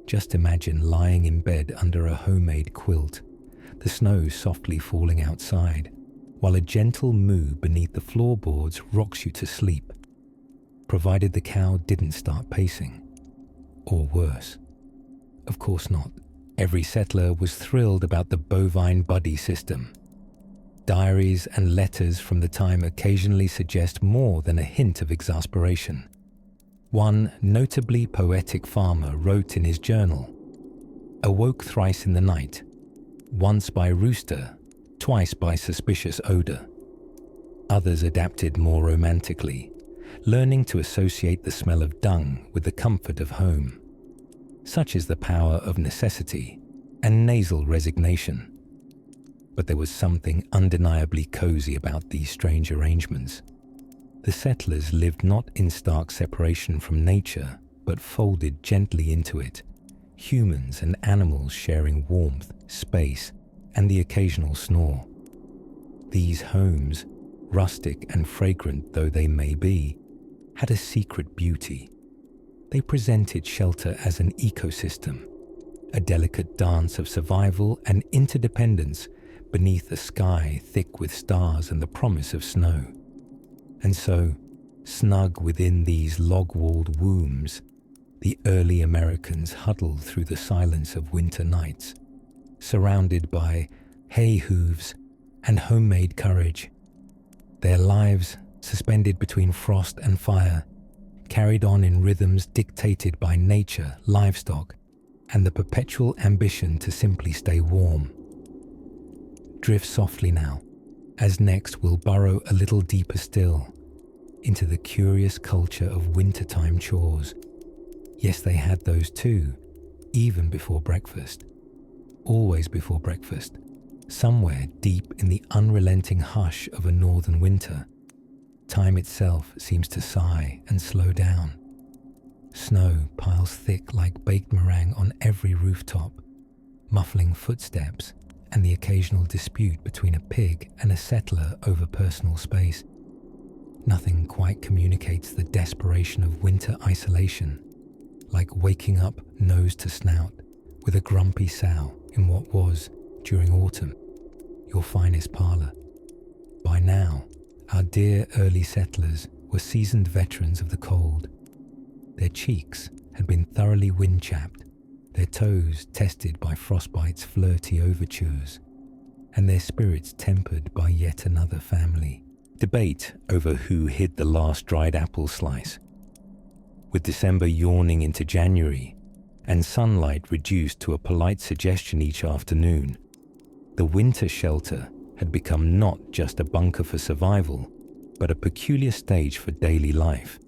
Just imagine lying in bed under a homemade quilt, the snow softly falling outside, while a gentle moo beneath the floorboards rocks you to sleep, provided the cow didn't start pacing. Or worse. Of course not. Every settler was thrilled about the bovine buddy system. Diaries and letters from the time occasionally suggest more than a hint of exasperation. One notably poetic farmer wrote in his journal, "Awoke thrice in the night, once by rooster, twice by suspicious odor." Others adapted more romantically, learning to associate the smell of dung with the comfort of home. Such is the power of necessity and nasal resignation. But there was something undeniably cozy about these strange arrangements. The settlers lived not in stark separation from nature, but folded gently into it, humans and animals sharing warmth, space, and the occasional snore. These homes, rustic and fragrant though they may be, had a secret beauty. They presented shelter as an ecosystem, a delicate dance of survival and interdependence beneath a sky thick with stars and the promise of snow. And so, snug within these log-walled wombs, the early Americans huddled through the silence of winter nights, surrounded by hay hooves and homemade courage. Their lives, suspended between frost and fire, carried on in rhythms dictated by nature, livestock, and the perpetual ambition to simply stay warm. Drift softly now, as next we'll burrow a little deeper still into the curious culture of wintertime chores. Yes, they had those too, even before breakfast. Always before breakfast, somewhere deep in the unrelenting hush of a northern winter, time itself seems to sigh and slow down. Snow piles thick like baked meringue on every rooftop, muffling footsteps and the occasional dispute between a pig and a settler over personal space. Nothing quite communicates the desperation of winter isolation, like waking up nose to snout with a grumpy sow in what was, during autumn, your finest parlour. By now, our dear early settlers were seasoned veterans of the cold. Their cheeks had been thoroughly wind-chapped, their toes tested by frostbite's flirty overtures, and their spirits tempered by yet another family debate over who hid the last dried apple slice. With December yawning into January, and sunlight reduced to a polite suggestion each afternoon, the winter shelter had become not just a bunker for survival, but a peculiar stage for daily life,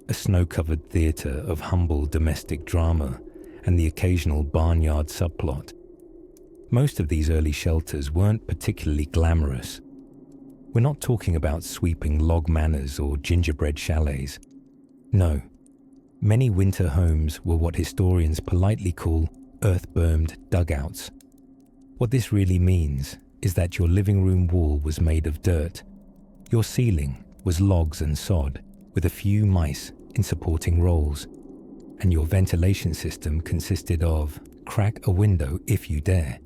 a snow-covered theatre of humble domestic drama and the occasional barnyard subplot. Most of these early shelters weren't particularly glamorous. We're not talking about sweeping log manors or gingerbread chalets. No, many winter homes were what historians politely call earth-bermed dugouts. What this really means is that your living room wall was made of dirt, your ceiling was logs and sod with a few mice in supporting rolls, and your ventilation system consisted of crack a window if you dare.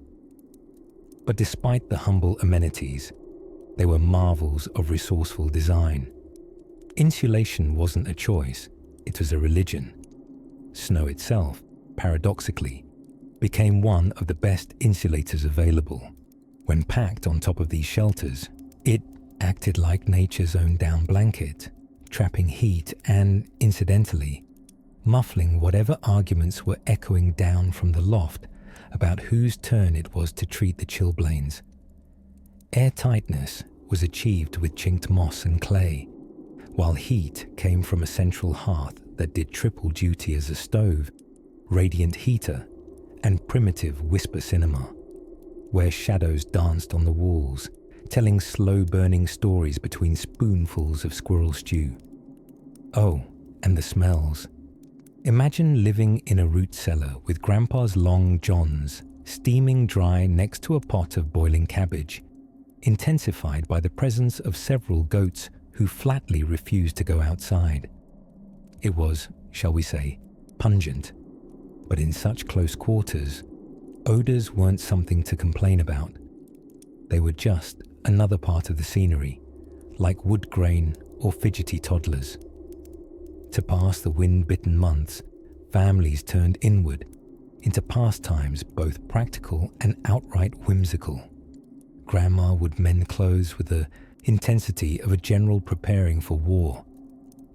But despite the humble amenities, They were marvels of resourceful design. Insulation wasn't a choice, it was a religion. Snow itself, paradoxically, became one of the best insulators available. When packed on top of these shelters, it acted like nature's own down blanket, trapping heat and, incidentally, muffling whatever arguments were echoing down from the loft about whose turn it was to treat the chilblains. Airtightness was achieved with chinked moss and clay, while heat came from a central hearth that did triple duty as a stove, radiant heater, and primitive whisper cinema, where shadows danced on the walls, telling slow-burning stories between spoonfuls of squirrel stew. Oh, and the smells. Imagine living in a root cellar with Grandpa's long johns steaming dry next to a pot of boiling cabbage, intensified by the presence of several goats who flatly refused to go outside. It was, shall we say, pungent, but in such close quarters, odors weren't something to complain about. They were just another part of the scenery, like wood grain or fidgety toddlers. To pass the wind-bitten months, families turned inward, into pastimes both practical and outright whimsical. Grandma would mend clothes with the intensity of a general preparing for war,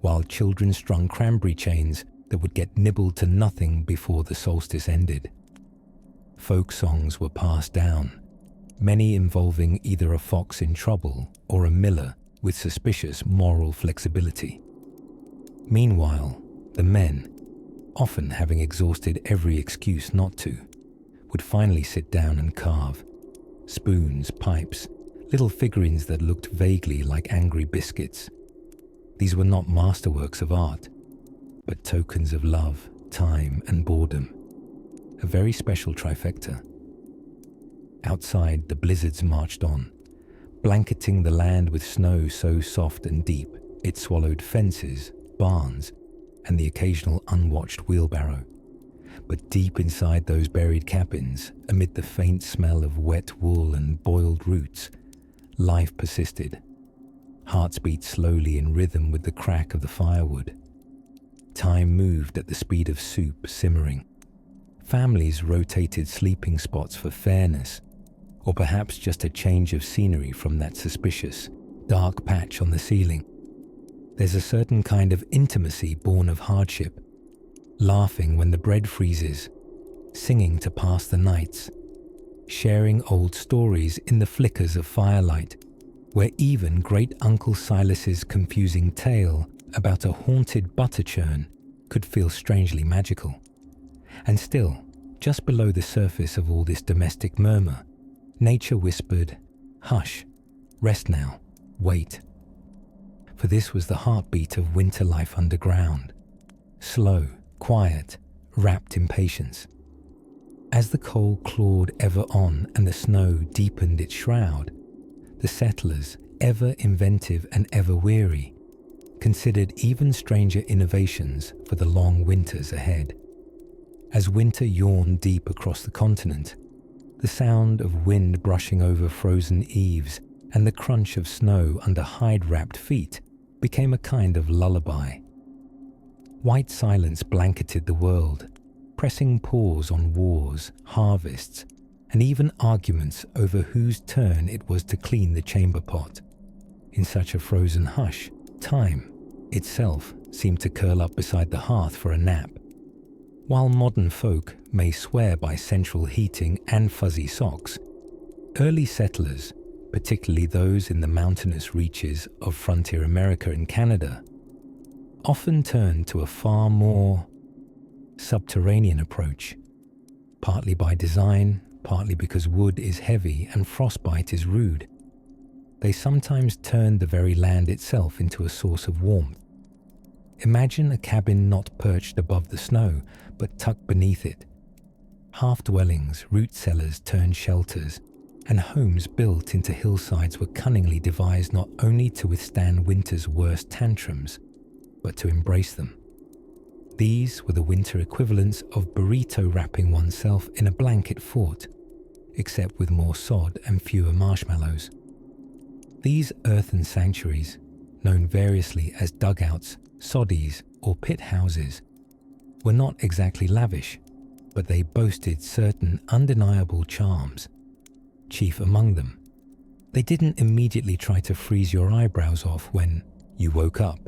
while children strung cranberry chains that would get nibbled to nothing before the solstice ended. Folk songs were passed down, many involving either a fox in trouble or a miller with suspicious moral flexibility. Meanwhile, the men, often having exhausted every excuse not to, would finally sit down and carve. Spoons, pipes, little figurines that looked vaguely like angry biscuits. These were not masterworks of art, but tokens of love, time, and boredom. A very special trifecta. Outside, the blizzards marched on, blanketing the land with snow so soft and deep it swallowed fences, barns, and the occasional unwatched wheelbarrow. But deep inside those buried cabins, amid the faint smell of wet wool and boiled roots, life persisted. Hearts beat slowly in rhythm with the crack of the firewood. Time moved at the speed of soup simmering. Families rotated sleeping spots for fairness, or perhaps just a change of scenery from that suspicious, dark patch on the ceiling. There's a certain kind of intimacy born of hardship, laughing when the bread freezes, singing to pass the nights, sharing old stories in the flickers of firelight, where even Great Uncle Silas's confusing tale about a haunted butter churn could feel strangely magical. And still, just below the surface of all this domestic murmur, nature whispered, "Hush, rest now, wait." For this was the heartbeat of winter life underground, slow, quiet, wrapped in patience. As the cold clawed ever on and the snow deepened its shroud, the settlers, ever inventive and ever weary, considered even stranger innovations for the long winters ahead. As winter yawned deep across the continent, the sound of wind brushing over frozen eaves and the crunch of snow under hide-wrapped feet became a kind of lullaby. White silence blanketed the world, pressing pause on wars, harvests, and even arguments over whose turn it was to clean the chamber pot. In such a frozen hush, time itself seemed to curl up beside the hearth for a nap. While modern folk may swear by central heating and fuzzy socks, early settlers, particularly those in the mountainous reaches of frontier America and Canada, often turned to a far more subterranean approach, partly by design, partly because wood is heavy and frostbite is rude. They sometimes turned the very land itself into a source of warmth. Imagine a cabin not perched above the snow, but tucked beneath it. Half-dwellings, root cellars turned shelters, and homes built into hillsides were cunningly devised not only to withstand winter's worst tantrums, but to embrace them. These were the winter equivalents of burrito wrapping oneself in a blanket fort, except with more sod and fewer marshmallows. These earthen sanctuaries, known variously as dugouts, soddies, or pit houses, were not exactly lavish, but they boasted certain undeniable charms. Chief among them, they didn't immediately try to freeze your eyebrows off when you woke up.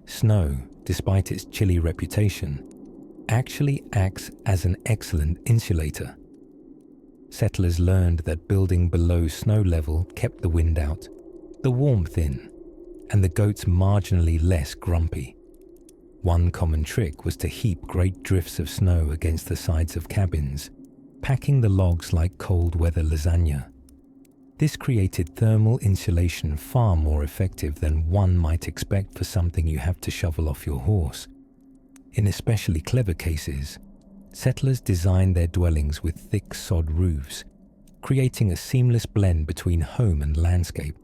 Snow, despite its chilly reputation, actually acts as an excellent insulator. Settlers learned that building below snow level kept the wind out, the warmth in, and the goats marginally less grumpy. One common trick was to heap great drifts of snow against the sides of cabins, packing the logs like cold weather lasagna. This created thermal insulation far more effective than one might expect for something you have to shovel off your horse. In especially clever cases, settlers designed their dwellings with thick sod roofs, creating a seamless blend between home and landscape.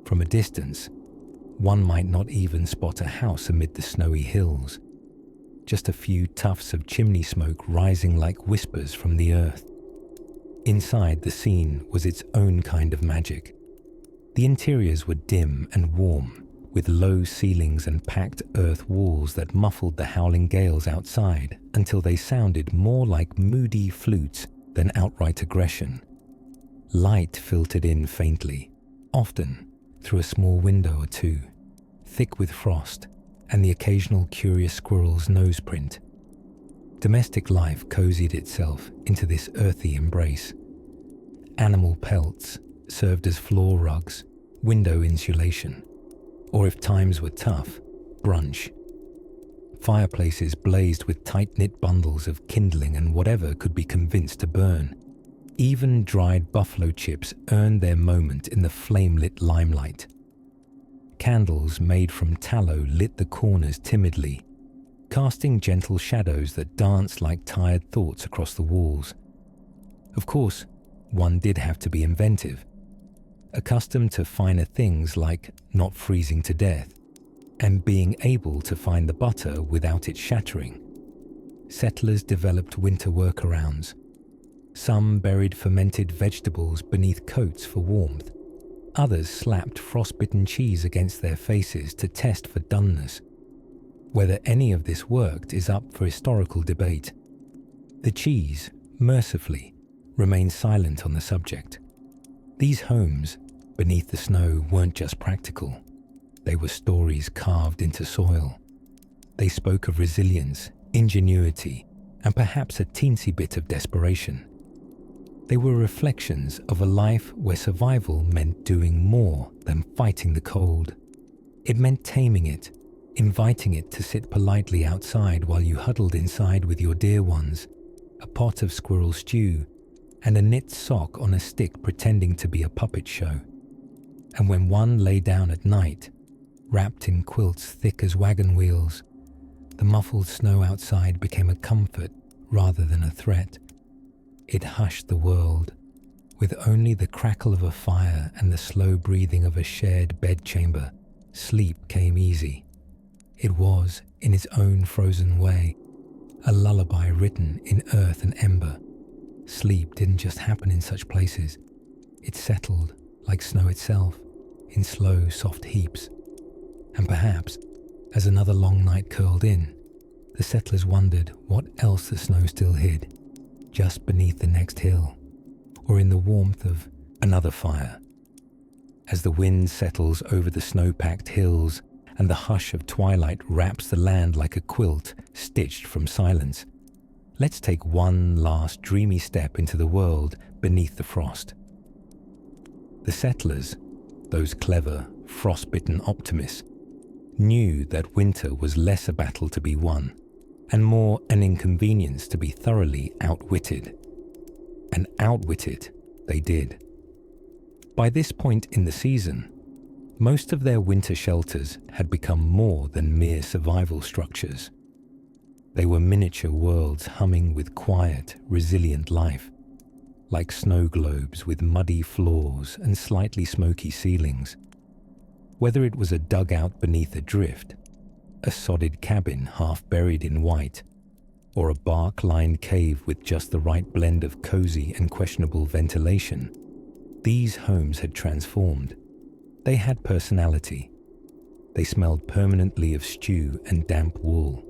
From a distance, one might not even spot a house amid the snowy hills, just a few tufts of chimney smoke rising like whispers from the earth. Inside, the scene was its own kind of magic. The interiors were dim and warm, with low ceilings and packed earth walls that muffled the howling gales outside until they sounded more like moody flutes than outright aggression. Light filtered in faintly, often through a small window or two, thick with frost and the occasional curious squirrel's nose print. Domestic life cozied itself into this earthy embrace. Animal pelts served as floor rugs, window insulation, or if times were tough, brunch. Fireplaces blazed with tight-knit bundles of kindling and whatever could be convinced to burn. Even dried buffalo chips earned their moment in the flame-lit limelight. Candles made from tallow lit the corners timidly, casting gentle shadows that danced like tired thoughts across the walls. Of course, one did have to be inventive. Accustomed to finer things like not freezing to death and being able to find the butter without it shattering, settlers developed winter workarounds. Some buried fermented vegetables beneath coats for warmth. Others slapped frostbitten cheese against their faces to test for doneness. Whether any of this worked is up for historical debate. The cheese, mercifully, remained silent on the subject. These homes, beneath the snow, weren't just practical. They were stories carved into soil. They spoke of resilience, ingenuity, and perhaps a teensy bit of desperation. They were reflections of a life where survival meant doing more than fighting the cold. It meant taming it, inviting it to sit politely outside while you huddled inside with your dear ones, a pot of squirrel stew, and a knit sock on a stick pretending to be a puppet show. And when one lay down at night, wrapped in quilts thick as wagon wheels, the muffled snow outside became a comfort rather than a threat. It hushed the world. With only the crackle of a fire and the slow breathing of a shared bedchamber, sleep came easy. It was, in its own frozen way, a lullaby written in earth and ember. Sleep didn't just happen in such places. It settled, like snow itself, in slow, soft heaps. And perhaps, as another long night curled in, the settlers wondered what else the snow still hid, just beneath the next hill, or in the warmth of another fire. As the wind settles over the snow-packed hills and the hush of twilight wraps the land like a quilt stitched from silence, let's take one last dreamy step into the world beneath the frost. The settlers, those clever, frost-bitten optimists, knew that winter was less a battle to be won and more an inconvenience to be thoroughly outwitted. And outwitted they did. By this point in the season, most of their winter shelters had become more than mere survival structures. They were miniature worlds humming with quiet, resilient life, like snow globes with muddy floors and slightly smoky ceilings. Whether it was a dugout beneath a drift, a sodded cabin half buried in white, or a bark-lined cave with just the right blend of cozy and questionable ventilation, these homes had transformed. They had personality. They smelled permanently of stew and damp wool.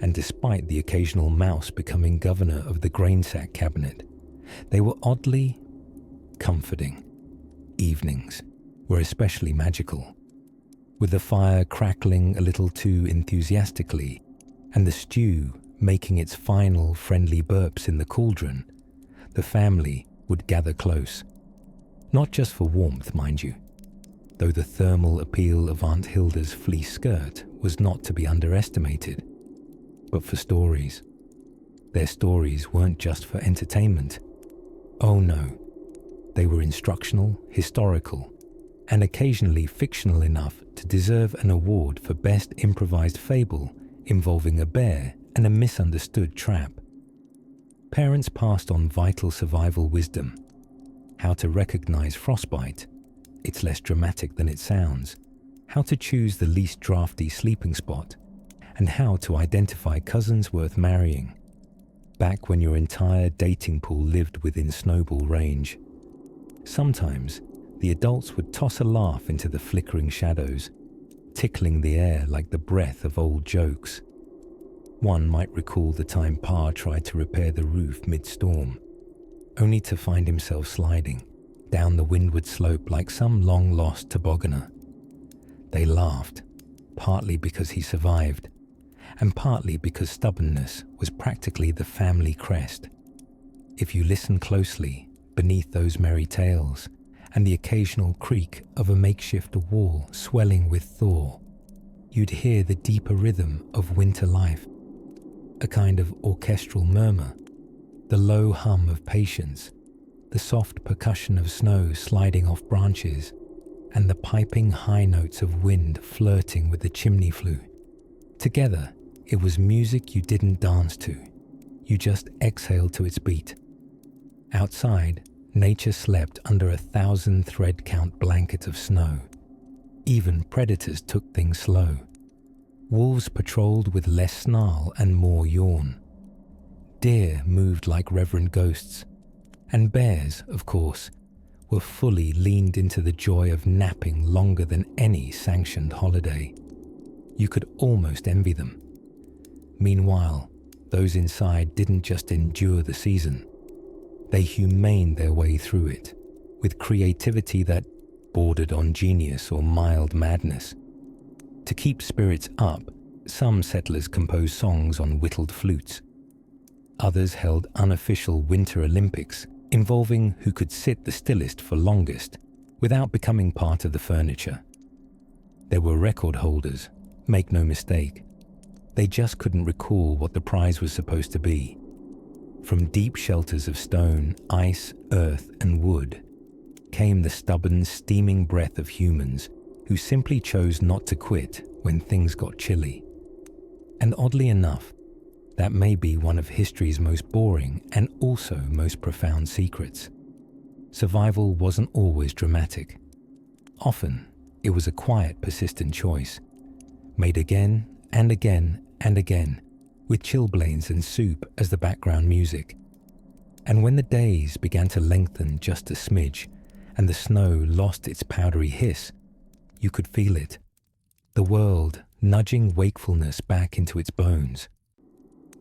And despite the occasional mouse becoming governor of the grain sack cabinet, they were oddly comforting. Evenings were especially magical. With the fire crackling a little too enthusiastically and the stew making its final friendly burps in the cauldron, the family would gather close. Not just for warmth, mind you, though the thermal appeal of Aunt Hilda's fleece skirt was not to be underestimated, but for stories. Their stories weren't just for entertainment. Oh no, they were instructional, historical, and occasionally fictional enough to deserve an award for best improvised fable involving a bear and a misunderstood trap. Parents passed on vital survival wisdom: how to recognize frostbite, it's less dramatic than it sounds, how to choose the least drafty sleeping spot, and how to identify cousins worth marrying, back when your entire dating pool lived within snowball range. Sometimes, the adults would toss a laugh into the flickering shadows, tickling the air like the breath of old jokes. One might recall the time Pa tried to repair the roof mid-storm, only to find himself sliding down the windward slope like some long-lost tobogganer. They laughed, partly because he survived, and partly because stubbornness was practically the family crest. If you listen closely beneath those merry tales and the occasional creak of a makeshift wall swelling with thaw, you'd hear the deeper rhythm of winter life, a kind of orchestral murmur, the low hum of patience, the soft percussion of snow sliding off branches, and the piping high notes of wind flirting with the chimney flue. Together, it was music you didn't dance to. You just exhaled to its beat. Outside, nature slept under 1,000 thread-count blankets of snow. Even predators took things slow. Wolves patrolled with less snarl and more yawn. Deer moved like reverent ghosts. And bears, of course, were fully leaned into the joy of napping longer than any sanctioned holiday. You could almost envy them. Meanwhile, those inside didn't just endure the season. They humaned their way through it, with creativity that bordered on genius or mild madness. To keep spirits up, some settlers composed songs on whittled flutes. Others held unofficial Winter Olympics involving who could sit the stillest for longest without becoming part of the furniture. There were record holders, make no mistake. They just couldn't recall what the prize was supposed to be. From deep shelters of stone, ice, earth, and wood came the stubborn, steaming breath of humans who simply chose not to quit when things got chilly. And oddly enough, that may be one of history's most boring and also most profound secrets. Survival wasn't always dramatic. Often, it was a quiet, persistent choice, made again and again and again, with chilblains and soup as the background music. And when the days began to lengthen just a smidge and the snow lost its powdery hiss, you could feel it. The world nudging wakefulness back into its bones.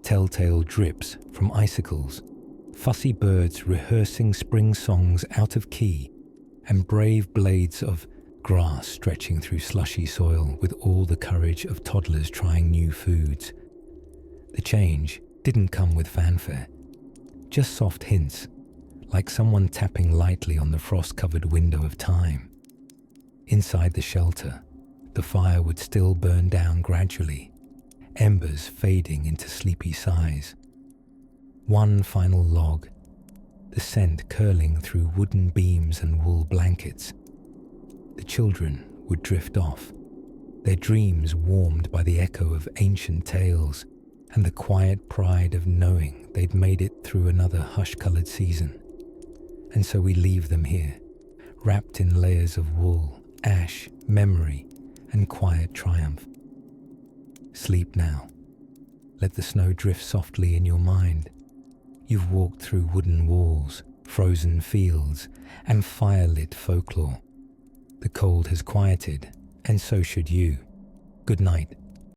Telltale drips from icicles, fussy birds rehearsing spring songs out of key, and brave blades of grass stretching through slushy soil with all the courage of toddlers trying new foods. The change didn't come with fanfare, just soft hints, like someone tapping lightly on the frost-covered window of time. Inside the shelter, the fire would still burn down gradually, embers fading into sleepy sighs. One final log, the scent curling through wooden beams and wool blankets. The children would drift off, their dreams warmed by the echo of ancient tales and the quiet pride of knowing they'd made it through another hush-coloured season. And so we leave them here, wrapped in layers of wool, ash, memory, and quiet triumph. Sleep now. Let the snow drift softly in your mind. You've walked through wooden walls, frozen fields, and fire-lit folklore. The cold has quieted, and so should you. Good night.